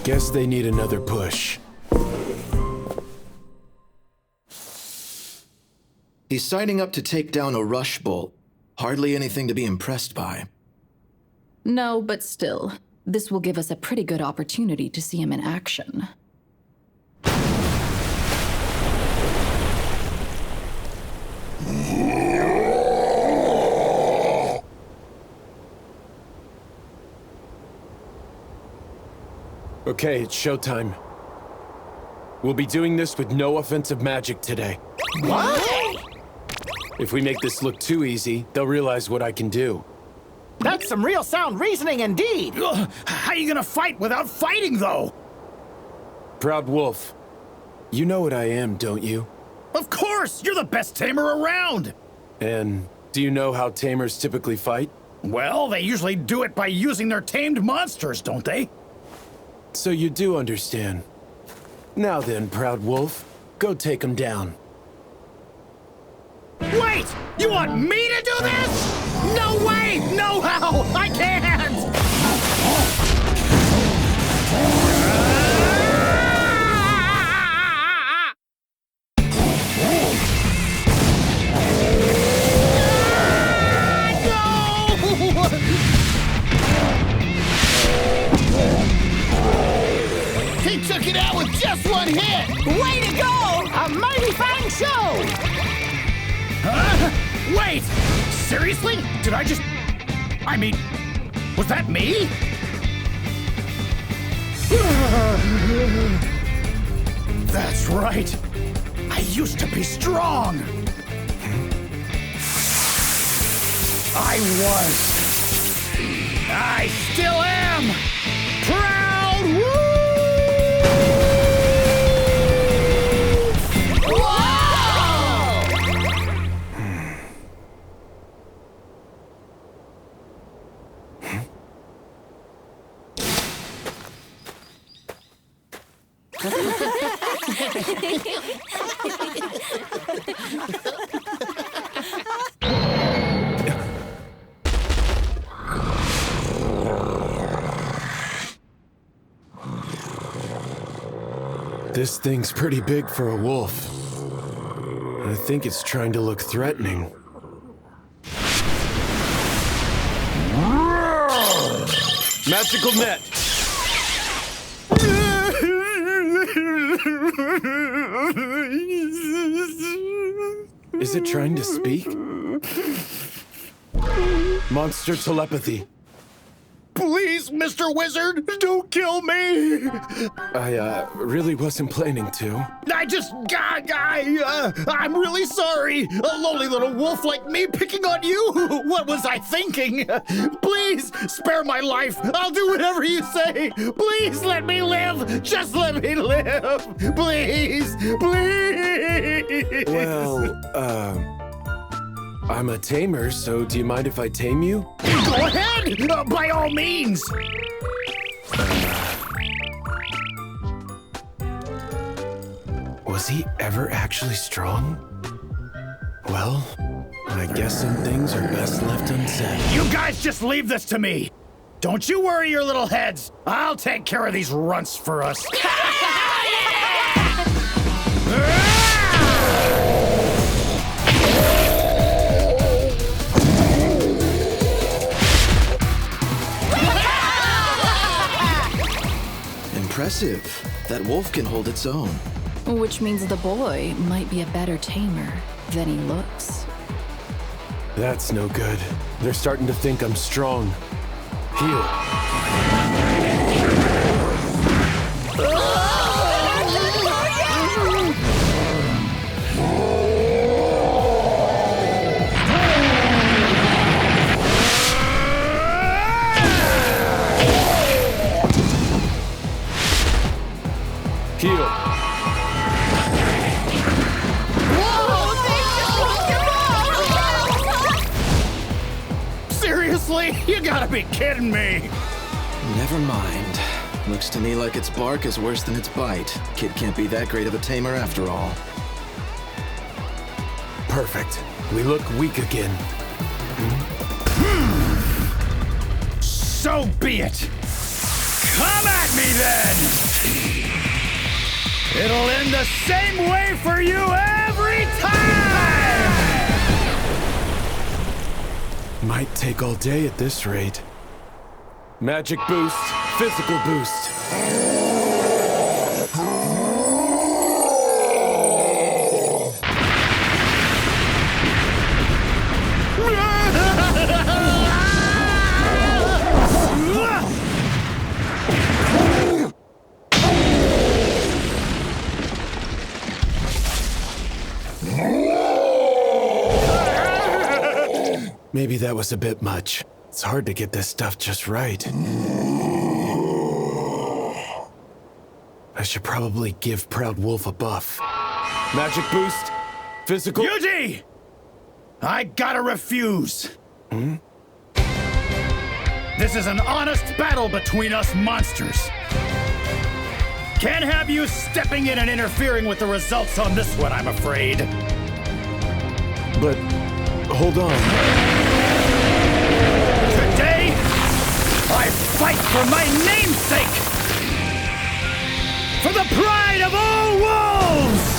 Guess they need another push. He's signing up to take down a rush bolt. Hardly anything to be impressed by. No, but still, this will give us a pretty good opportunity to see him in action. Okay, it's showtime. We'll be doing this with no offensive magic today. What? If we make this look too easy, they'll realize what I can do. That's some real sound reasoning indeed. Ugh, how you gonna fight without fighting, though? Proud Wolf, you know what I am, don't you? Of course! You're the best tamer around! And do you know how tamers typically fight? Well, they usually do it by using their tamed monsters, don't they? So you do understand. Now then, Proud Wolf, go take him down. Wait! You want me to do this? No way! No how! I can't! He took it out with just 1 hit! Way to go! A mighty fine show! Wait! Seriously? Did I just... I mean, was that me? That's right. I used to be strong. I was. I still am. Proud Wolf! This thing's pretty big for a wolf. I think it's trying to look threatening. Magical net! Is it trying to speak? Monster telepathy. Please, Mr. Wizard, don't kill me! I, really wasn't planning to. I'm really sorry. A lonely little wolf like me picking on you? What was I thinking? Please, spare my life. I'll do whatever you say. Please let me live. Just let me live. Please, please. Well, I'm a tamer, so do you mind if I tame you? Go ahead! By all means! Was he ever actually strong? Well, I guess some things are best left unsaid. You guys just leave this to me! Don't you worry your little heads! I'll take care of these runts for us! Impressive. That wolf can hold its own. Which means the boy might be a better tamer than he looks. That's no good. They're starting to think I'm strong. Heal. Heal. Seriously? You gotta be kidding me! Never mind. Looks to me like its bark is worse than its bite. Kid can't be that great of a tamer after all. Perfect. We look weak again. So be it! Come at me then! It'll end the same way for you every time! Might take all day at this rate. Magic boost, physical boost. Maybe that was a bit much. It's hard to get this stuff just right. I should probably give Proud Wolf a buff. Magic boost, physical... Yuji! I gotta refuse. This is an honest battle between us monsters. Can't have you stepping in and interfering with the results on this one, I'm afraid. But, hold on. Today, I fight for my namesake! For the pride of all wolves!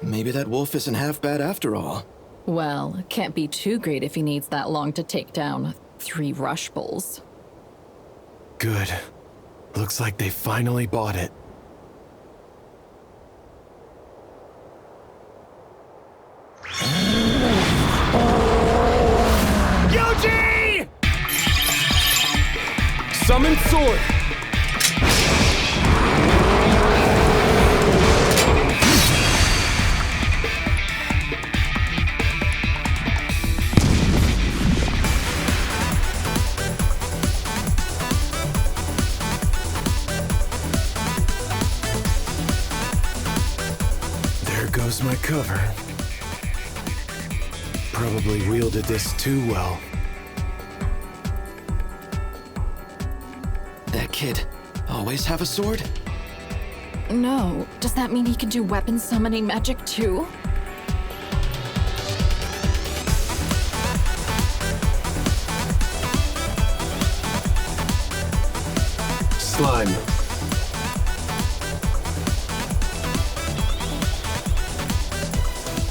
Maybe that wolf isn't half bad after all. Well, it can't be too great if he needs that long to take down 3 rush bulls. Good. Looks like they finally bought it. Yuji! Summon sword! There's my cover. Probably wielded this too well. That kid always have a sword? No. Does that mean he can do weapon summoning magic too? Slime.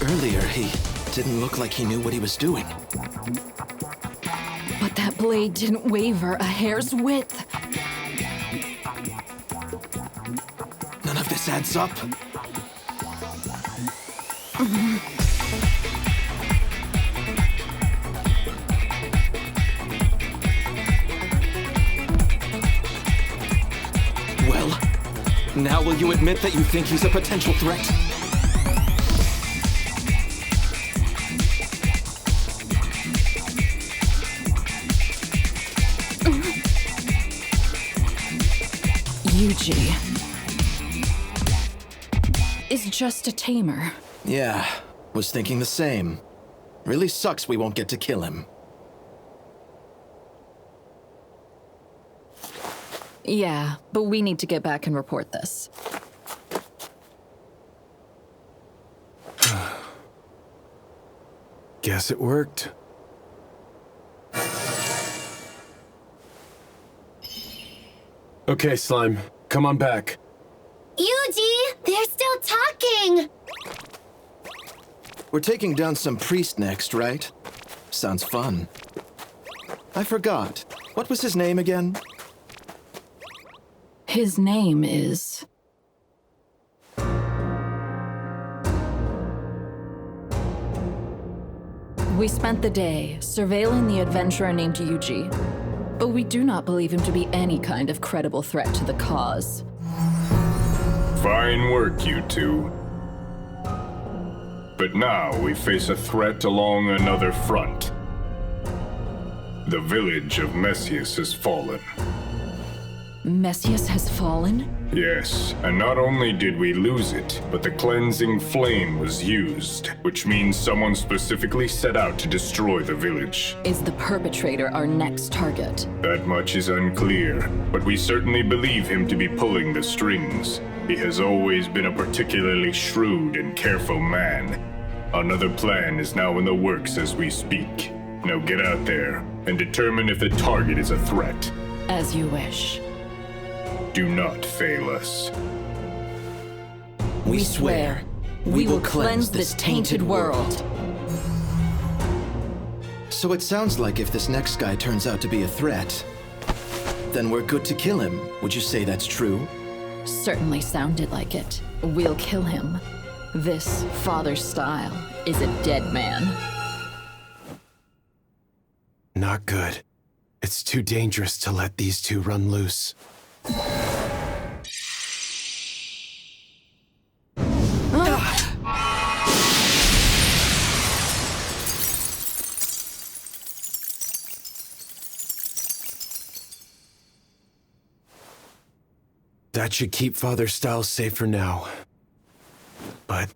Earlier, he didn't look like he knew what he was doing. But that blade didn't waver a hair's width. None of this adds up. Well, now will you admit that you think he's a potential threat? Yuji is just a tamer. Yeah, was thinking the same. Really sucks we won't get to kill him. Yeah, but we need to get back and report this. Guess it worked. Okay, Slime. Come on back. Yuji, they're still talking! We're taking down some priest next, right? Sounds fun. I forgot. What was his name again? His name is... We spent the day surveilling the adventurer named Yuji, but we do not believe him to be any kind of credible threat to the cause. Fine work, you two. But now we face a threat along another front. The village of Messias has fallen. Messias has fallen? Yes, and not only did we lose it, but the cleansing flame was used, which means someone specifically set out to destroy the village. Is the perpetrator our next target? That much is unclear, but we certainly believe him to be pulling the strings. He has always been a particularly shrewd and careful man. Another plan is now in the works as we speak. Now get out there and determine if the target is a threat. As you wish. Do not fail us. We swear, we will cleanse this tainted world. So it sounds like if this next guy turns out to be a threat, then we're good to kill him. Would you say that's true? Certainly sounded like it. We'll kill him. This father's style is a dead man. Not good. It's too dangerous to let these two run loose. That should keep Father Styles safe for now. But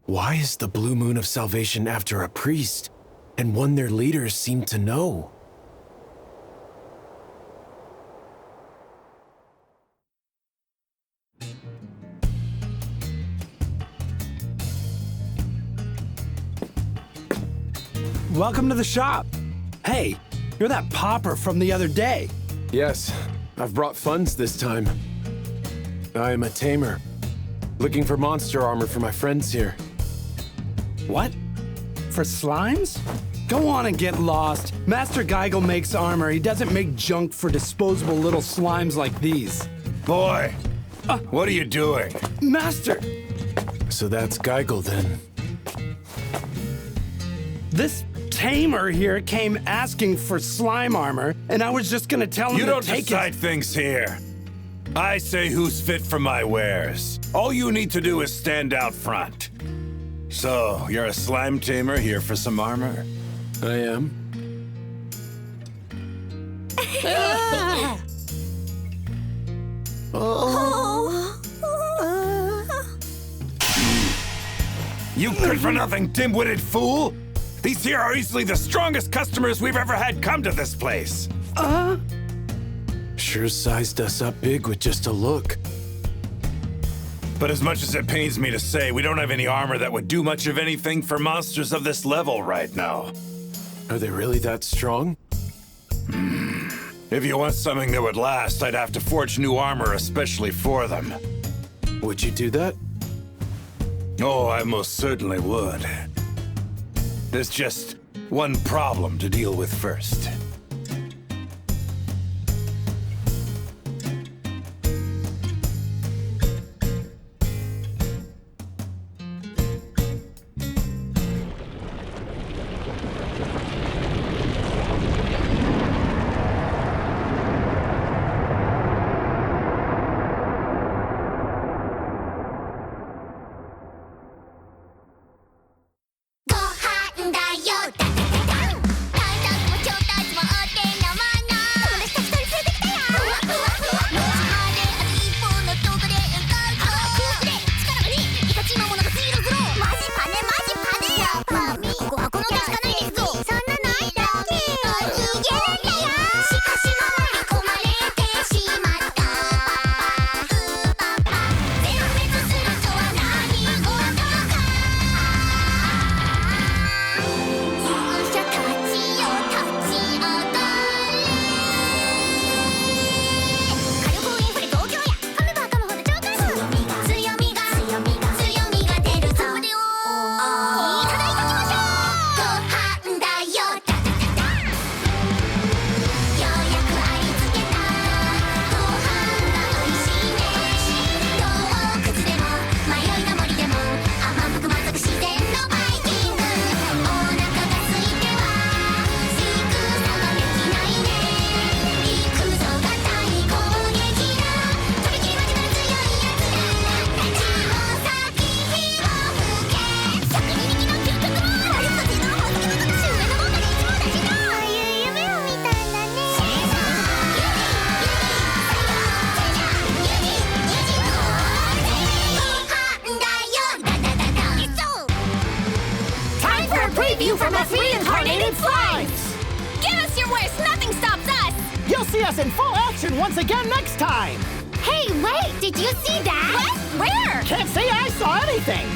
why is the Blue Moon of Salvation after a priest, and one their leaders seem to know? Welcome to the shop. Hey, you're that pauper from the other day. Yes, I've brought funds this time. I am a tamer, looking for monster armor for my friends here. What? For slimes? Go on and get lost. Master Geigel makes armor. He doesn't make junk for disposable little slimes like these. Boy, what are you doing? Master! So that's Geigel then. This tamer here came asking for slime armor, and I was just gonna tell him You to don't take decide things here. I say who's fit for my wares. All you need to do is stand out front. So, you're a slime tamer here for some armor? I am. You good-for-nothing, dim-witted fool! These here are easily the strongest customers we've ever had come to this place. Sure sized us up big with just a look. But as much as it pains me to say, we don't have any armor that would do much of anything for monsters of this level right now. Are they really that strong? If you want something that would last, I'd have to forge new armor especially for them. Would you do that? Oh, I most certainly would. There's just one problem to deal with first. You from us reincarnated slimes! Give us your worst, nothing stops us! You'll see us in full action once again next time! Hey, wait! Did you see that? What? Where? Can't say I saw anything!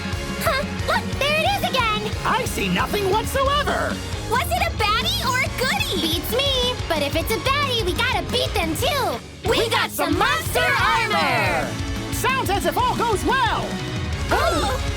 Huh, look, there it is again! I see nothing whatsoever! Was it a baddie or a goodie? Beats me! But if it's a baddie, we gotta beat them too! We got some monster armor! Sounds as if all goes well! Oh!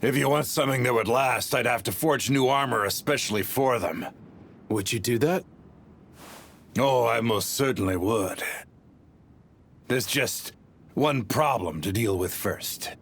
If you want something that would last, I'd have to forge new armor especially for them. Would you do that? Oh, I most certainly would. There's just one problem to deal with first.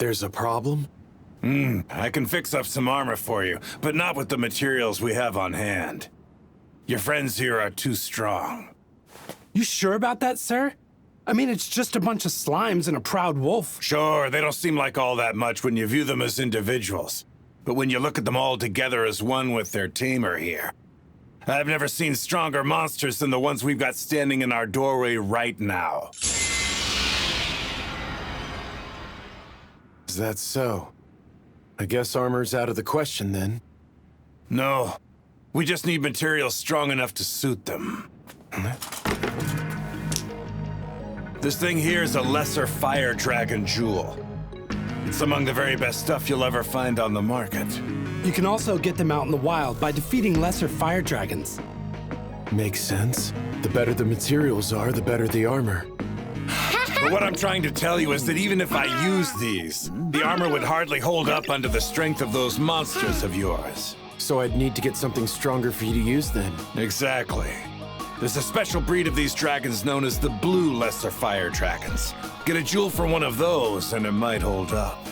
There's a problem? I can fix up some armor for you, but not with the materials we have on hand. Your friends here are too strong. You sure about that, sir? I mean, it's just a bunch of slimes and a proud wolf. Sure, they don't seem like all that much when you view them as individuals. But when you look at them all together as one with their tamer here, I've never seen stronger monsters than the ones we've got standing in our doorway right now. Is that so? I guess armor's out of the question then. No, we just need materials strong enough to suit them. This thing here is a lesser fire dragon jewel. It's among the very best stuff you'll ever find on the market. You can also get them out in the wild by defeating lesser fire dragons. Makes sense. The better the materials are, the better the armor. But what I'm trying to tell you is that even if I used these, the armor would hardly hold up under the strength of those monsters of yours. So I'd need to get something stronger for you to use then. Exactly. There's a special breed of these dragons known as the blue lesser fire dragons. Get a jewel for one of those and it might hold up.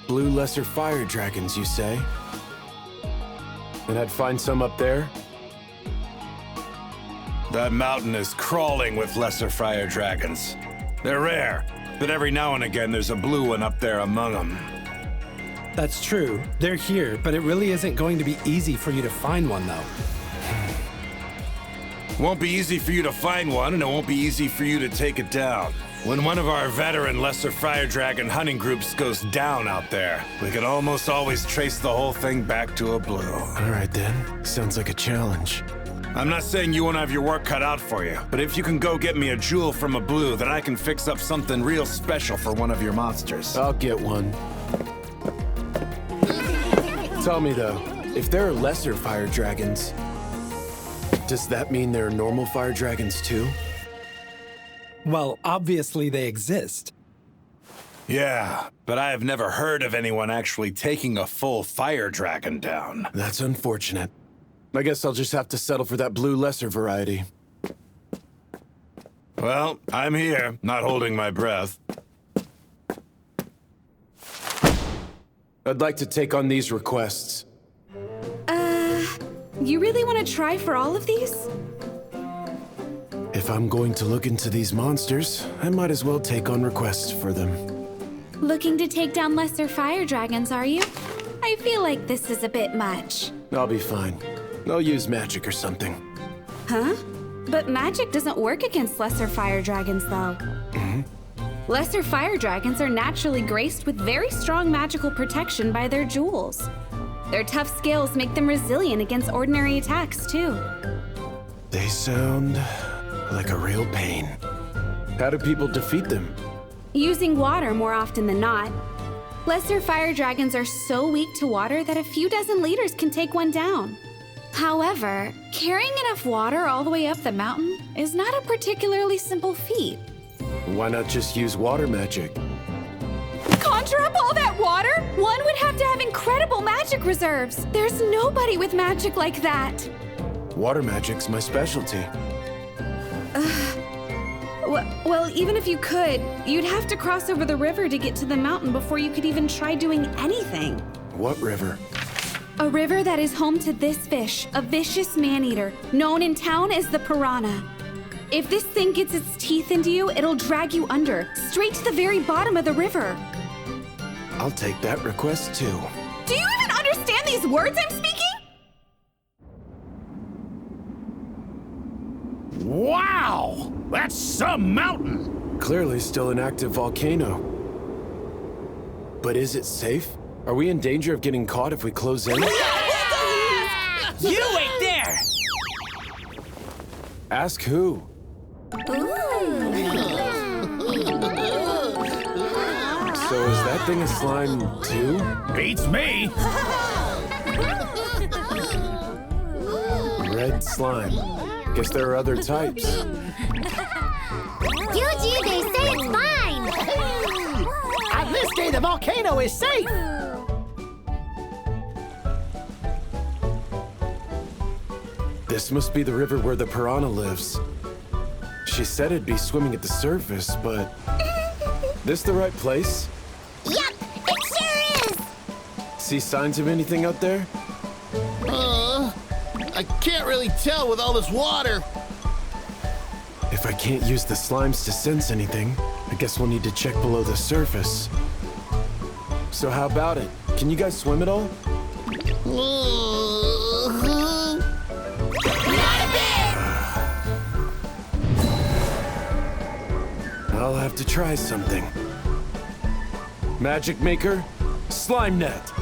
Blue lesser fire dragons, you say? And I'd find some up there? That mountain is crawling with lesser fire dragons. They're rare, but every now and again there's a blue one up there among them. That's true. They're here, but it really isn't going to be easy for you to find one, though. Won't be easy for you to find one, and it won't be easy for you to take it down. When one of our veteran lesser fire dragon hunting groups goes down out there, we can almost always trace the whole thing back to a blue. All right then. Sounds like a challenge. I'm not saying you won't have your work cut out for you, but if you can go get me a jewel from a blue, then I can fix up something real special for one of your monsters. I'll get one. Tell me though, if there are lesser fire dragons, does that mean there are normal fire dragons too? Well, obviously they exist. Yeah, but I have never heard of anyone actually taking a full fire dragon down. That's unfortunate. I guess I'll just have to settle for that blue lesser variety. Well, I'm here, not holding my breath. I'd like to take on these requests. You really want to try for all of these? If I'm going to look into these monsters, I might as well take on requests for them. Looking to take down lesser fire dragons, are you? I feel like this is a bit much. I'll be fine. I'll use magic or something. Huh? But magic doesn't work against lesser fire dragons, though. Lesser fire dragons are naturally graced with very strong magical protection by their jewels. Their tough scales make them resilient against ordinary attacks, too. They sound like a real pain. How do people defeat them? Using water more often than not. Lesser fire dragons are so weak to water that a few dozen liters can take one down. However, carrying enough water all the way up the mountain is not a particularly simple feat. Why not just use water magic? Conjure up all that water? One would have to have incredible magic reserves. There's nobody with magic like that. Water magic's my specialty. Well, even if you could, you'd have to cross over the river to get to the mountain before you could even try doing anything. What river? A river that is home to this fish, a vicious man-eater, known in town as the piranha. If this thing gets its teeth into you, it'll drag you under, straight to the very bottom of the river. I'll take that request too. Do you even understand these words I'm speaking? Wow! That's some mountain! Clearly still an active volcano. But is it safe? Are we in danger of getting caught if we close in? You wait there! Ask who? So is that thing a slime too? Beats me! Red slime. Guess there are other types. Yuji, they say it's fine! At this day, the volcano is safe! This must be the river where the piranha lives. She said it'd be swimming at the surface, but... This the right place? Yep, it's See signs of anything out there? I can't really tell with all this water. If I can't use the slimes to sense anything, I guess we'll need to check below the surface. So how about it? Can you guys swim at all? Not a bit! I'll have to try something. Magic Maker, slime net.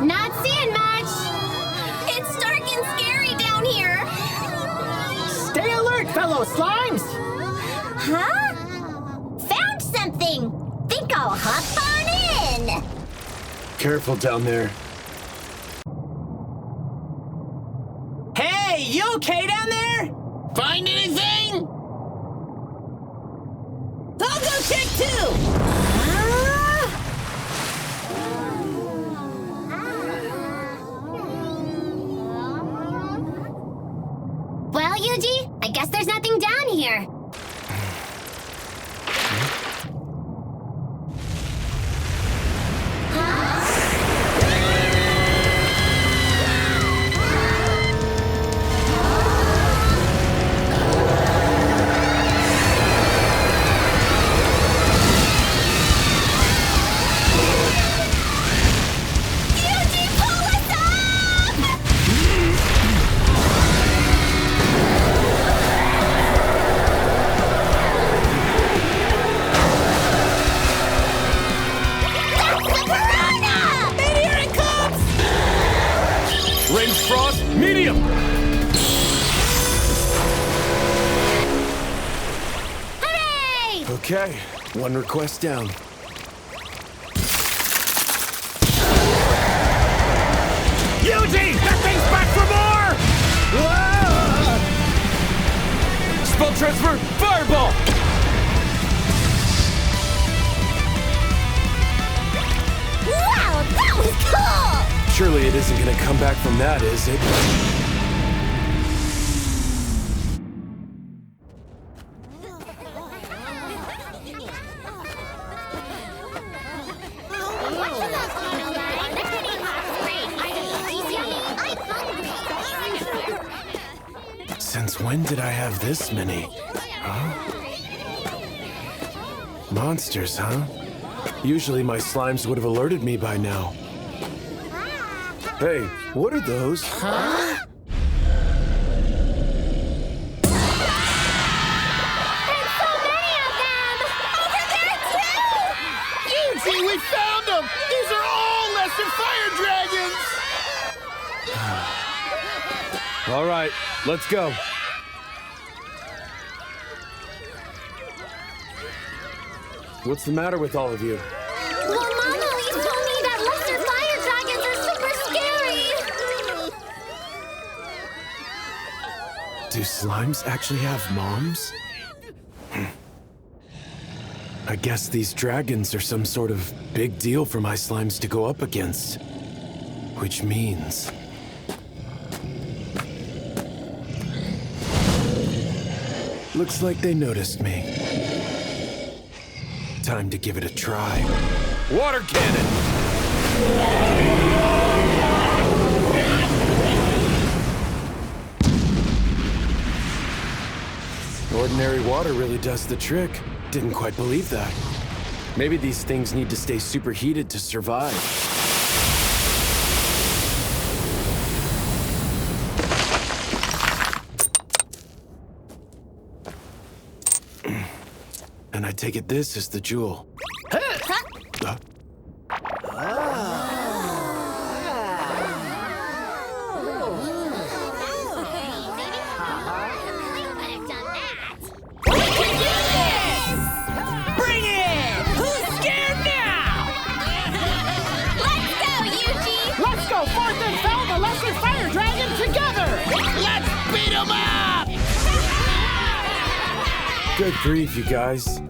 Not seeing much! It's dark and scary down here! Stay alert, fellow slimes! Huh? Found something! Think I'll hop on in! Careful down there. Hey, you okay down there? Find anything? I'll go check too! Well, Yuji, I guess there's nothing down here. Yuji, pull us up! Range frost, medium! Hooray! Okay, one request down. Yuji! That thing's back for more! Spell transfer, fireball! Wow, that was cool! Surely it isn't gonna come back from that, is it? Since when did I have this many? Huh? Monsters, huh? Usually my slimes would have alerted me by now. Hey, what are those? Huh? Yuji, we found them! These are all lesser fire dragons! All right, let's go. What's the matter with all of you? Well, Mom always told me that lesser fire dragons are super scary! Do slimes actually have moms? I guess these dragons are some sort of big deal for my slimes to go up against. Which means... looks like they noticed me. Time to give it a try. Water cannon! Ordinary water really does the trick. Didn't quite believe that. Maybe these things need to stay superheated to survive. And I take it this is the jewel. Bring it! Who's scared now? Let's go, Yuji! Let's go forth and fell the lesser fire dragon together! Let's beat them up! Good grief, you guys.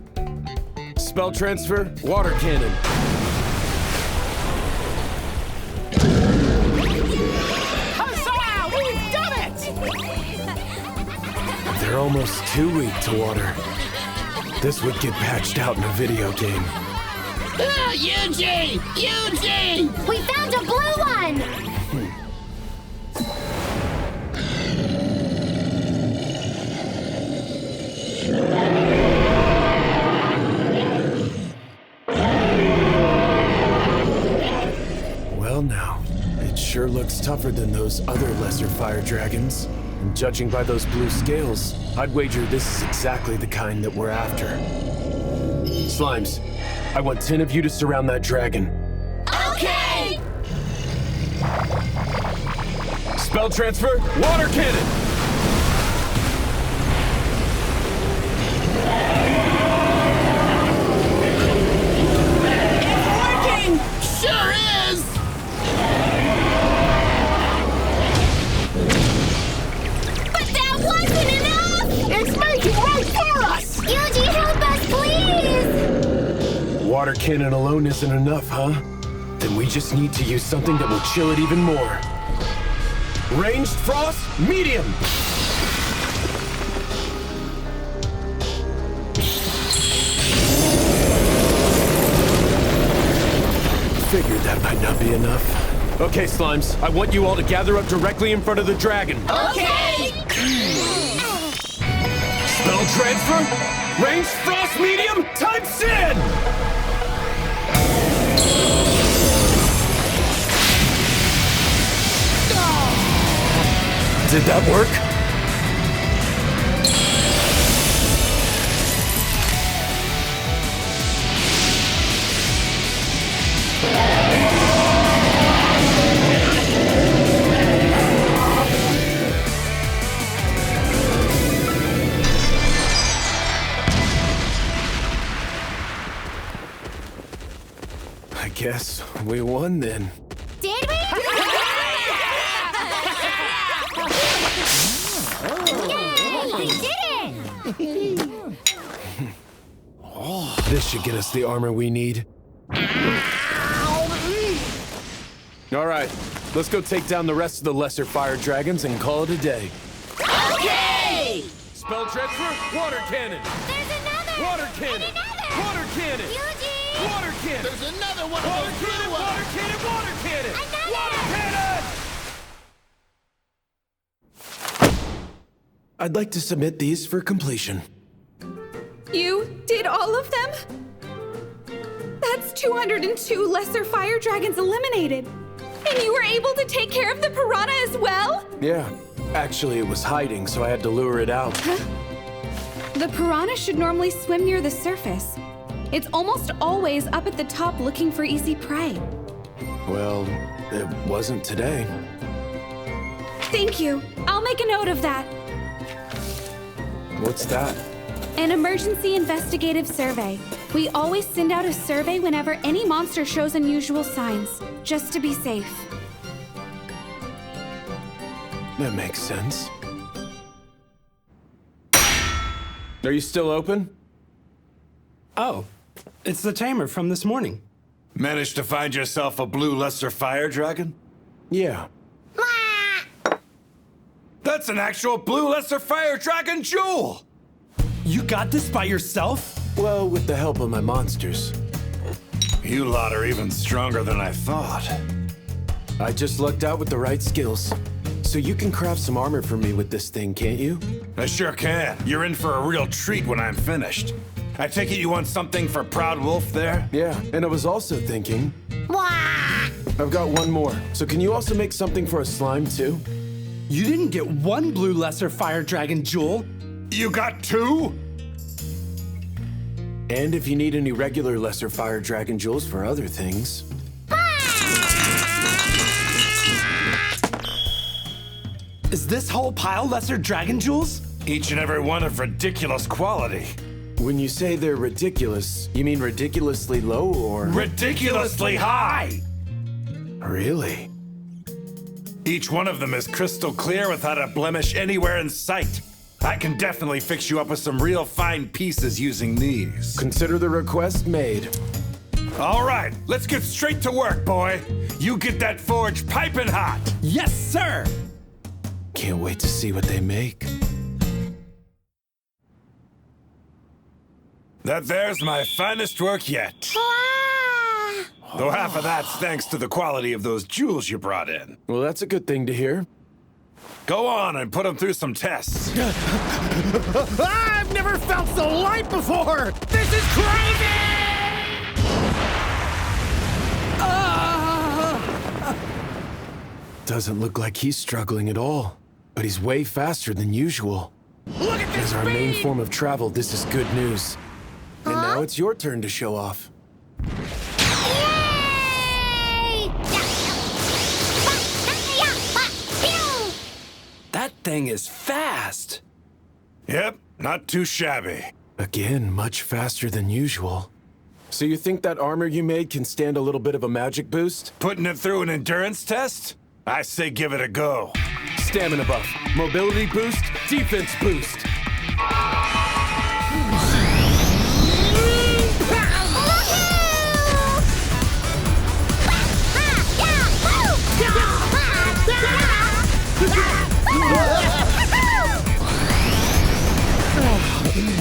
Spell transfer, water cannon. Huzzah! almost too weak to water. This would get patched out in a video game. Ah, Yuji! Yuji! We found a blue one! Well now, it sure looks tougher than those other lesser fire dragons. And judging by those blue scales, I'd wager this is exactly the kind that we're after. Slimes, I want 10 of you to surround that dragon. Okay! Spell transfer, water cannon! Sure is! But that wasn't enough! It's making right for us! Yuji, help us, please! Water cannon alone isn't enough, huh? Then we just need to use something that will chill it even more. Ranged frost, medium! Figured that might not be enough. Okay, Slimes, I want you all to gather up directly in front of the dragon. Okay! Spell transfer, ranged frost medium, times 10! Did that work? I guess we won then. Did we? Yay! We did it! This should get us the armor we need. All right, let's go take down the rest of the lesser fire dragons and call it a day. Okay! Spell transfer, water cannon! There's another! Water cannon! And another! Water cannon! Yuji! Water cannon! There's another one of Water those cannon! blue ones. Water cannon! Water cannon! Another! Water cannon! I'd like to submit these for completion. You did all of them? That's 202 lesser fire dragons eliminated. And you were able to take care of the piranha as well? Yeah, actually it was hiding, so I had to lure it out. Huh? The piranha should normally swim near the surface. It's almost always up at the top looking for easy prey. Well, it wasn't today. Thank you. I'll make a note of that. What's that? An emergency investigative survey. We always send out a survey whenever any monster shows unusual signs, just to be safe. That makes sense. Are you still open? Oh, it's the tamer from this morning. Managed to find yourself a blue lesser fire dragon? Yeah. That's an actual blue lesser fire dragon jewel! You got this by yourself? Well, with the help of my monsters. You lot are even stronger than I thought. I just lucked out with the right skills. So you can craft some armor for me with this thing, can't you? I sure can. You're in for a real treat when I'm finished. I take it you want something for Proud Wolf there? Yeah, and I was also thinking... I've got one more. So can you also make something for a slime, too? You didn't get one blue lesser fire dragon jewel. You got two? And if you need any regular lesser fire dragon jewels for other things. Is this whole pile lesser dragon jewels? Each and every one of ridiculous quality. When you say they're ridiculous, you mean ridiculously low or... Ridiculously high! Really? Each one of them is crystal clear without a blemish anywhere in sight. I can definitely fix you up with some real fine pieces using these. Consider the request made. All right, let's get straight to work, boy. You get that forge piping hot. Yes, sir! Can't wait to see what they make. That there's my finest work yet. Though half of that's thanks to the quality of those jewels you brought in. Well, that's a good thing to hear. Go on and put them through some tests. I've never felt so light before! This is crazy! Doesn't look like he's struggling at all, but he's way faster than usual. Look at this As our main form of travel, this is good news. And now it's your turn to show off. That thing is fast. Yep, not too shabby. Again, much faster than usual. So you think that armor you made can stand a little bit of a magic boost? Putting it through an endurance test? I say give it a go. Stamina buff, mobility boost, defense boost.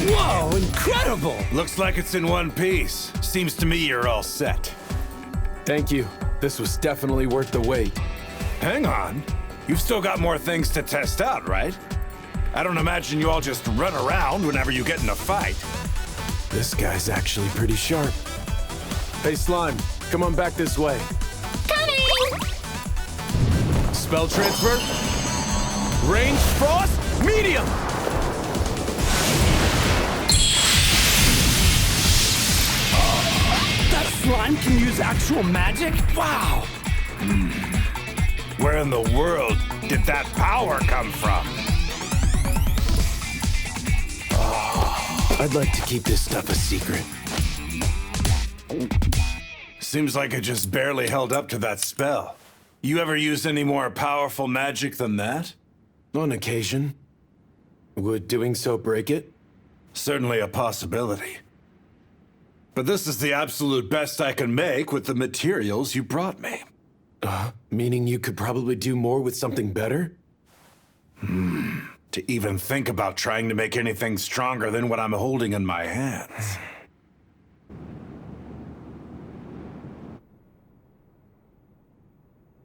Whoa, incredible! Looks like it's in one piece. Seems to me you're all set. Thank you. This was definitely worth the wait. Hang on. You've still got more things to test out, right? I don't imagine you all just run around whenever you get in a fight. This guy's actually pretty sharp. Hey, Slime, come on back this way. Coming! Spell transfer. Range frost, medium! That slime can use actual magic? Wow! Where in the world did that power come from? I'd like to keep this stuff a secret. Seems like it just barely held up to that spell. You ever use any more powerful magic than that? On occasion. Would doing so break it? Certainly a possibility. But this is the absolute best I can make with the materials you brought me. Meaning you could probably do more with something better? To even think about trying to make anything stronger than what I'm holding in my hands.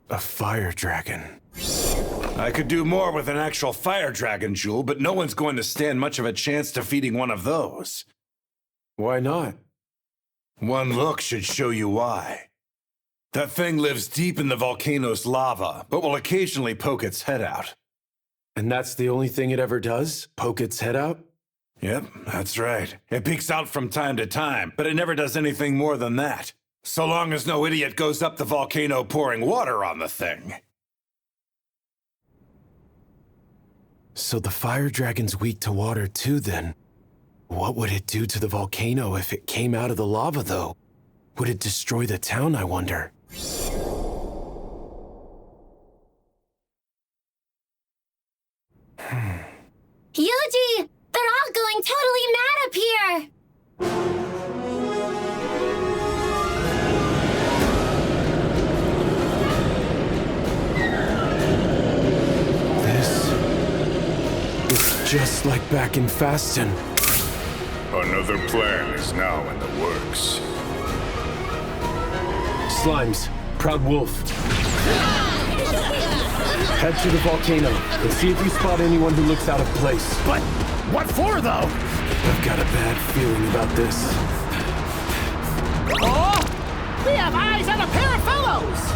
A fire dragon. I could do more with an actual fire dragon jewel, but no one's going to stand much of a chance defeating one of those. Why not? One look should show you why. That thing lives deep in the volcano's lava, but will occasionally poke its head out. And that's the only thing it ever does? Poke its head out? Yep, that's right. It peeks out from time to time, but it never does anything more than that. So long as no idiot goes up the volcano pouring water on the thing. So the fire dragon's weak to water too, then. What would it do to the volcano if it came out of the lava, though? Would it destroy the town, I wonder? Yuji! They're all going totally mad up here! It's just like back in Faston. Another plan is now in the works. Slimes, Proud Wolf. Head to the volcano and see if you spot anyone who looks out of place. But what for, though? I've got a bad feeling about this. Oh! We have eyes on a pair of fellows!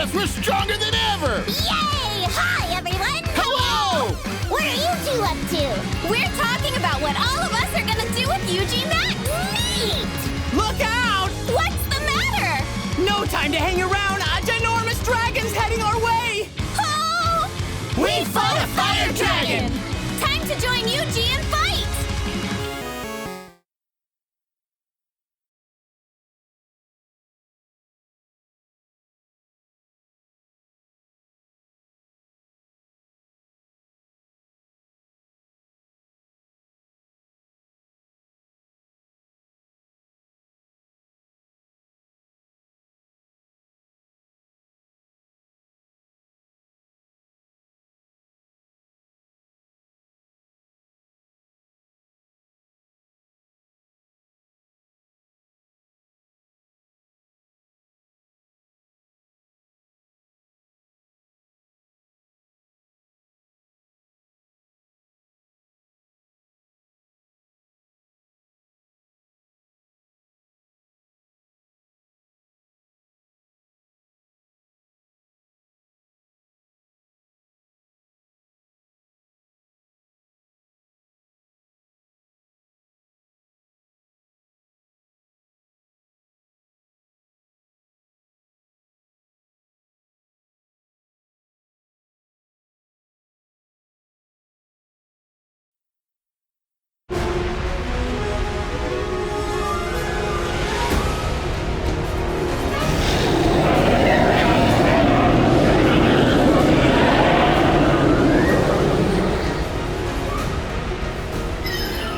us we're stronger than ever! Yay! Hi, everyone! Hello! What are you two up to? We're talking about what all of us are gonna do with Yuji next! Neat! Look out! What's the matter? No time to hang around! A ginormous dragon's heading our way! Oh! We fought a fire dragon! Time to join Yuji and fight!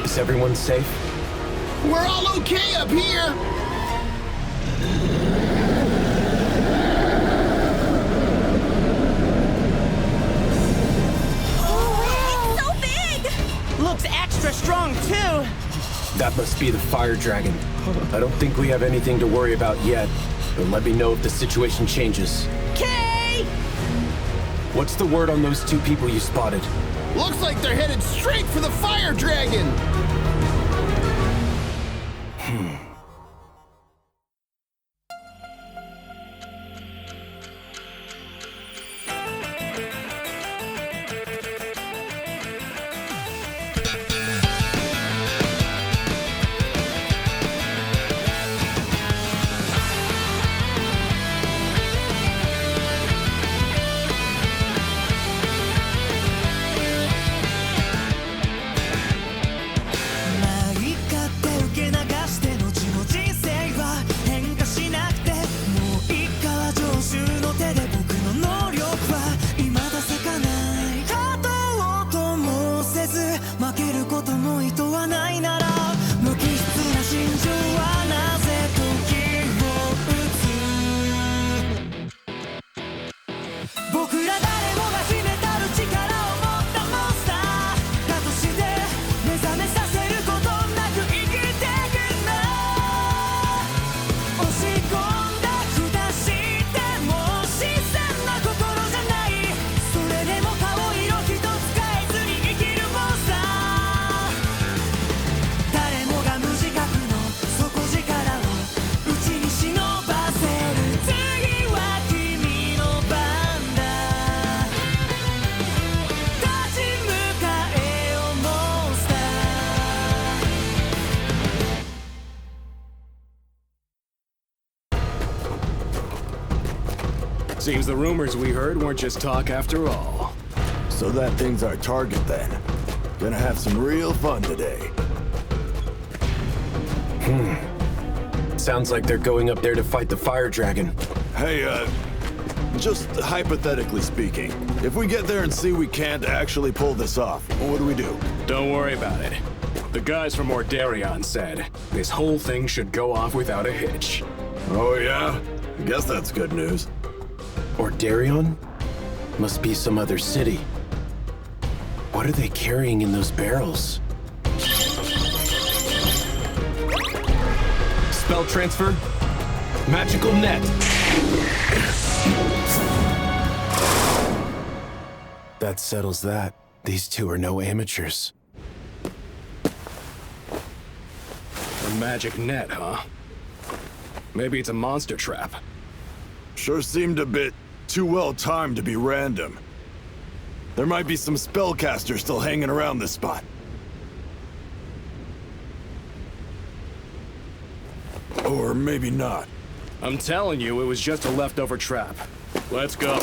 Is everyone safe? We're all okay up here! It's so big! Looks extra strong, too! That must be the fire dragon. I don't think we have anything to worry about yet, but let me know if the situation changes. Kay! What's the word on those two people you spotted? Looks like they're headed straight for the fire dragon! Seems the rumors we heard weren't just talk after all. So that thing's our target then. Gonna have some real fun today. Sounds like they're going up there to fight the fire dragon. Hey, just hypothetically speaking, if we get there and see we can't actually pull this off, what do? Don't worry about it. The guys from Ordarion said this whole thing should go off without a hitch. Oh yeah? I guess that's good news. Ordarion? Must be some other city. What are they carrying in those barrels? Spell transfer. Magical net. That settles that. These two are no amateurs. A magic net, huh? Maybe it's a monster trap. Sure seemed a bit too well timed to be random. There might be some spellcasters still hanging around this spot. Or maybe not. I'm telling you, it was just a leftover trap. Let's go.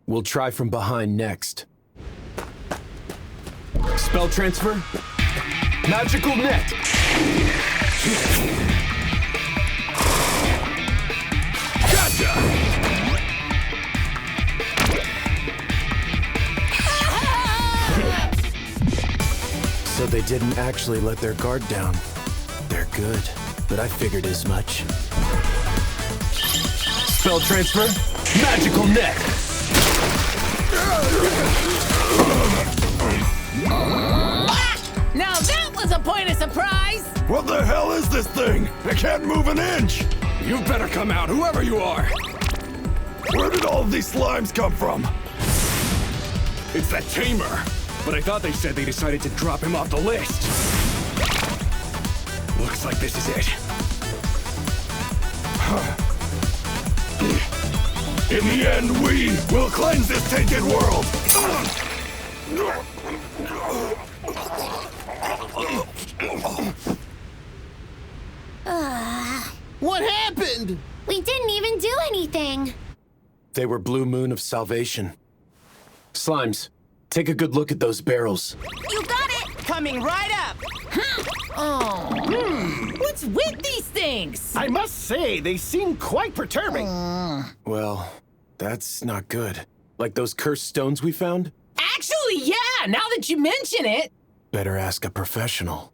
We'll try from behind next. Spell transfer. Magical net. Gotcha! So they didn't actually let their guard down. They're good, but I figured as much. Spell transfer. Magical net. Now that was a point of surprise! What the hell is this thing? I can't move an inch! You better come out, whoever you are! Where did all of these slimes come from? It's that tamer! But I thought they said they decided to drop him off the list. Looks like this is it. In the end, we will cleanse this tainted world! What happened? We didn't even do anything. They were Blue Moon of Salvation. Slimes, take a good look at those barrels. You got it! Coming right up! What's with these things? I must say, they seem quite perturbing. Well, that's not good. Like those cursed stones we found? Actually, yeah, now that you mention it. Better ask a professional.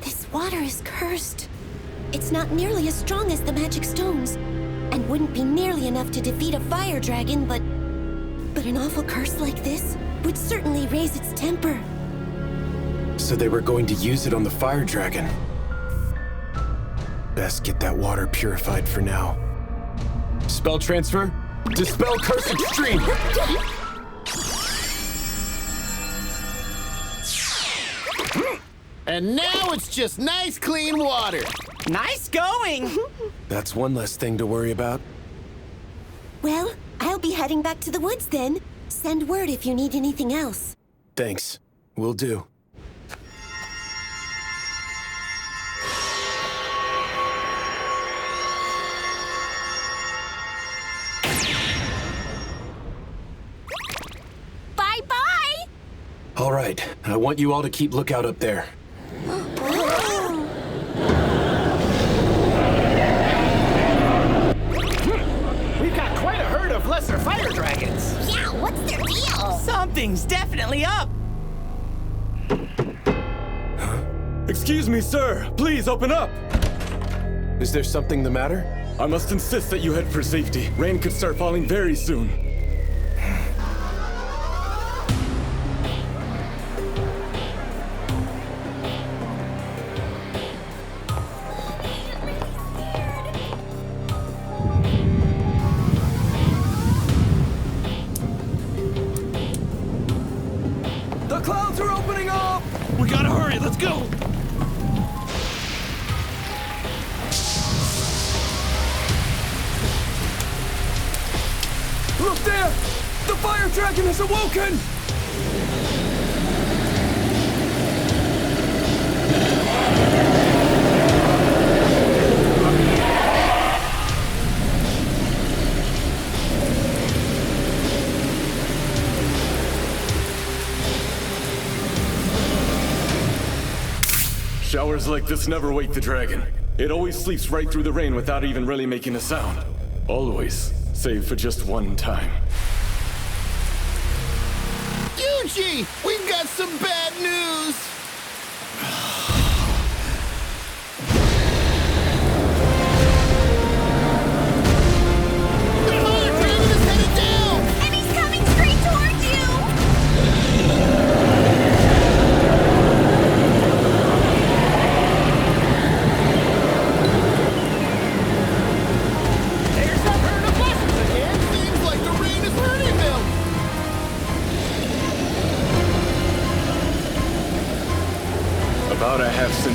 This water is cursed. It's not nearly as strong as the magic stones, and wouldn't be nearly enough to defeat a fire dragon, but an awful curse like this would certainly raise its temper. So they were going to use it on the fire dragon. Best get that water purified for now. Spell transfer. Dispel Curse Extreme. And now it's just nice, clean water. Nice going! That's one less thing to worry about. Well, I'll be heading back to the woods then. Send word if you need anything else. Thanks. Will do. Bye-bye! All right. I want you all to keep lookout up there. We've got quite a herd of lesser fire dragons. Yeah, what's their deal? Something's definitely up! Excuse me, sir. Please open up. Is there something the matter? I must insist that you head for safety. Rain could start falling very soon. The clouds are opening up! We gotta hurry, let's go! Look there! The fire dragon has awoken! Showers like this never wake the dragon. It always sleeps right through the rain without even really making a sound. Always, save for just one time. Yuji, we've got some bad news. The fire dragon is headed down! And he's coming straight towards you! There's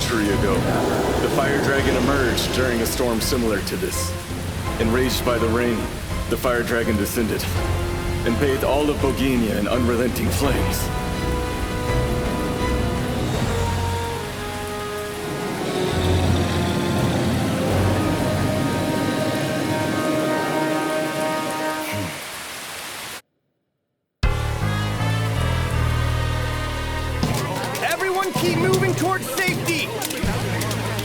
century ago, the fire dragon emerged during a storm similar to this. Enraged by the rain, the fire dragon descended and bathed all of Bohemia in unrelenting flames. Everyone keep moving towards safety!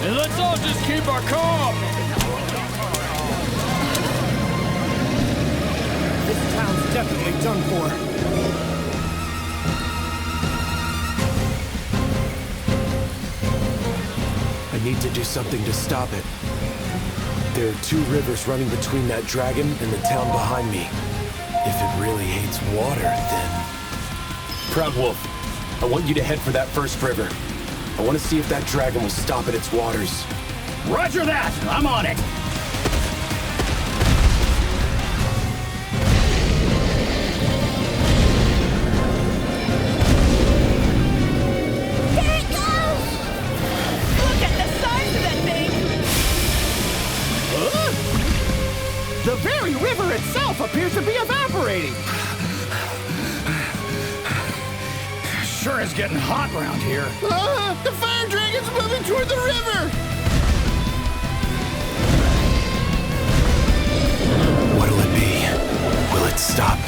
And let's all just keep our calm! This town's definitely done for. I need to do something to stop it. There are 2 rivers running between that dragon and the town behind me. If it really hates water, then... Proud Wolf, I want you to head for that first river. I want to see if that dragon will stop at its waters. Roger that! I'm on it! Here it goes! Look at the size of that thing! The very river itself appears to be evaporating. Sure is getting hot around here. The fire dragon's moving toward the river! What'll it be? Will it stop?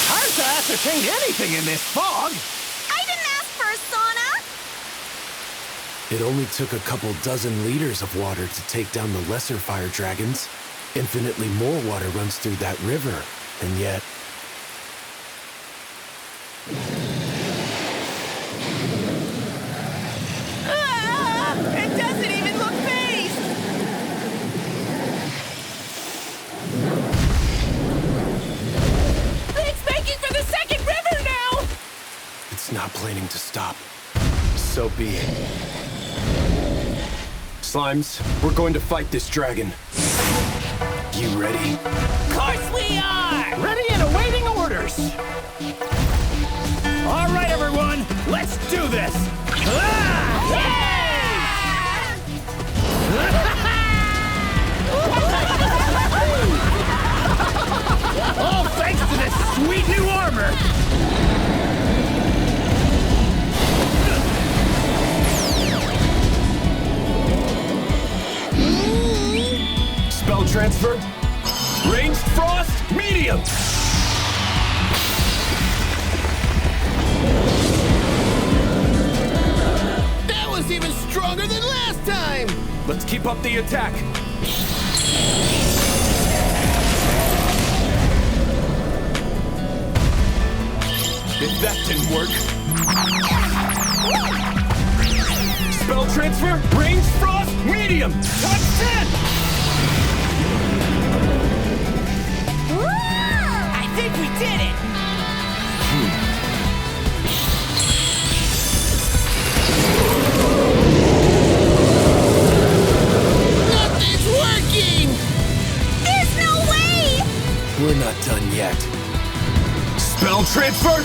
Hard to ascertain anything in this fog. I didn't ask for a sauna! It only took a couple dozen liters of water to take down the lesser fire dragons. Infinitely more water runs through that river, and yet... It doesn't even look phased! It's making for the second river now! It's not planning to stop. So be it. Slimes, we're going to fight this dragon. You ready? Of course we are! Ready and awaiting orders. All right, everyone, let's do this. All thanks to this sweet new armor. Spell transfer. Ranged frost, medium. That was even stronger than last time! Let's keep up the attack. If that didn't work. Spell transfer, ranged frost, medium. Times 10! I think we did it! Nothing's working! There's no way! We're not done yet. Spell transfer!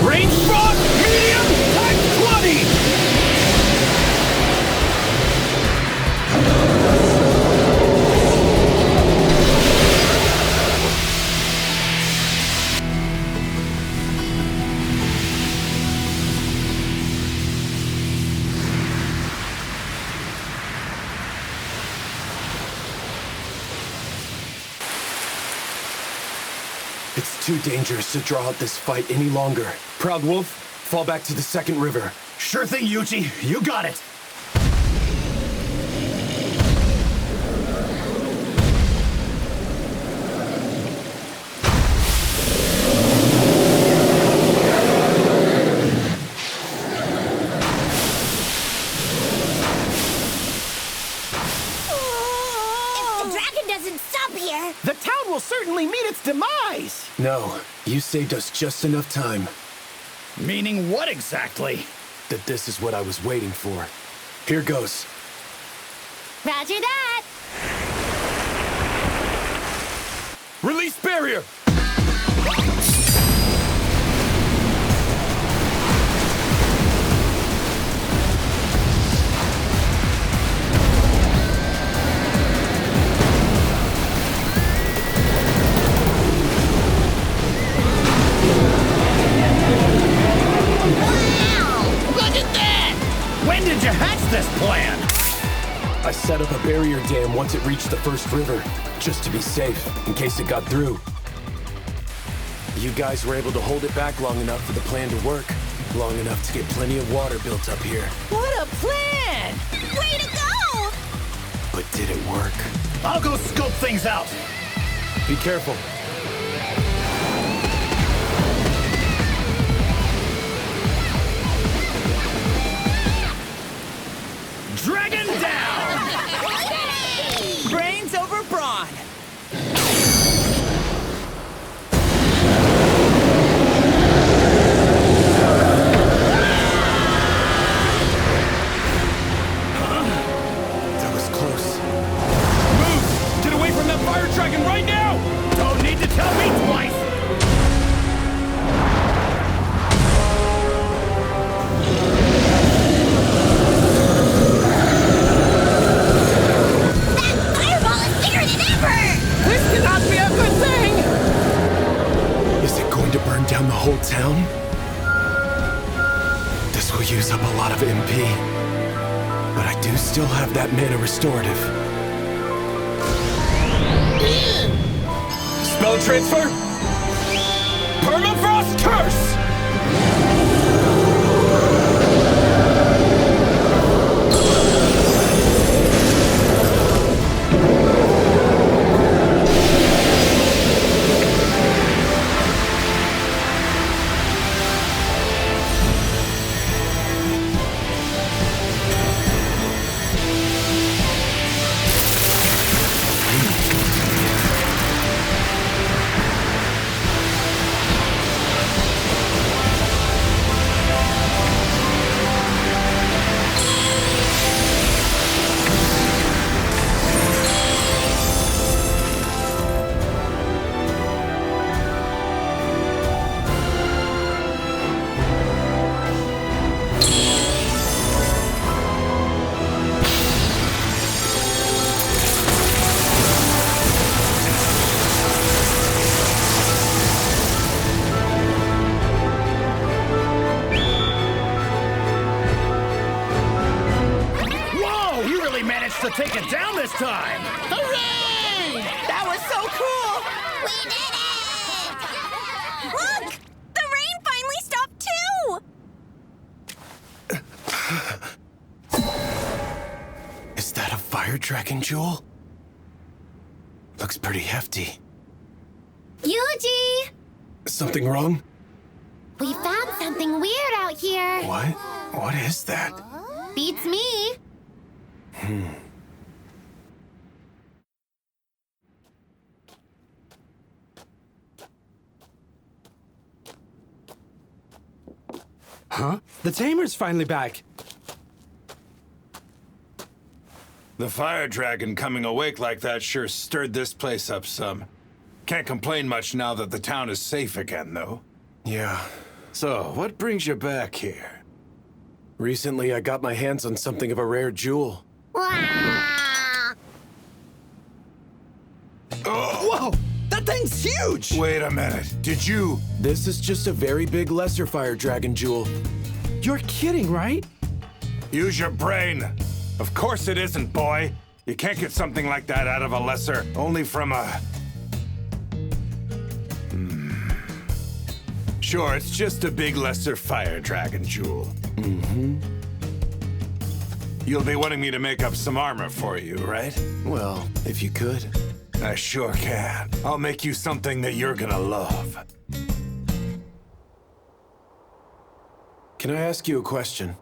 Range frost, medium, times 20! It's too dangerous to draw out this fight any longer. Proud Wolf, fall back to the second river. Sure thing, Yuji. You got it. The town will certainly meet its demise! No, you saved us just enough time. Meaning what exactly? that this is what I was waiting for. Here goes. Roger that! Release barrier! When did you hatch this plan? I set up a barrier dam once it reached the first river, just to be safe, in case it got through. You guys were able to hold it back long enough for the plan to work, long enough to get plenty of water built up here. What a plan! Way to go! But did it work? I'll go scope things out. Be careful. Dragon down! Brains over brawn. That was close. Move! Get away from that fire dragon right now! Don't need to tell me twice! This cannot be a good thing! Is it going to burn down the whole town? This will use up a lot of MP. But I do still have that mana restorative. Spell transfer! Permafrost curse! To take it down this time! Hooray! That was so cool! We did it! Look! The rain finally stopped too! Is that a fire dragon jewel? Looks pretty hefty. Yuji! Something wrong? We found something weird out here. What? What is that? Beats me. Huh? The tamer's finally back. The fire dragon coming awake like that sure stirred this place up some. Can't complain much now that the town is safe again, though. Yeah. So, what brings you back here? Recently, I got my hands on something of a rare jewel. Whoa! That thing's huge! Wait a minute. Did you? This is just a very big lesser fire dragon jewel. You're kidding, right? Use your brain. Of course it isn't, boy. You can't get something like that out of a lesser, only from a... Sure, it's just a big lesser fire dragon jewel. You'll be wanting me to make up some armor for you, right? Well, if you could. I sure can. I'll make you something that you're gonna love. Can I ask you a question?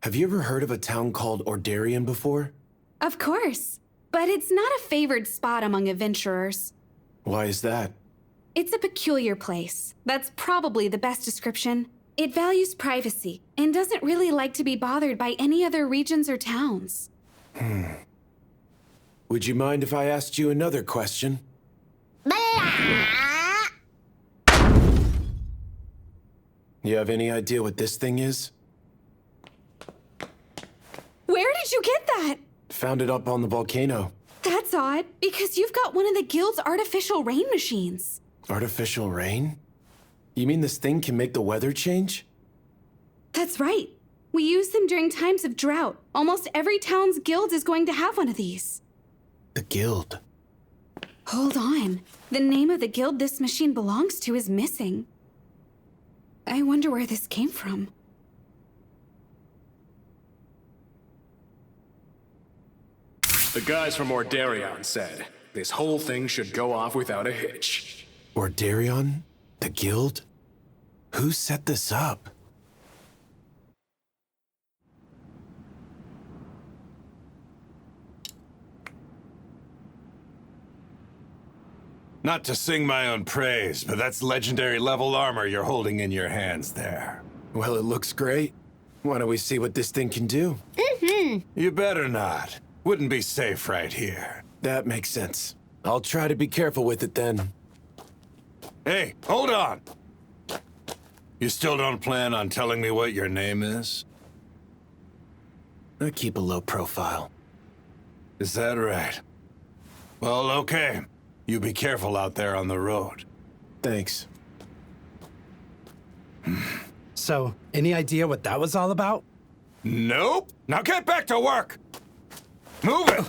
Have you ever heard of a town called Ordarian before? Of course. But it's not a favored spot among adventurers. Why is that? It's a peculiar place. That's probably the best description. It values privacy and doesn't really like to be bothered by any other regions or towns. Would you mind if I asked you another question? You have any idea what this thing is? Where did you get that? Found it up on the volcano. That's odd, because you've got one of the guild's artificial rain machines. Artificial rain? You mean this thing can make the weather change? That's right. We use them during times of drought. Almost every town's guild is going to have one of these. The guild? Hold on. The name of the guild this machine belongs to is missing. I wonder where this came from. The guys from Ordarion said this whole thing should go off without a hitch. Ordarion? The guild? Who set this up? Not to sing my own praise, but that's legendary level armor you're holding in your hands there. Well, it looks great. Why don't we see what this thing can do? You better not. Wouldn't be safe right here. That makes sense. I'll try to be careful with it then. Hey, hold on! You still don't plan on telling me what your name is? I keep a low profile. Is that right? Well, okay. You be careful out there on the road. Thanks. So, any idea what that was all about? Nope! Now get back to work! Move it!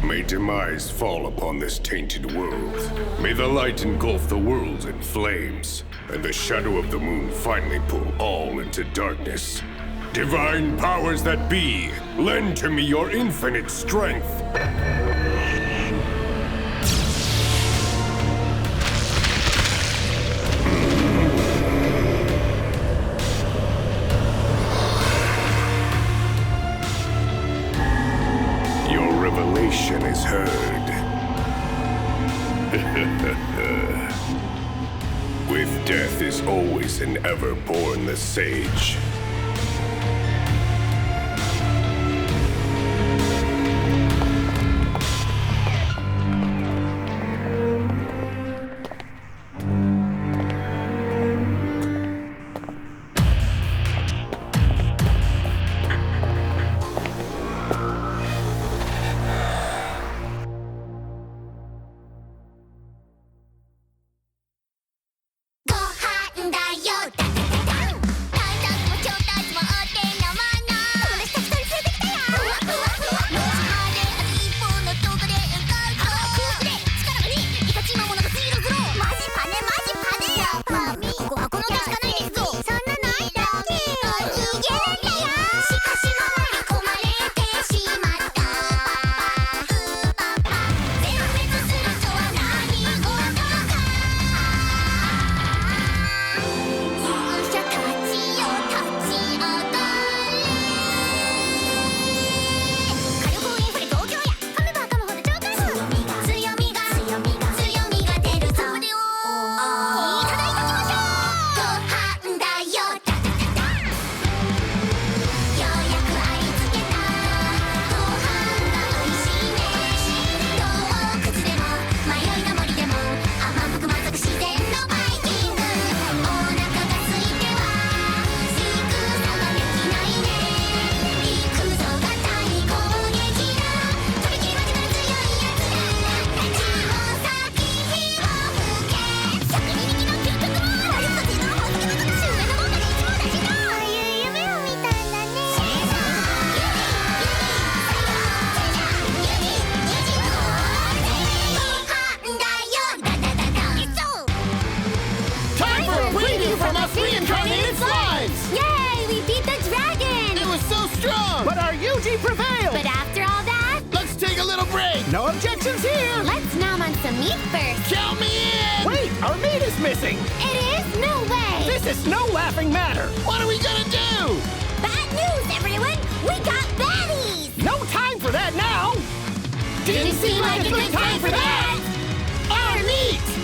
May demise fall upon this tainted world. May the light engulf the worlds in flames, and the shadow of the moon finally pull all into darkness. Divine powers that be, lend to me your infinite strength. Your revelation is heard. With death is always and ever born the sage. No objections here! Let's nom on some meat first. Count me in! Wait, our meat is missing! It is? No way! This is no laughing matter! What are we gonna do? Bad news! Didn't seem like a good time for that! Our meat!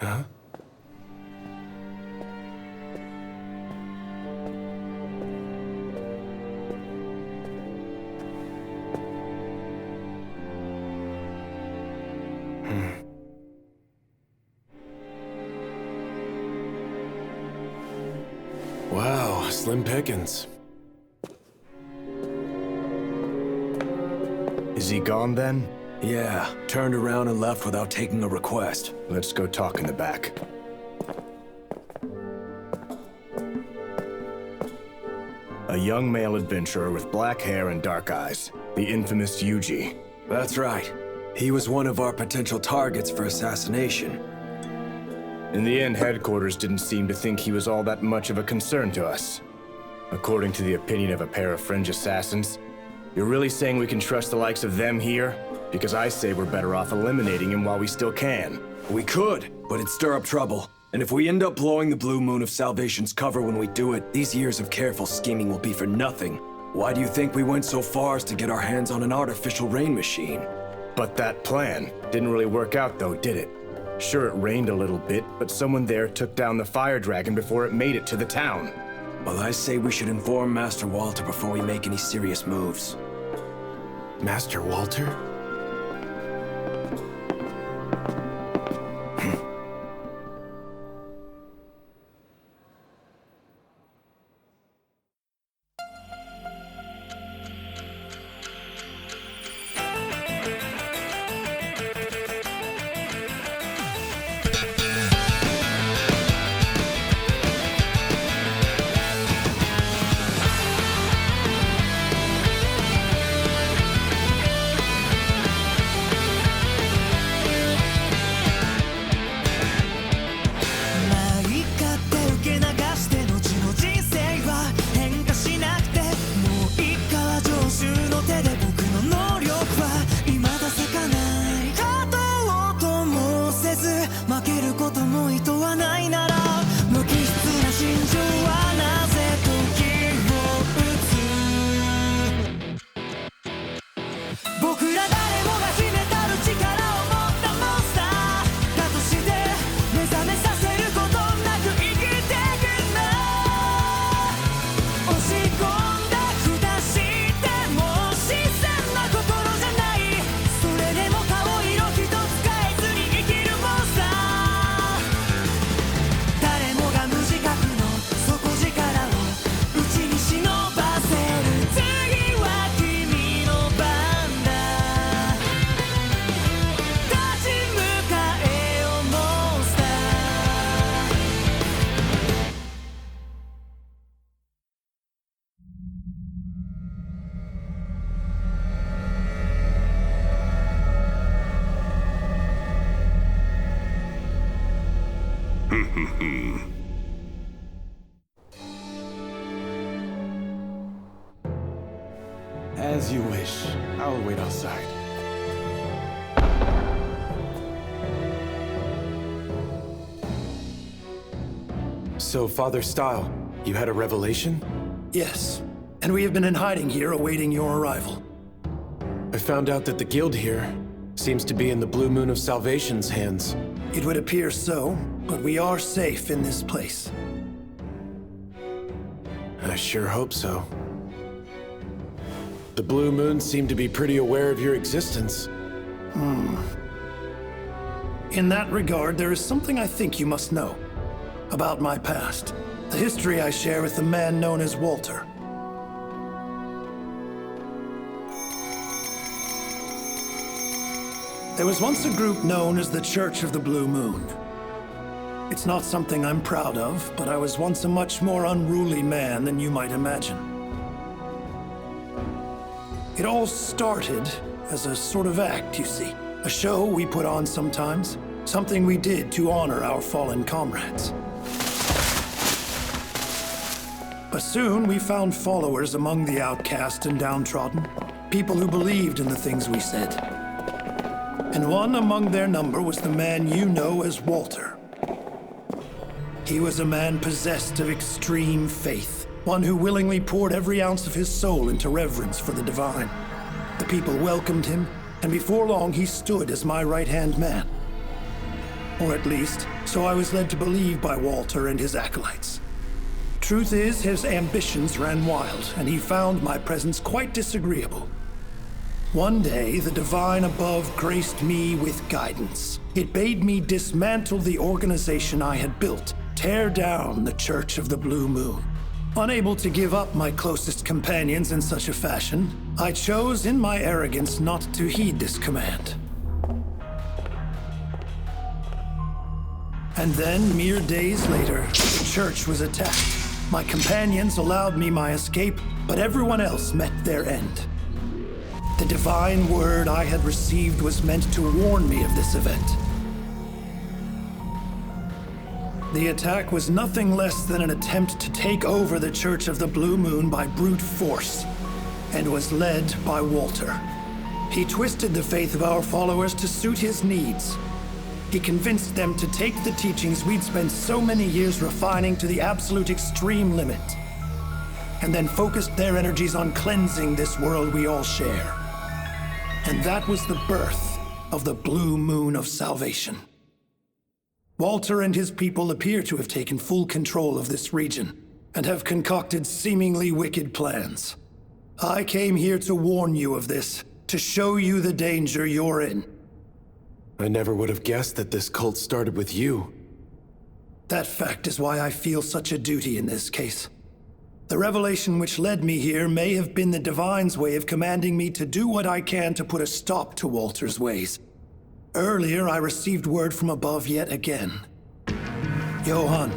Huh? Wow, slim pickings. Is he gone then? Yeah, turned around and left without taking a request. Let's go talk in the back. A young male adventurer with black hair and dark eyes. The infamous Yuji. That's right. He was one of our potential targets for assassination. In the end, headquarters didn't seem to think he was all that much of a concern to us. According to the opinion of a pair of fringe assassins, you're really saying we can trust the likes of them here? Because I say we're better off eliminating him while we still can. We could, but it'd stir up trouble. And if we end up blowing the Blue Moon of Salvation's cover when we do it, these years of careful scheming will be for nothing. Why do you think we went so far as to get our hands on an artificial rain machine? But that plan didn't really work out though, did it? Sure, it rained a little bit, but someone there took down the fire dragon before it made it to the town. Well, I say we should inform Master Walter before we make any serious moves. Master Walter? As you wish. I'll wait outside. So, Father Style, you had a revelation? Yes, and we have been in hiding here awaiting your arrival. I found out that the guild here seems to be in the Blue Moon of Salvation's hands. It would appear so, but we are safe in this place. I sure hope so. The Blue Moon seemed to be pretty aware of your existence. In that regard, there is something I think you must know. About my past. The history I share with the man known as Walter. There was once a group known as the Church of the Blue Moon. It's not something I'm proud of, but I was once a much more unruly man than you might imagine. It all started as a sort of act, you see. A show we put on sometimes. Something we did to honor our fallen comrades. But soon we found followers among the outcast and downtrodden. People who believed in the things we said. And one among their number was the man you know as Walter. He was a man possessed of extreme faith. One who willingly poured every ounce of his soul into reverence for the divine. The people welcomed him, and before long he stood as my right-hand man. Or at least, so I was led to believe by Walter and his acolytes. Truth is, his ambitions ran wild, and he found my presence quite disagreeable. One day, the divine above graced me with guidance. It bade me dismantle the organization I had built, tear down the Church of the Blue Moon. Unable to give up my closest companions in such a fashion, I chose in my arrogance not to heed this command. And then, mere days later, the church was attacked. My companions allowed me my escape, but everyone else met their end. The divine word I had received was meant to warn me of this event. The attack was nothing less than an attempt to take over the Church of the Blue Moon by brute force, and was led by Walter. He twisted the faith of our followers to suit his needs. He convinced them to take the teachings we'd spent so many years refining to the absolute extreme limit, and then focused their energies on cleansing this world we all share. And that was the birth of the Blue Moon of Salvation. Walter and his people appear to have taken full control of this region, and have concocted seemingly wicked plans. I came here to warn you of this, to show you the danger you're in. I never would have guessed that this cult started with you. That fact is why I feel such a duty in this case. The revelation which led me here may have been the Divine's way of commanding me to do what I can to put a stop to Walter's ways. Earlier, I received word from above yet again. Johann.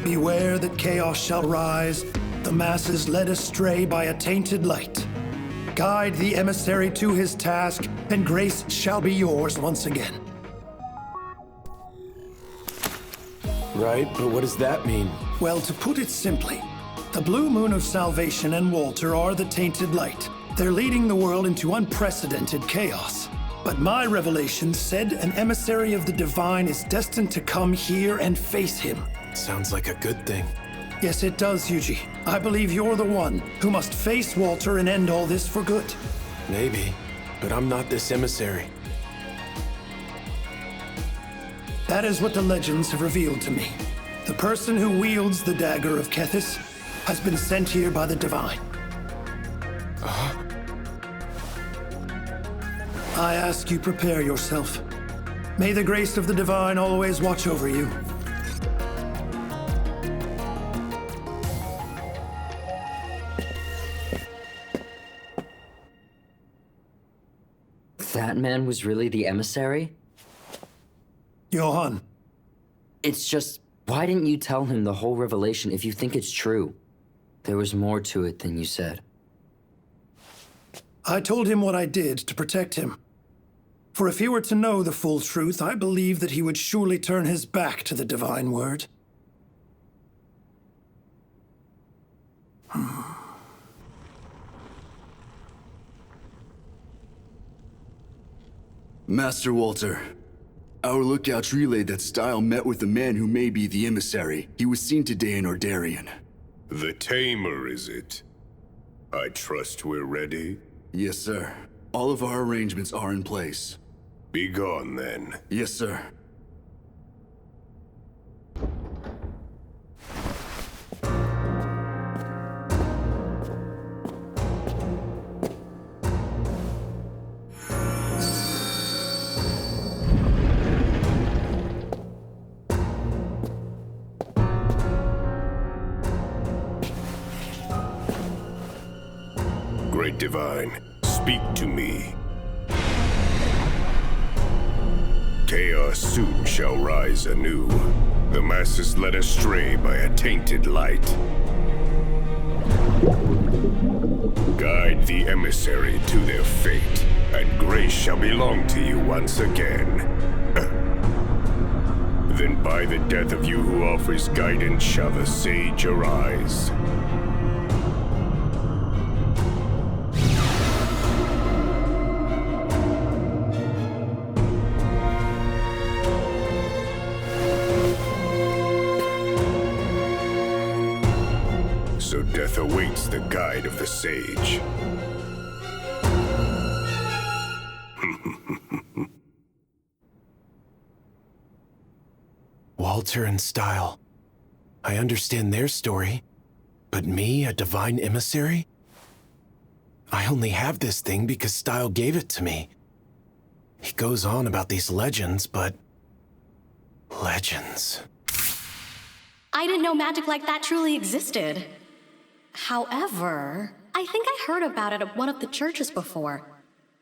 Beware that chaos shall rise, the masses led astray by a tainted light. Guide the emissary to his task, and grace shall be yours once again. Right, but what does that mean? Well, to put it simply, the Blue Moon of Salvation and Walter are the tainted light. They're leading the world into unprecedented chaos. But my revelation said an emissary of the divine is destined to come here and face him. Sounds like a good thing. Yes, it does, Yuji. I believe you're the one who must face Walter and end all this for good. Maybe, but I'm not this emissary. That is what the legends have revealed to me. The person who wields the dagger of Kethis has been sent here by the divine. I ask you prepare yourself. May the grace of the divine always watch over you. That man was really the emissary? Johann. It's just, why didn't you tell him the whole revelation if you think it's true? There was more to it than you said. I told him what I did to protect him. For if he were to know the full truth, I believe that he would surely turn his back to the divine word. Master Walter, our lookouts relayed that Style met with the man who may be the emissary. He was seen today in Ordarian. The Tamer, is it? I trust we're ready? Yes, sir. All of our arrangements are in place. Be gone, then. Yes, sir. Great Divine, speak to me. Chaos soon shall rise anew. The masses led astray by a tainted light. Guide the emissary to their fate, and grace shall belong to you once again. Then by the death of you who offers guidance shall the sage arise. So death awaits the guide of the sage. Walter and Style. I understand their story, but me, a divine emissary? I only have this thing because Style gave it to me. He goes on about these legends, but... legends. I didn't know magic like that truly existed. However, I think I heard about it at one of the churches before.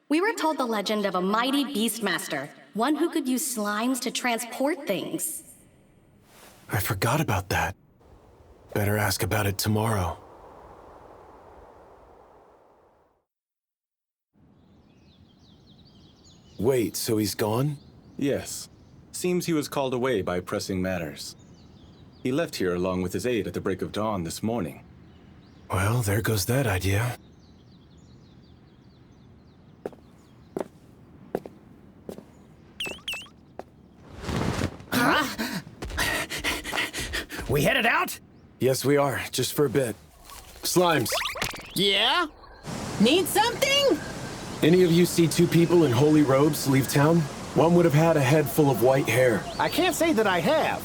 We were told the legend of a mighty beastmaster, one who could use slimes to transport things. I forgot about that. Better ask about it tomorrow. Wait, so he's gone? Yes. Seems he was called away by pressing matters. He left here along with his aide at the break of dawn this morning. Well, there goes that idea. Huh? We headed out? Yes, we are. Just for a bit. Slimes. Yeah? Need something? Any of you see two people in holy robes leave town? One would have had a head full of white hair. I can't say that I have.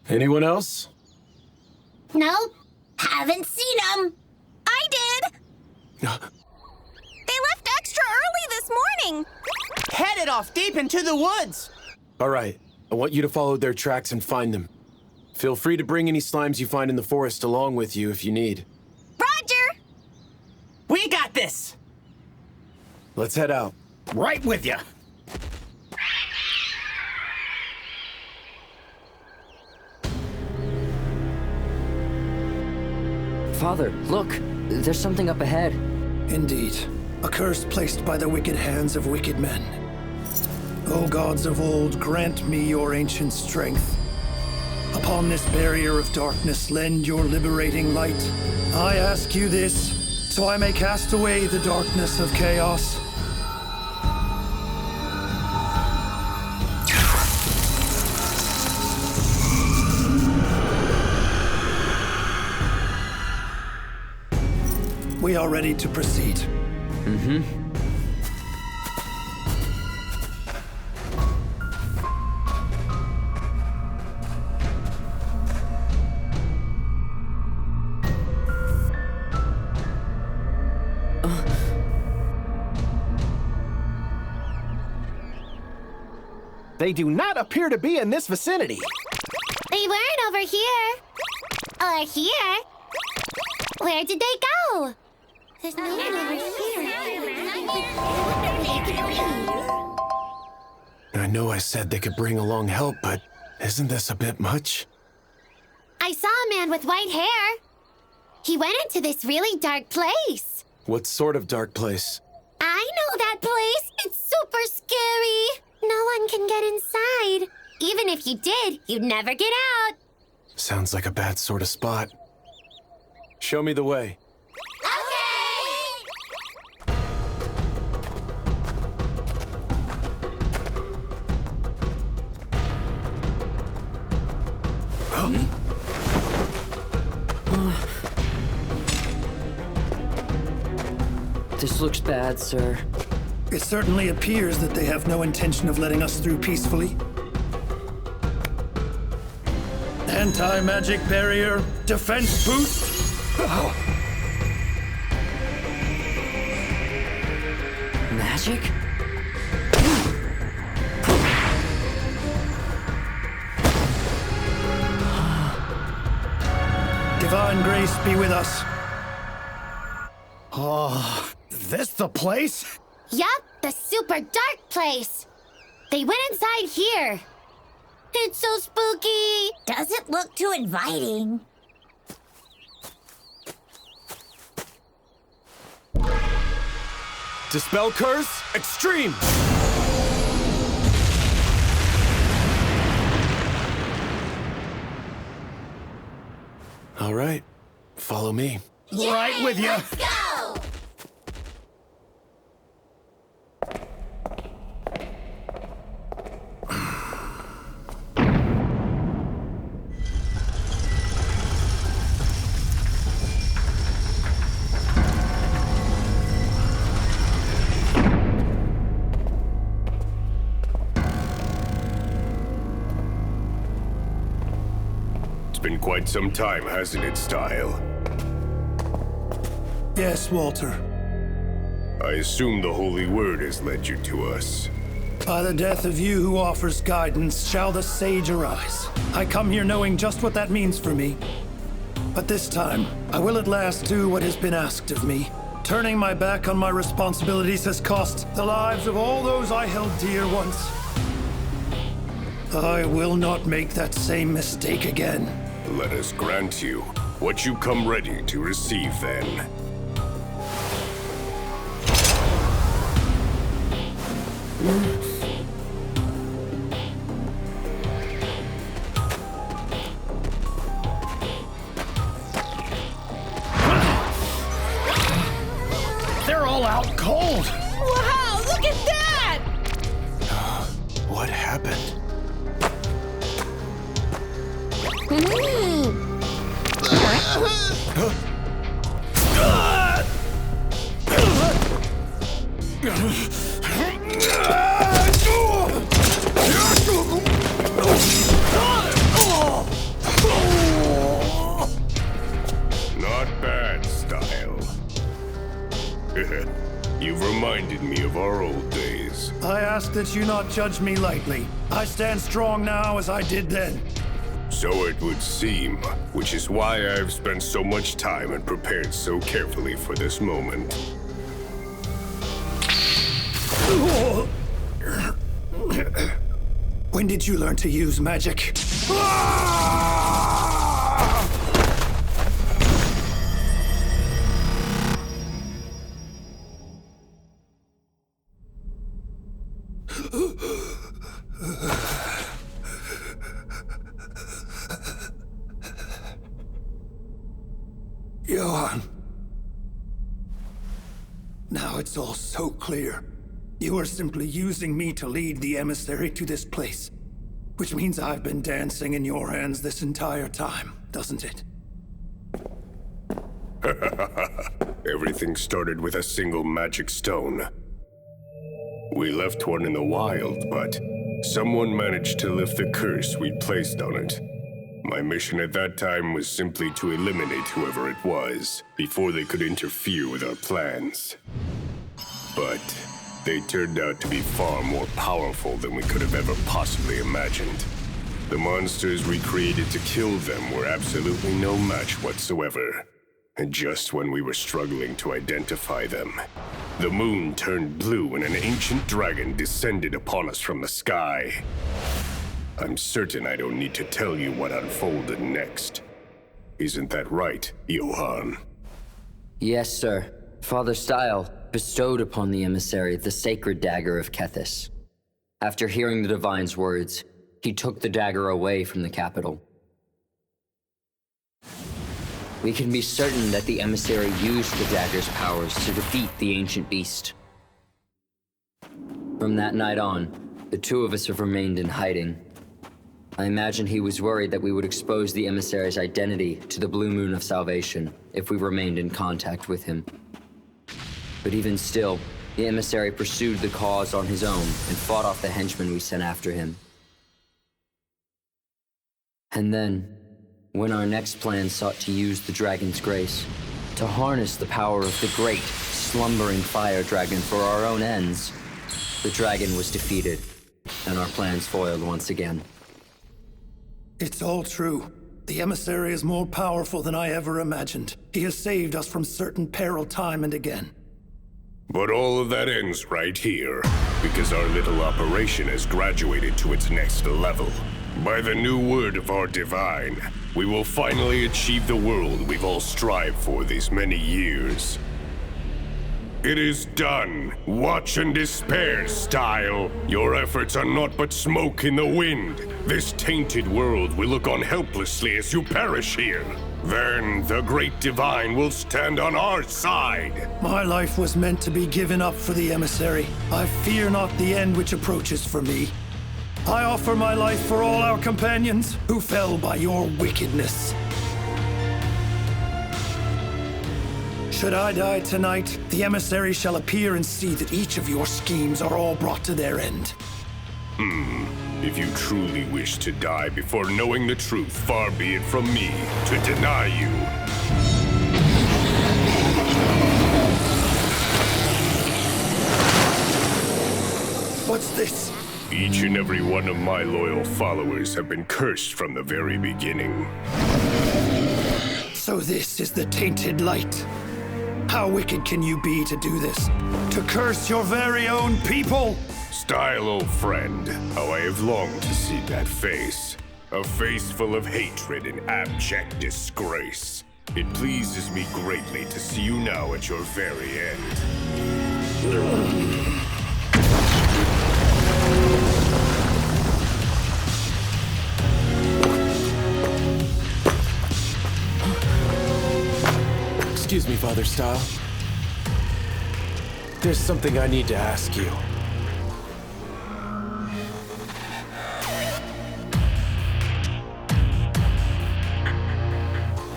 Anyone else? Nope. Haven't seen them. I did. They left extra early this morning. Headed off deep into the woods. All right. I want you to follow their tracks and find them. Feel free to bring any slimes you find in the forest along with you if you need. Roger! We got this! Let's head out. Right with you. Father, look! There's something up ahead. Indeed. A curse placed by the wicked hands of wicked men. O gods of old, grant me your ancient strength. Upon this barrier of darkness, lend your liberating light. I ask you this, so I may cast away the darkness of chaos. We are ready to proceed. Mm-hmm. They do not appear to be in this vicinity. They weren't over here. Or here. Where did they go? There's no one over here. I know I said they could bring along help, but isn't this a bit much? I saw a man with white hair. He went into this really dark place. What sort of dark place? I know that place. It's super scary. No one can get inside. Even if you did, you'd never get out. Sounds like a bad sort of spot. Show me the way. This looks bad, sir. It certainly appears that they have no intention of letting us through peacefully. Anti-magic barrier, defense boost. Magic? Divine grace be with us. Oh, this the place? Yup, the super dark place. They went inside here. It's so spooky. Doesn't look too inviting. Dispel curse, extreme! All right, follow me. Right with you. Let's go! It's been quite some time, hasn't it, Style? Yes, Walter. I assume the Holy Word has led you to us. By the death of you who offers guidance, shall the sage arise. I come here knowing just what that means for me. But this time, I will at last do what has been asked of me. Turning my back on my responsibilities has cost the lives of all those I held dear once. I will not make that same mistake again. Let us grant you what you come ready to receive, then. They're all out cold. Wow, look at that! What happened? Not bad, Style. You've reminded me of our old days. I ask that you not judge me lightly. I stand strong now as I did then. So it would seem, which is why I've spent so much time and prepared so carefully for this moment. When did you learn to use magic? Johan. Now it's all so clear. You are simply using me to lead the emissary to this place. Which means I've been dancing in your hands this entire time, doesn't it? Everything started with a single magic stone. We left one in the wild, but someone managed to lift the curse we'd placed on it. My mission at that time was simply to eliminate whoever it was, before they could interfere with our plans. But they turned out to be far more powerful than we could have ever possibly imagined. The monsters we created to kill them were absolutely no match whatsoever. And just when we were struggling to identify them, the moon turned blue and an ancient dragon descended upon us from the sky. I'm certain I don't need to tell you what unfolded next. Isn't that right, Johan? Yes, sir. Father Style bestowed upon the emissary the sacred dagger of Kethis. After hearing the Divine's words, he took the dagger away from the capital. We can be certain that the emissary used the dagger's powers to defeat the ancient beast. From that night on, the two of us have remained in hiding. I imagine he was worried that we would expose the emissary's identity to the Blue Moon of Salvation if we remained in contact with him. But even still, the emissary pursued the cause on his own and fought off the henchmen we sent after him. And then, when our next plan sought to use the dragon's grace, to harness the power of the great, slumbering fire dragon for our own ends, the dragon was defeated, and our plans foiled once again. It's all true. The emissary is more powerful than I ever imagined. He has saved us from certain peril time and again. But all of that ends right here, because our little operation has graduated to its next level. By the new word of our Divine, we will finally achieve the world we've all strived for these many years. It is done. Watch and despair, Style. Your efforts are naught but smoke in the wind. This tainted world will look on helplessly as you perish here. Then the great Divine will stand on our side. My life was meant to be given up for the emissary. I fear not the end which approaches for me. I offer my life for all our companions who fell by your wickedness. Should I die tonight, the emissary shall appear and see that each of your schemes are all brought to their end. If you truly wish to die before knowing the truth, far be it from me to deny you. What's this? Each and every one of my loyal followers have been cursed from the very beginning. So this is the tainted light. How wicked can you be to do this? To curse your very own people? Style, old friend, how I have longed to see that face. A face full of hatred and abject disgrace. It pleases me greatly to see you now at your very end. Excuse me, Father Style. There's something I need to ask you.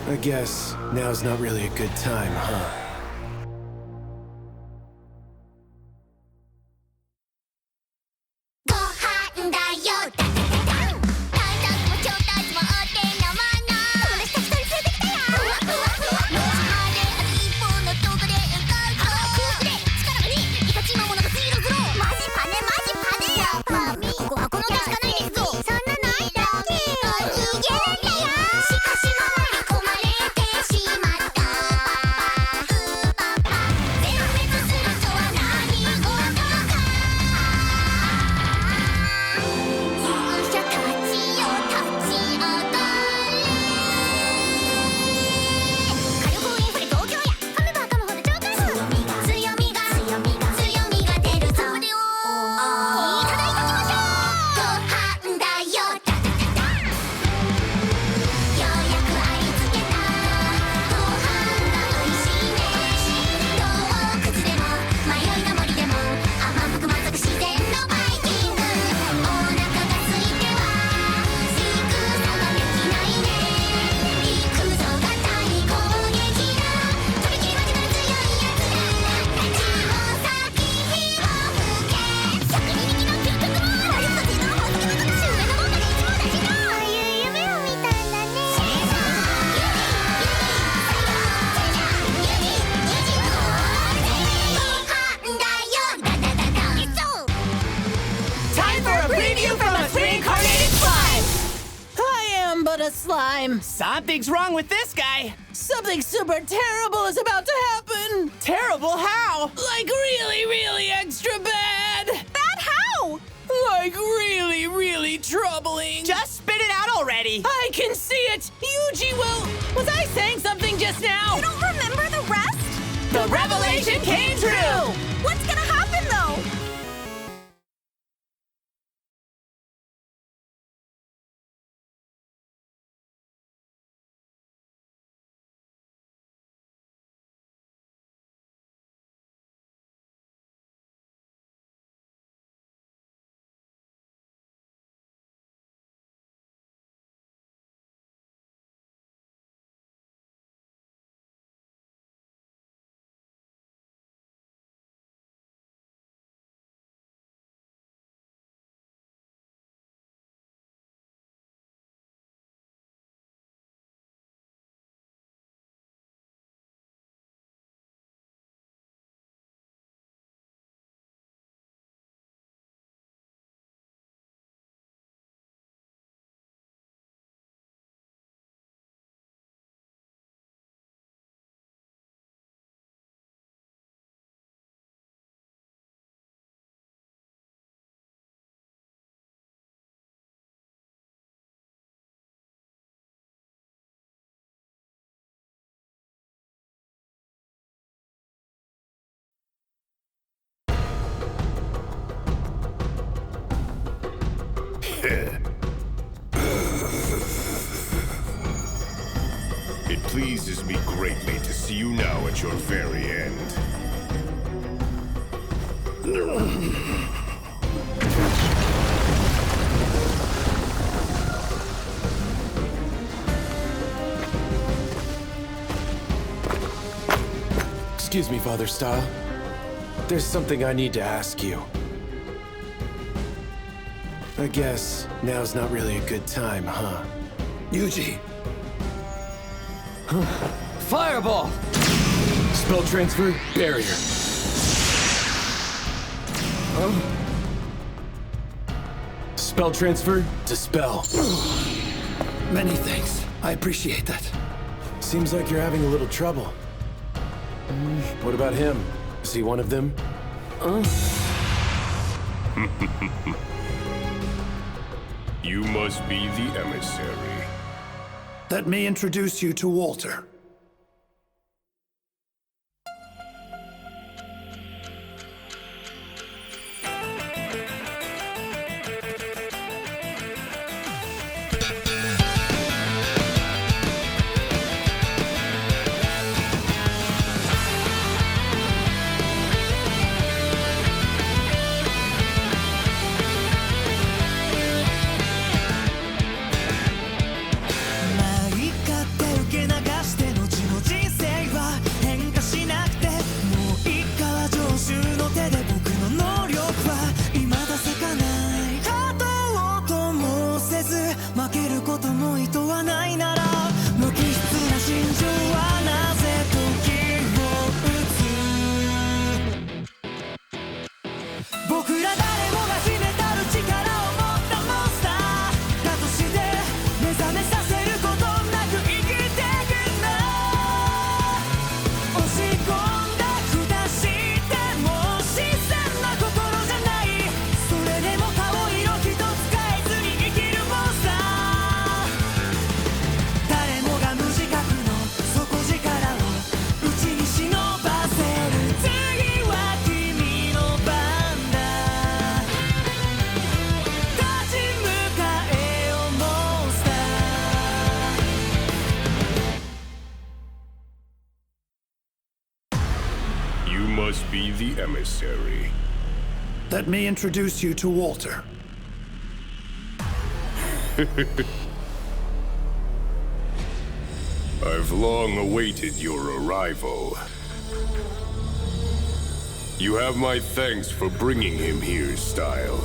I guess now's not really a good time, huh? Slime. Something's wrong with this guy. Something super terrible is about to happen. Terrible how? Like really, really extra bad. Bad how? Like really, really troubling. Just spit it out already. I can see it. Yuji will... Was I saying something just now? You don't remember the rest? The revelation came true. What's gonna happen though? It pleases me greatly to see you now at your very end. Excuse me, Father Style. There's something I need to ask you. I guess now's not really a good time, huh? Yuji. Fireball! Spell transfer, barrier. Spell transfer, dispel. Many thanks. I appreciate that. Seems like you're having a little trouble. What about him? Is he one of them? You must be the emissary. Let me introduce you to Walter. Be the emissary. Let me introduce you to Walter. I've long awaited your arrival. You have my thanks for bringing him here, Style.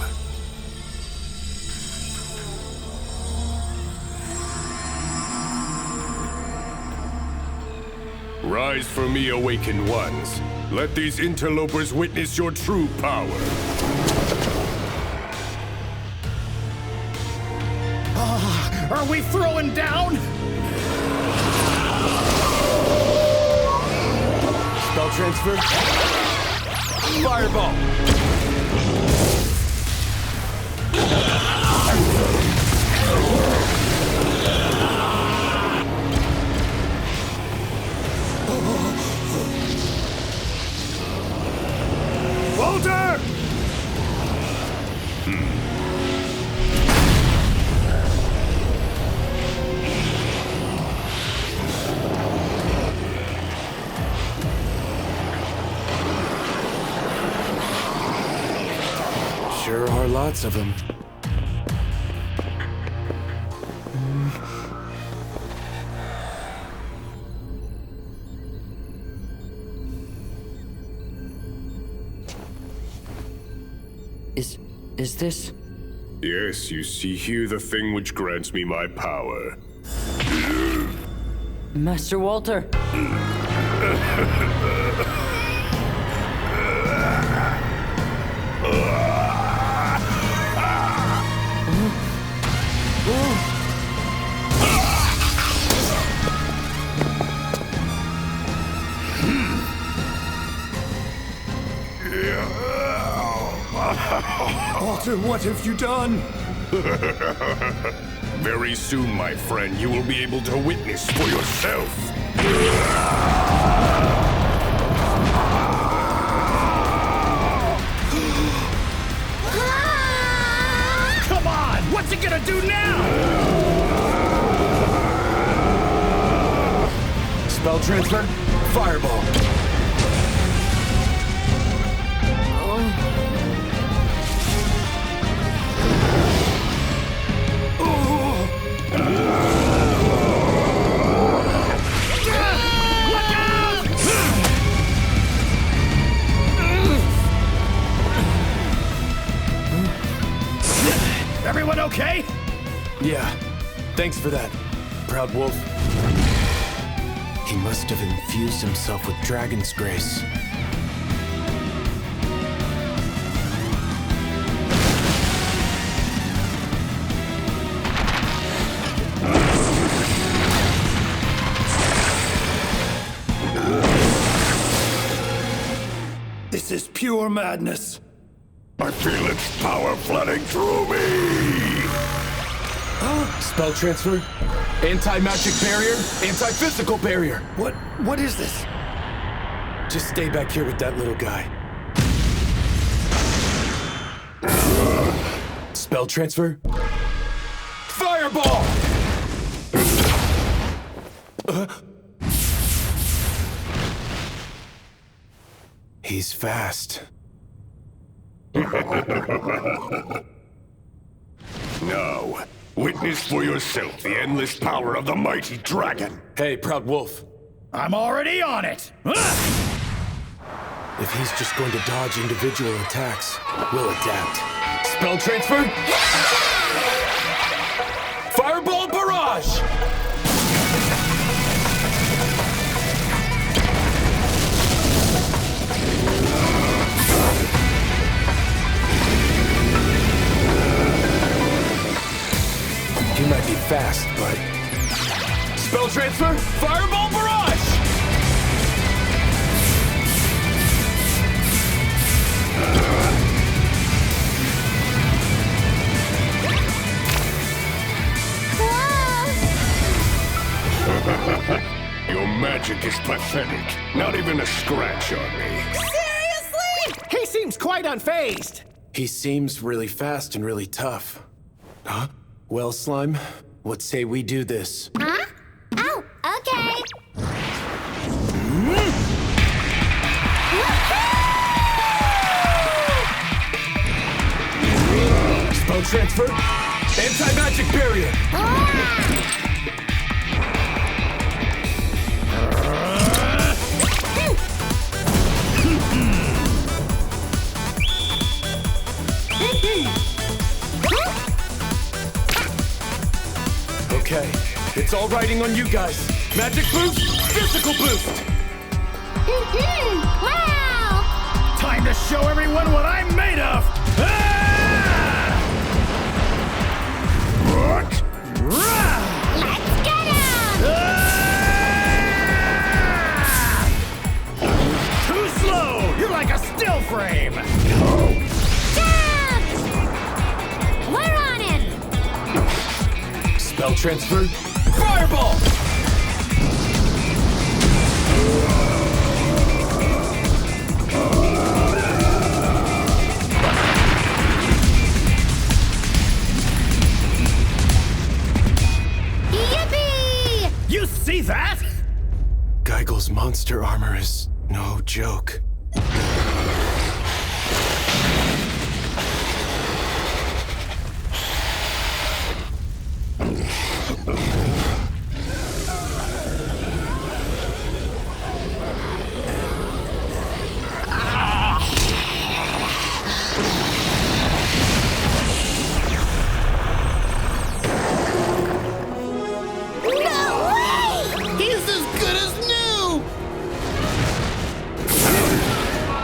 Rise for me, awakened ones. Let these interlopers witness your true power. Are we throwing down? Spell transfer. Fireball. Walter! Sure are lots of them. Is this? Yes, you see here the thing which grants me my power. Master Walter. Walter, what have you done? Very soon, my friend, you will be able to witness for yourself. Come on! What's What's he gonna do now? Spell transfer, fireball. Everyone okay? Yeah, thanks for that, Proud Wolf. He must have infused himself with Dragon's Grace. This is pure madness. I feel its power flooding through me! Spell transfer, anti-magic barrier, anti-physical barrier. What is this? Just stay back here with that little guy. Spell transfer, fireball! He's fast. Now, witness for yourself the endless power of the mighty dragon. Hey, Proud Wolf. I'm already on it! If he's just going to dodge individual attacks, we'll adapt. Spell transfer? Fireball barrage! He might be fast, but... Spell transfer, fireball barrage! Your magic is pathetic. Not even a scratch on me. Seriously? He seems quite unfazed. He seems really fast and really tough. Huh? Well, Slime, what say we do this? Huh? Oh, okay. Spell transfer, anti-magic barrier. Okay, it's all riding on you guys. Magic boost, physical boost. Wow! Time to show everyone what I'm made of! What? Let's get him! Too slow! You're like a still frame! Jump! We're on him! Spell transfer, fireball! Yippee! You see that? Geigel's monster armor is no joke.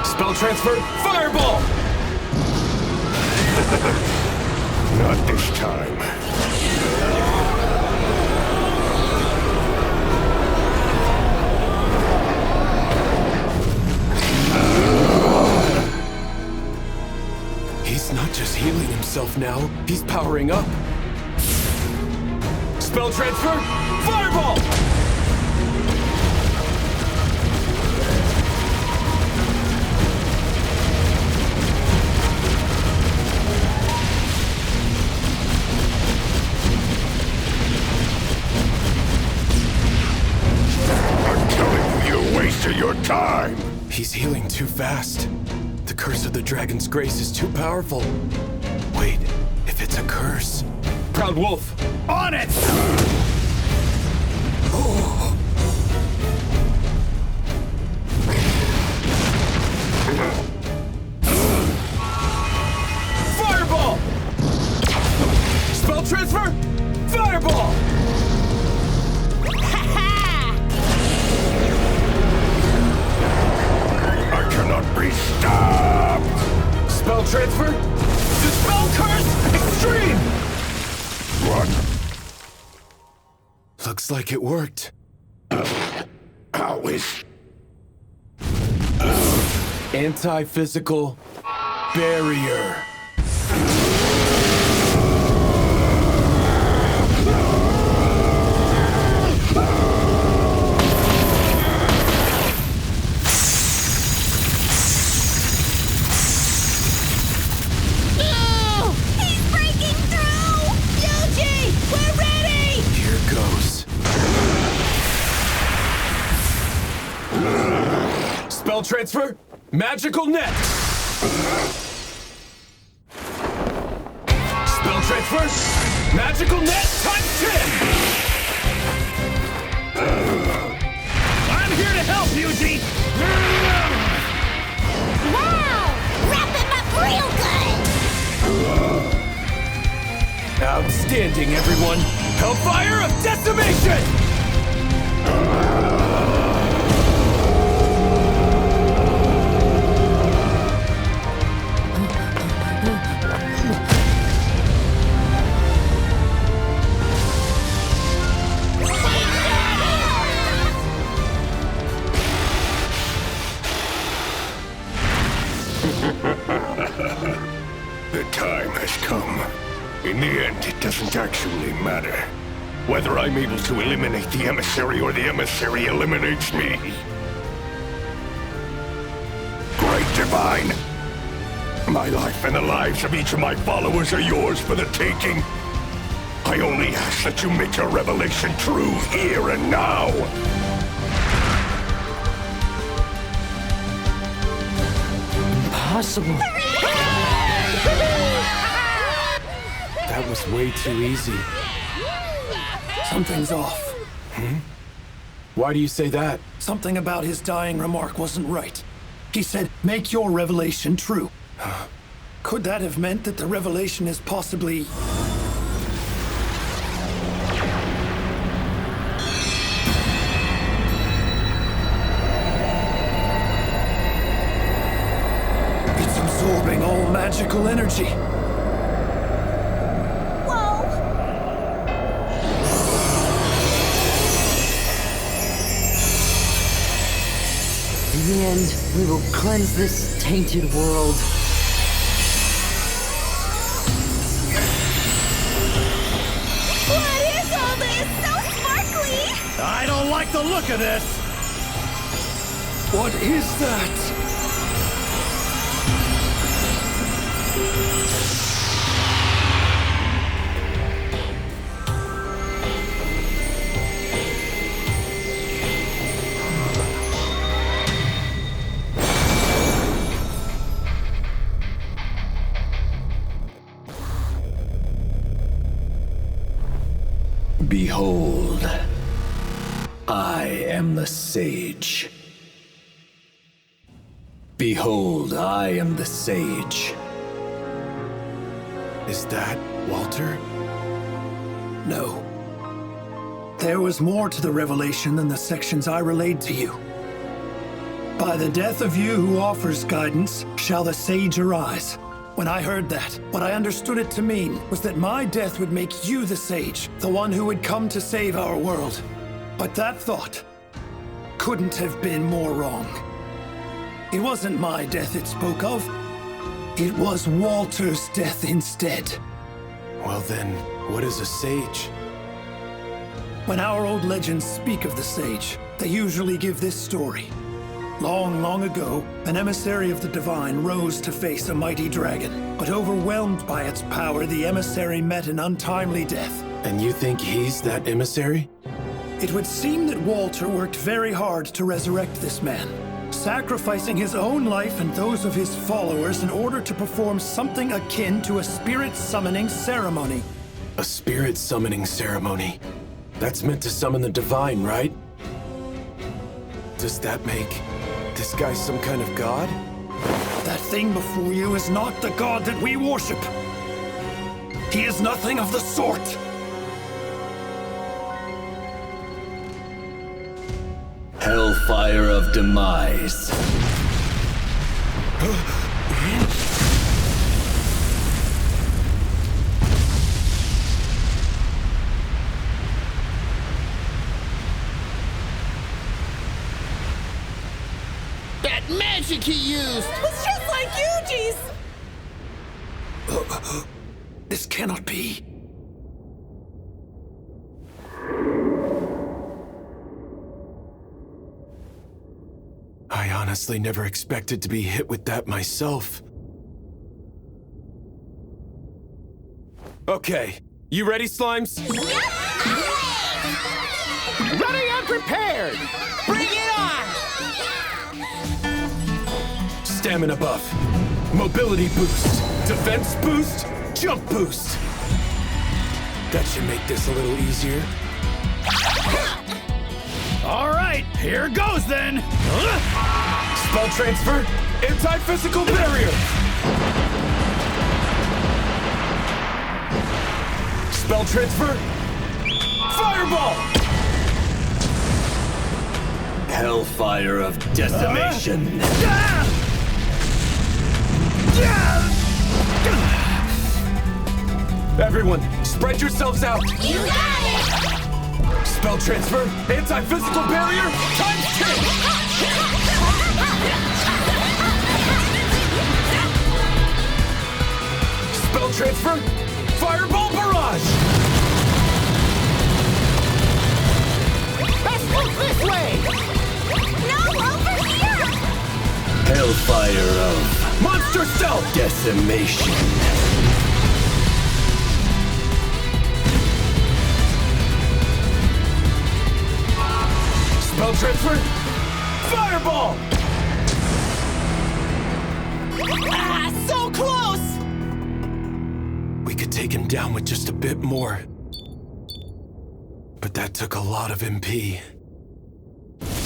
Spell transfer, fireball! Not this time. He's not just healing himself now, he's powering up. Spell transfer, fireball! He's healing too fast. The curse of the Dragon's Grace is too powerful. Wait, if it's a curse... Proud Wolf! On it! Fireball! Spell transfer! Fireball! I cannot be stopped! Spell transfer! Dispel curse! Extreme! What? Looks like it worked. How is... Anti-physical barrier. No! He's breaking through! Yuji! We're ready! Here goes. Spell transfer! Magical net! Spell transfer! Magical net times 10! I'm here to help, Yuji! Wow! Wrap him up real good! Outstanding, everyone! Hellfire of decimation! The time has come. In the end, it doesn't actually matter whether I'm able to eliminate the emissary or the emissary eliminates me. Great Divine! My life and the lives of each of my followers are yours for the taking. I only ask that you make your revelation true here and now. Impossible. That was way too easy. Something's off. Why do you say that? Something about his dying remark wasn't right. He said, make your revelation true. Could that have meant that the revelation is possibly... It's absorbing all magical energy. In the end, we will cleanse this tainted world. What is all this? So sparkly! I don't like the look of this! What is that? Behold, I am the sage. Behold, I am the sage. Is that Walter? No. There was more to the revelation than the sections I relayed to you. By the death of you who offers guidance, shall the sage arise. When I heard that, what I understood it to mean was that my death would make you the sage, the one who would come to save our world. But that thought couldn't have been more wrong. It wasn't my death it spoke of. It was Walter's death instead. Well then, what is a sage? When our old legends speak of the sage, they usually give this story. Long, long ago, an emissary of the divine rose to face a mighty dragon. But overwhelmed by its power, the emissary met an untimely death. And you think he's that emissary? It would seem that Walter worked very hard to resurrect this man. sacrificing his own life and those of his followers in order to perform something akin to a spirit summoning ceremony. A spirit summoning ceremony? That's meant to summon the divine, right? Does that make this guy some kind of god? That thing before you is not the god that we worship. He is nothing of the sort. Hellfire of Demise. That magic he used was just like Yuji's! This cannot be. I honestly never expected to be hit with that myself. Okay, you ready, Slimes? Ready and prepared! Bring it on! Stamina buff, mobility boost, defense boost, jump boost. That should make this a little easier. All right, here goes then. Spell transfer, anti-physical barrier. Spell transfer, fireball. Hellfire of Decimation. Everyone, spread yourselves out. You got it! Spell transfer, anti-physical barrier, times 10! Spell transfer, fireball barrage! Let's move this way! No, over here! Hellfire of Monster stealth! Decimation. Spell transfer, fireball! Ah, so close! We could take him down with just a bit more. But that took a lot of MP.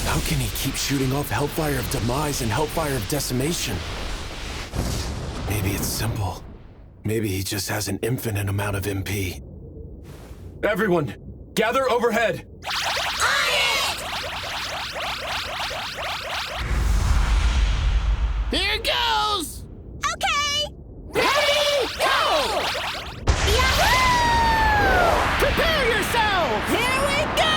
How can he keep shooting off Hellfire of Demise and Hellfire of Decimation? Maybe it's simple. Maybe he just has an infinite amount of MP. Everyone, gather overhead! Here goes! Okay! Ready, go! Yahoo! Prepare yourself! Here we go!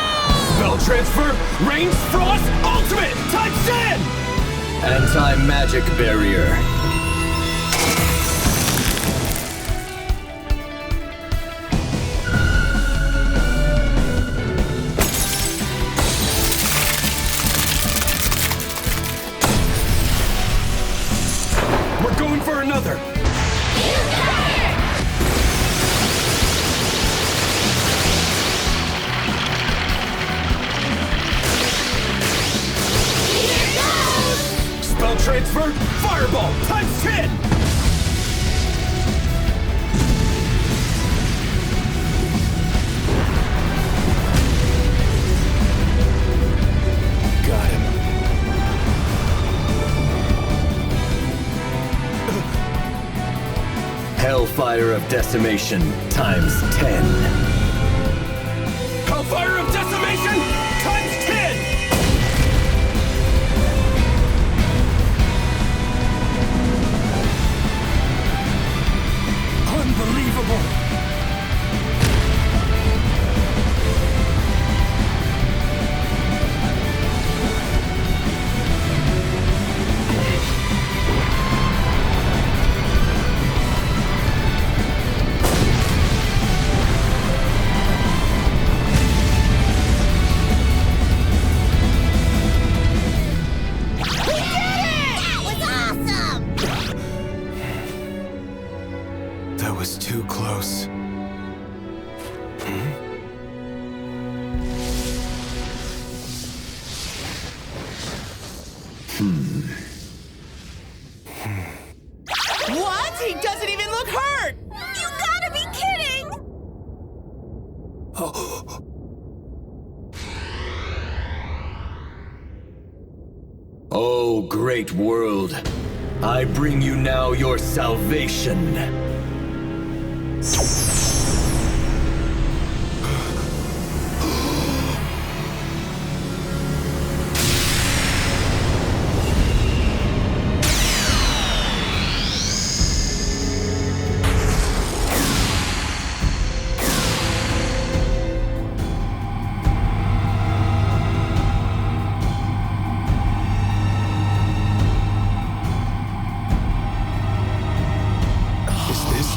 Spell transfer, Range Frost Ultimate, times 10! Anti-magic barrier. We're going for another! Spell transfer, fireball, times 10! Got him. Hellfire of Decimation times 10. Hellfire of Decimation, times 10! Unbelievable! That was too close. Hmm. great world, I bring you now your salvation.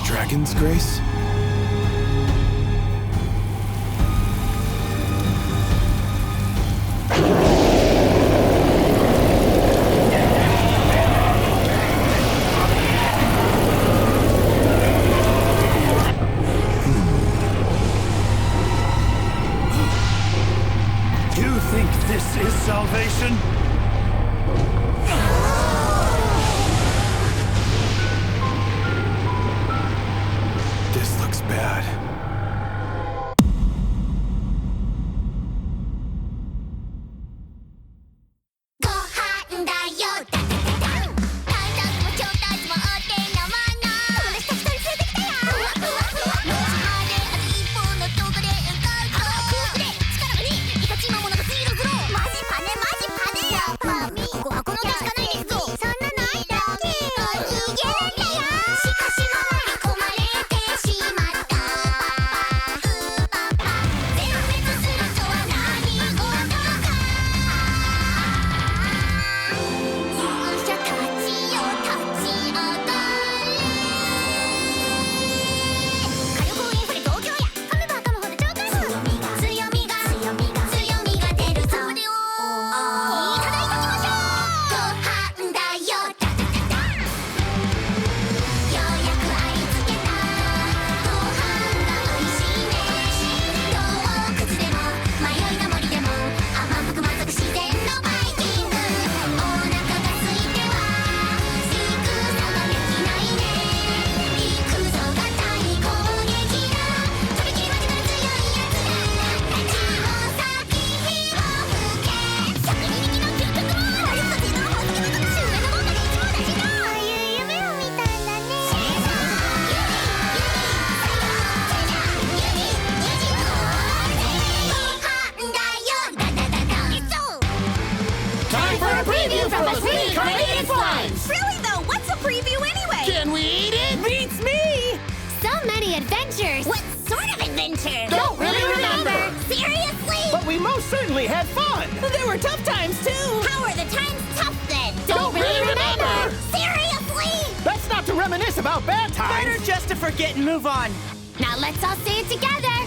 Dragon's Grace? You think this is salvation? This looks bad. Really though, what's a preview anyway? Can we eat it? Beats me! So many adventures. What sort of adventure? Don't really remember. Seriously? But we most certainly had fun. There were tough times too. How are the times tough then? Don't really remember. Seriously? That's not to reminisce about bad times. Better just to forget and move on. Now let's all say it together.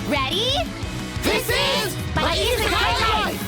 Ready? This is my Isekai life.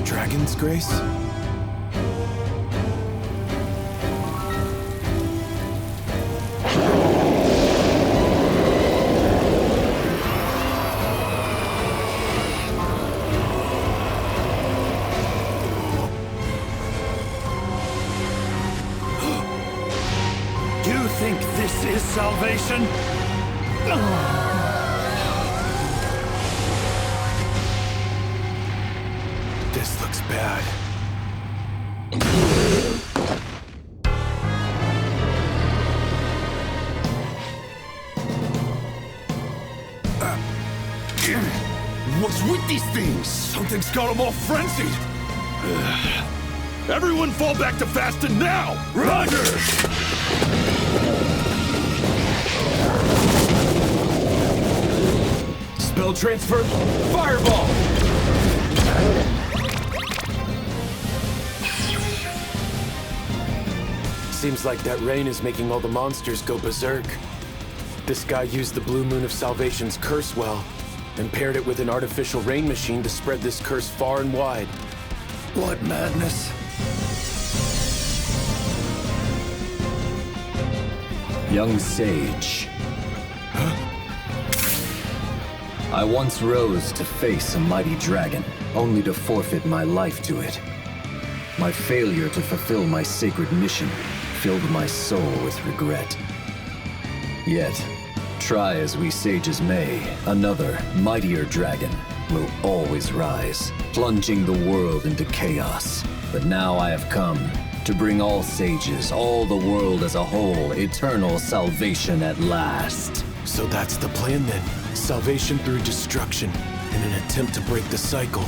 Dragon's Grace? You think this is salvation? This looks bad. What's with these things? Something's got them all frenzied. Everyone fall back to fasting now! Roger! Spell transfer, fireball! Seems like that rain is making all the monsters go berserk. This guy used the Blue Moon of Salvation's curse well, and paired it with an artificial rain machine to spread this curse far and wide. What madness. Young sage. I once rose to face a mighty dragon, only to forfeit my life to it. My failure to fulfill my sacred mission filled my soul with regret. Yet, try as we sages may, another, mightier dragon will always rise, plunging the world into chaos. But now I have come to bring all sages, all the world as a whole, eternal salvation at last. So that's the plan then. Salvation through destruction, in an attempt to break the cycle.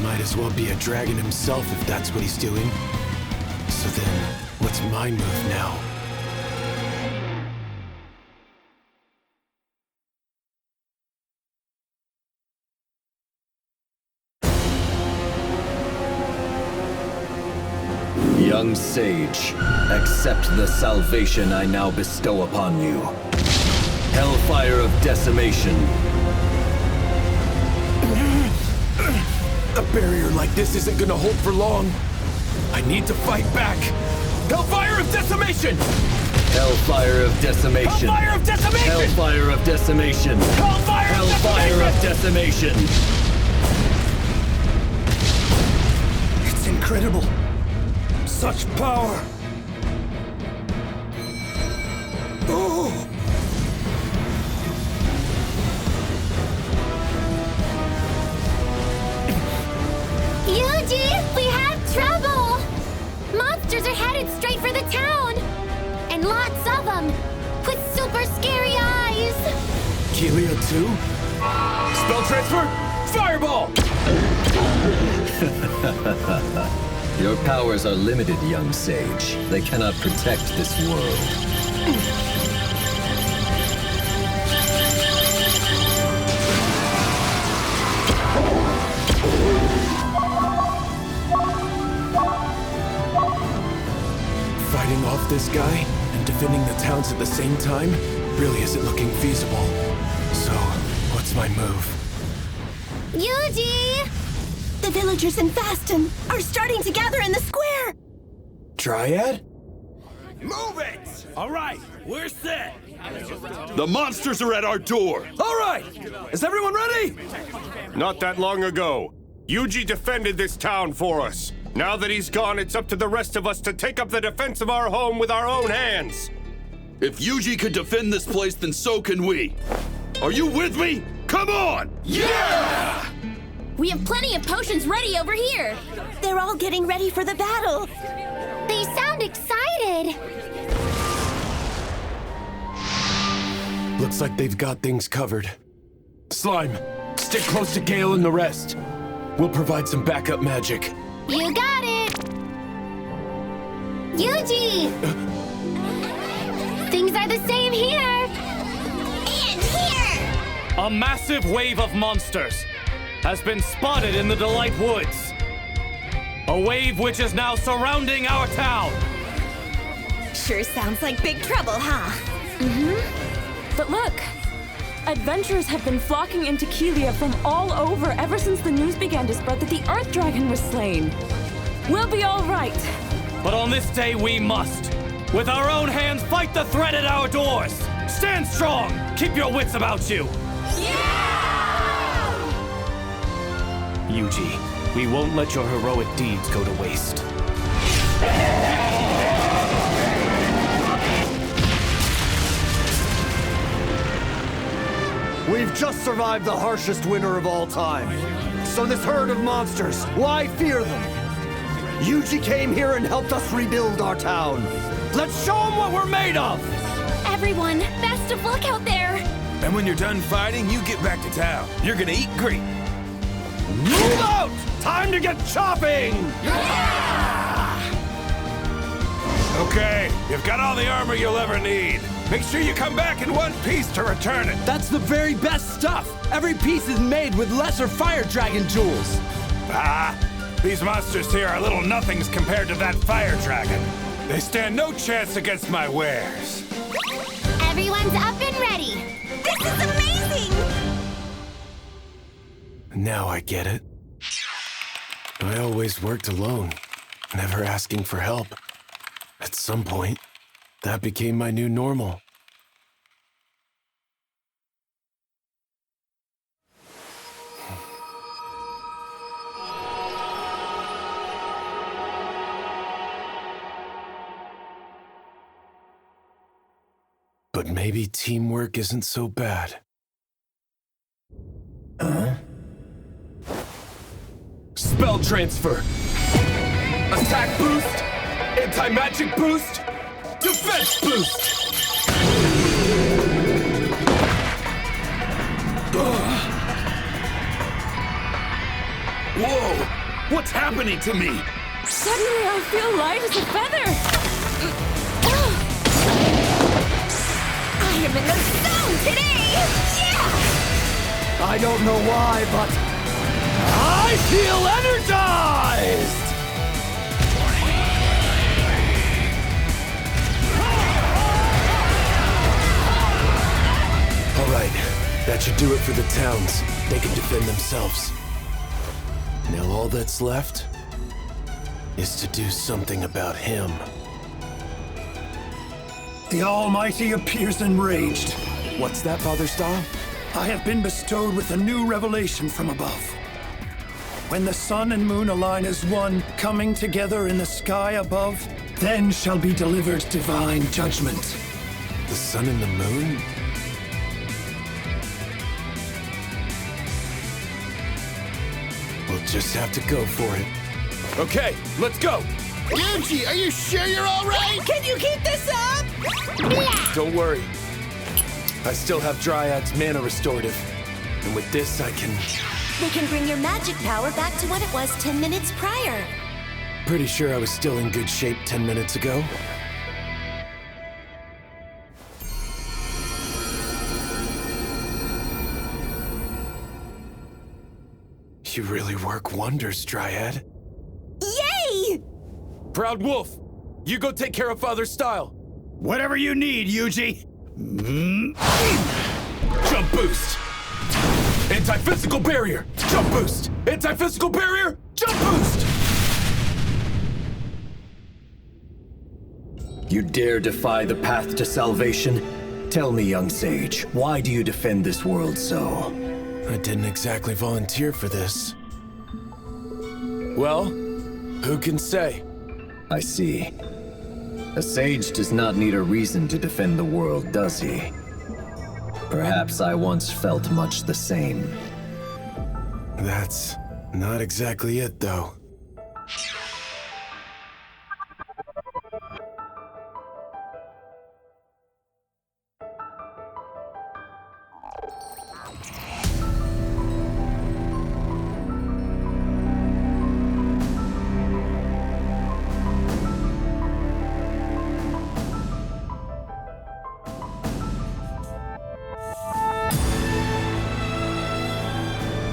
Might as well be a dragon himself if that's what he's doing. So then, what's my move now? Young sage, accept the salvation I now bestow upon you. Hellfire of decimation. A barrier like this isn't gonna hold for long. I need to fight back. Hellfire of decimation! Hellfire of decimation. Hellfire of decimation! Hellfire of decimation. Hellfire of decimation! It's incredible. Such power. Oh! Yuji, we have trouble! Monsters are headed straight for the town! And lots of them! With super scary eyes! Kelia too? Spell transfer, fireball! Your powers are limited, young sage. They cannot protect this world. Fighting off this guy and defending the towns at the same time really isn't looking feasible. So, what's my move? Yuji! The villagers in Faston are starting to gather in the square! Dryad? Move it! All right, we're set. The monsters are at our door. All right, is everyone ready? Not that long ago, Yuji defended this town for us. Now that he's gone, it's up to the rest of us to take up the defense of our home with our own hands. If Yuji could defend this place, then so can we. Are you with me? Come on! Yeah! We have plenty of potions ready over here! They're all getting ready for the battle! They sound excited! Looks like they've got things covered. Slime, stick close to Gale and the rest. We'll provide some backup magic. You got it! Yuji! Things are the same here! And here! A massive wave of monsters has been spotted in the Delight Woods. A wave which is now surrounding our town. Sure sounds like big trouble, huh? But look! Adventurers have been flocking into Kelia from all over ever since the news began to spread that the Earth Dragon was slain. We'll be all right. But on this day we must, with our own hands, fight the threat at our doors. Stand strong. Keep your wits about you. Yuji, we won't let your heroic deeds go to waste. just survived the harshest winter of all time. So this herd of monsters, why fear them? Yuji came here and helped us rebuild our town. Let's show them what we're made of! Everyone, best of luck out there! And when you're done fighting, you get back to town. You're gonna eat great. Move out! Time to get chopping! Okay, you've got all the armor you'll ever need. Make sure you come back in one piece to return it. That's the very best stuff! Every piece is made with lesser fire dragon jewels. Ah, these monsters here are little nothings compared to that fire dragon. They stand no chance against my wares. Everyone's up and ready. This is amazing! Now I get it. I always worked alone, never asking for help. At some point, that became my new normal. But maybe teamwork isn't so bad. Huh? Spell transfer. Attack boost. Anti-magic boost. Defense boost. Whoa! What's happening to me? Suddenly I feel light as a feather! I am in the zone today! Yeah! I don't know why, but I feel energized! All right, that should do it for the towns. They can defend themselves. Now all that's left is to do something about him. The Almighty appears enraged. What's that, Father Star? I have been bestowed with a new revelation from above. When the sun and moon align as one, coming together in the sky above, then shall be delivered divine judgment. The sun and the moon? We'll just have to go for it. Okay, let's go! Yuji, are you sure you're all right? Can you keep this up? Don't worry. I still have Dryad's mana restorative. And with this, I can... They can bring your magic power back to what it was 10 minutes prior. Pretty sure I was still in good shape 10 minutes ago. You really work wonders, Dryad. Yay! Proud Wolf, you go take care of Father Style. Whatever you need, Yuji. Jump boost. Anti-physical barrier. Jump boost. Anti-physical barrier. Jump boost. You dare defy the path to salvation? Tell me, young sage, why do you defend this world so? I didn't exactly volunteer for this. Well, who can say? I see. A sage does not need a reason to defend the world, does he? Perhaps I once felt much the same. That's not exactly it, though.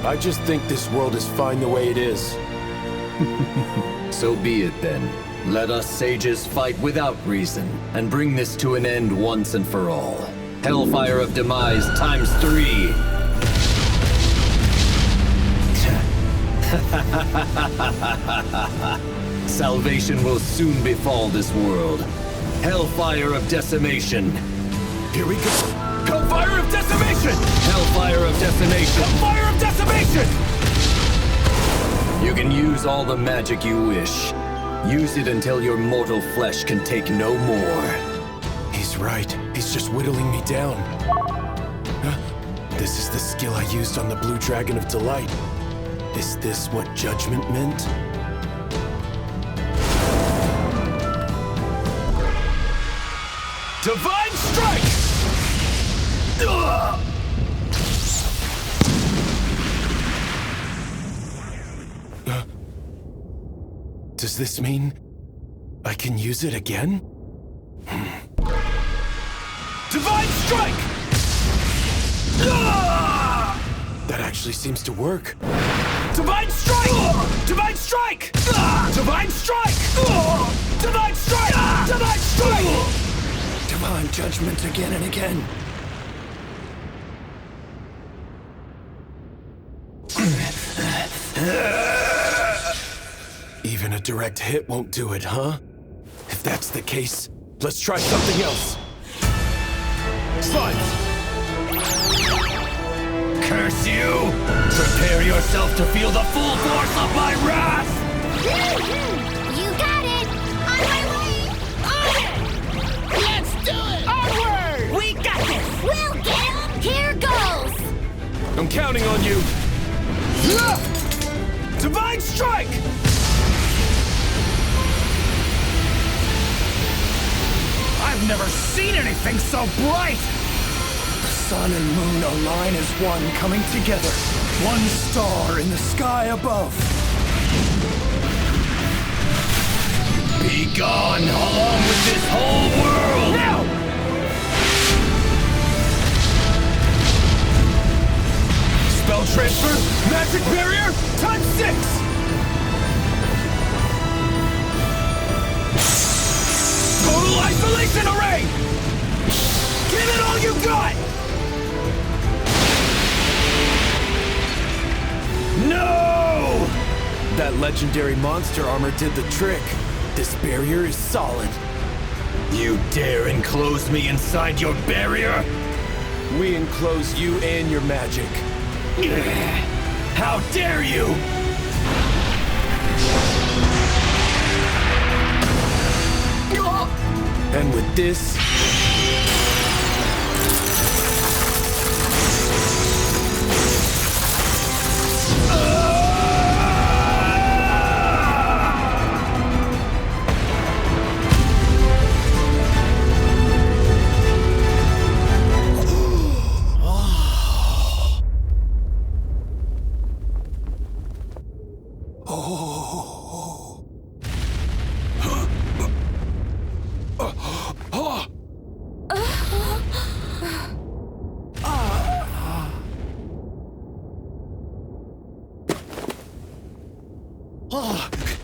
I just think this world is fine the way it is. So be it then. Let us sages fight without reason, and bring this to an end once and for all. Hellfire of Demise times 3! Salvation will soon befall this world. Hellfire of Decimation. Here we go. Hellfire of Decimation! Hellfire of Decimation! Hellfire of Decimation! You can use all the magic you wish. Use it until your mortal flesh can take no more. He's right. He's just whittling me down. Huh? This is the skill I used on the Blue Dragon of Delight. Is this what judgment meant? Divine Strike! Ugh! Does this mean I can use it again? Divine Strike! Ugh! That actually seems to work. Divine Strike! Divine Strike! Divine Strike! Divine Strike! Divine Strike! Divine judgment again and again. Even a direct hit won't do it, huh? If that's the case, let's try something else. Slimes! Curse you! Prepare yourself to feel the full force of my wrath! You got it! On my way! On it! Let's do it! Onward! We got this! We'll get him! Here goes! I'm counting on you! Divine Strike! I've never seen anything so bright! The sun and moon align as one, coming together. One star in the sky above. Be gone along with this whole world! Now! Spell transfer, magic barrier, times 6! Total isolation array! Give it all you got! No! That legendary monster armor did the trick. This barrier is solid. You dare enclose me inside your barrier? We enclose you and your magic. How dare you! And with this...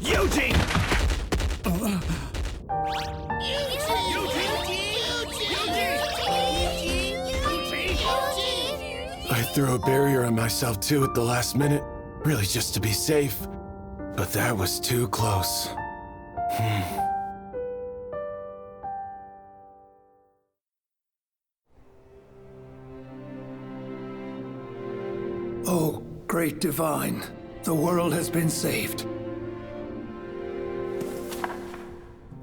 Yuji! I threw a barrier on myself too at the last minute, really just to be safe. But that was too close. Oh, great divine, the world has been saved.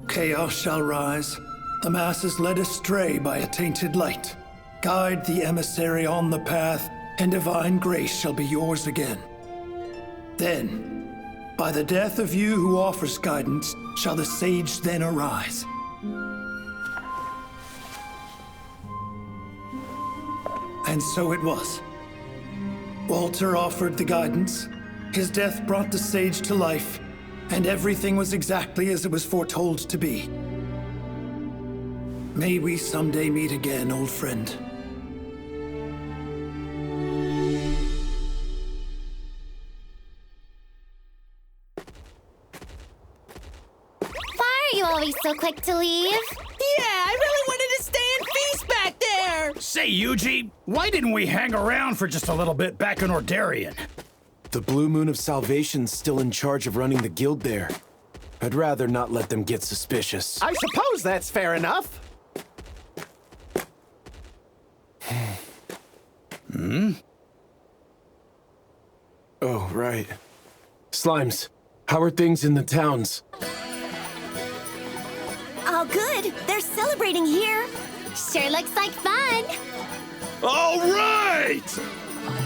Chaos shall rise, the masses led astray by a tainted light. Guide the emissary on the path, and divine grace shall be yours again. Then, by the death of you who offers guidance, shall the sage then arise. And so it was. Walter offered the guidance, his death brought the sage to life, and everything was exactly as it was foretold to be. May we someday meet again, old friend. Why are you always so quick to leave? Yeah, I really wanted to stay and feast back there! Say, Yuji, why didn't we hang around for just a little bit back in Ordarian? The Blue Moon of Salvation's still in charge of running the guild there. I'd rather not let them get suspicious. I suppose that's fair enough. Oh, right. Slimes, how are things in the towns? All good. They're celebrating here. Sure looks like fun. All right!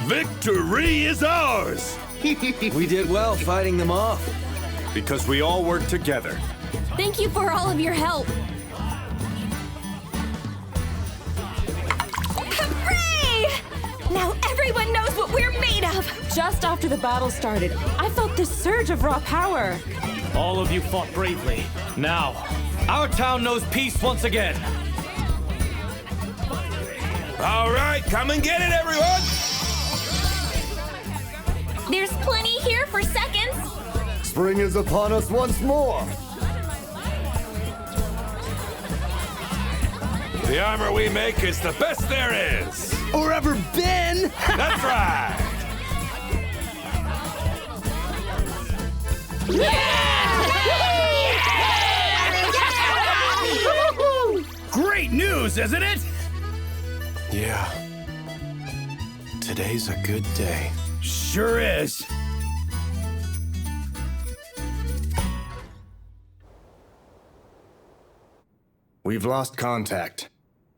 Victory is ours! We did well fighting them off. Because we all worked together. Thank you for all of your help. Hooray! Now everyone knows what we're made of! Just after the battle started, I felt this surge of raw power. All of you fought bravely. Now, our town knows peace once again. All right, come and get it, everyone! There's plenty here for seconds. Spring is upon us once more. The armor we make is the best there is. Or ever been. That's right. Great news, isn't it? Yeah. Today's a good day. Sure is. We've lost contact.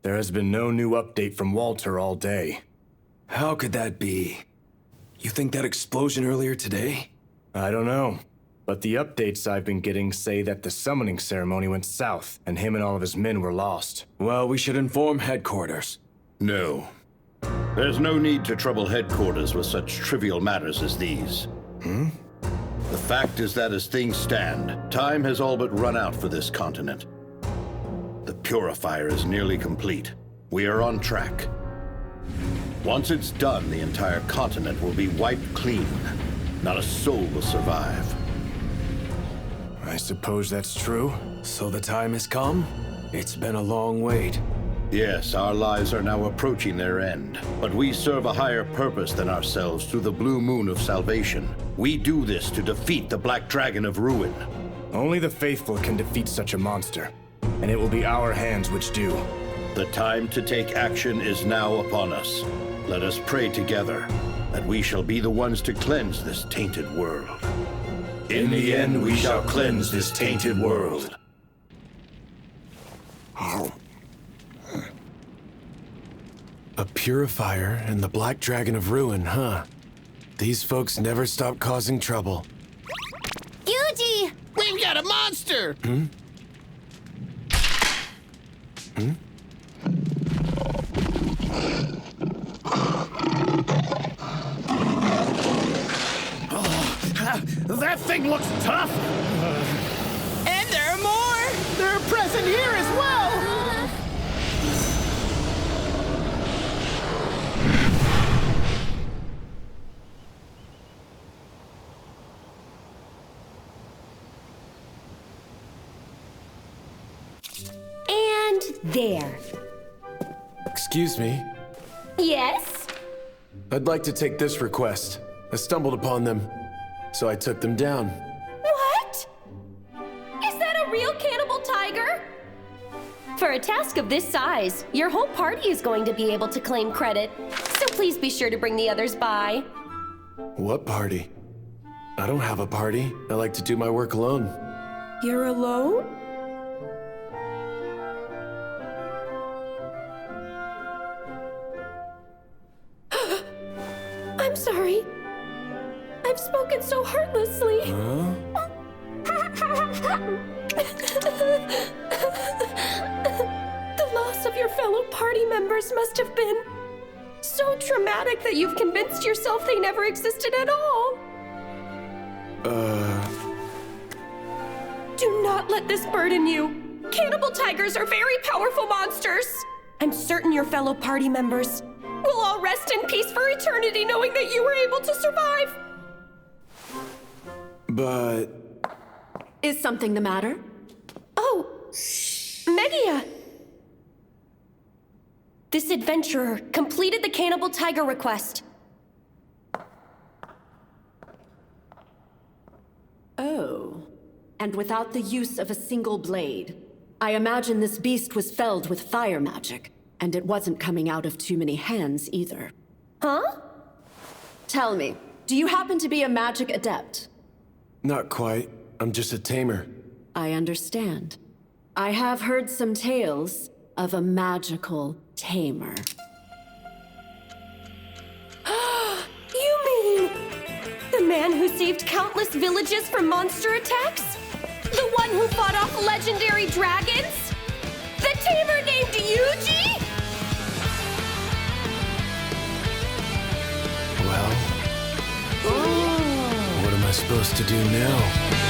There has been no new update from Walter all day. How could that be? You think that explosion earlier today? I don't know. But the updates I've been getting say that the summoning ceremony went south, and him and all of his men were lost. Well, we should inform headquarters. No. There's no need to trouble headquarters with such trivial matters as these. The fact is that as things stand, time has all but run out for this continent. The purifier is nearly complete. We are on track. Once it's done, the entire continent will be wiped clean. Not a soul will survive. I suppose that's true. So the time has come? It's been a long wait. Yes, our lives are now approaching their end, but we serve a higher purpose than ourselves through the blue moon of salvation. We do this to defeat the Black Dragon of Ruin. Only the faithful can defeat such a monster, and it will be our hands which do. The time to take action is now upon us. Let us pray together that we shall be the ones to cleanse this tainted world. In the end, we shall cleanse this tainted world. A purifier and the Black Dragon of Ruin, huh? These folks never stop causing trouble. Yuji! We've got a monster! That thing looks tough! And there are more! They're present here as well! And there. Excuse me. Yes? I'd like to take this request. I stumbled upon them, so I took them down. What? Is that a real cannibal tiger? For a task of this size, your whole party is going to be able to claim credit. So please be sure to bring the others by. What party? I don't have a party. I like to do my work alone. You're alone? I'm sorry. I've spoken so heartlessly. The loss of your fellow party members must have been so traumatic that you've convinced yourself they never existed at all. Do not let this burden you. Cannibal tigers are very powerful monsters. I'm certain your fellow party members will all rest in peace for eternity knowing that you were able to survive. But... Is something the matter? Oh, Megia. This adventurer completed the cannibal tiger request. Oh. And without the use of a single blade. I imagine this beast was felled with fire magic, and it wasn't coming out of too many hands either. Huh? Tell me, do you happen to be a magic adept? Not quite. I'm just a tamer. I understand. I have heard some tales of a magical tamer. saved countless villages from monster attacks? The one who fought off legendary dragons? The tamer named Yuji? Well, what am I supposed to do now?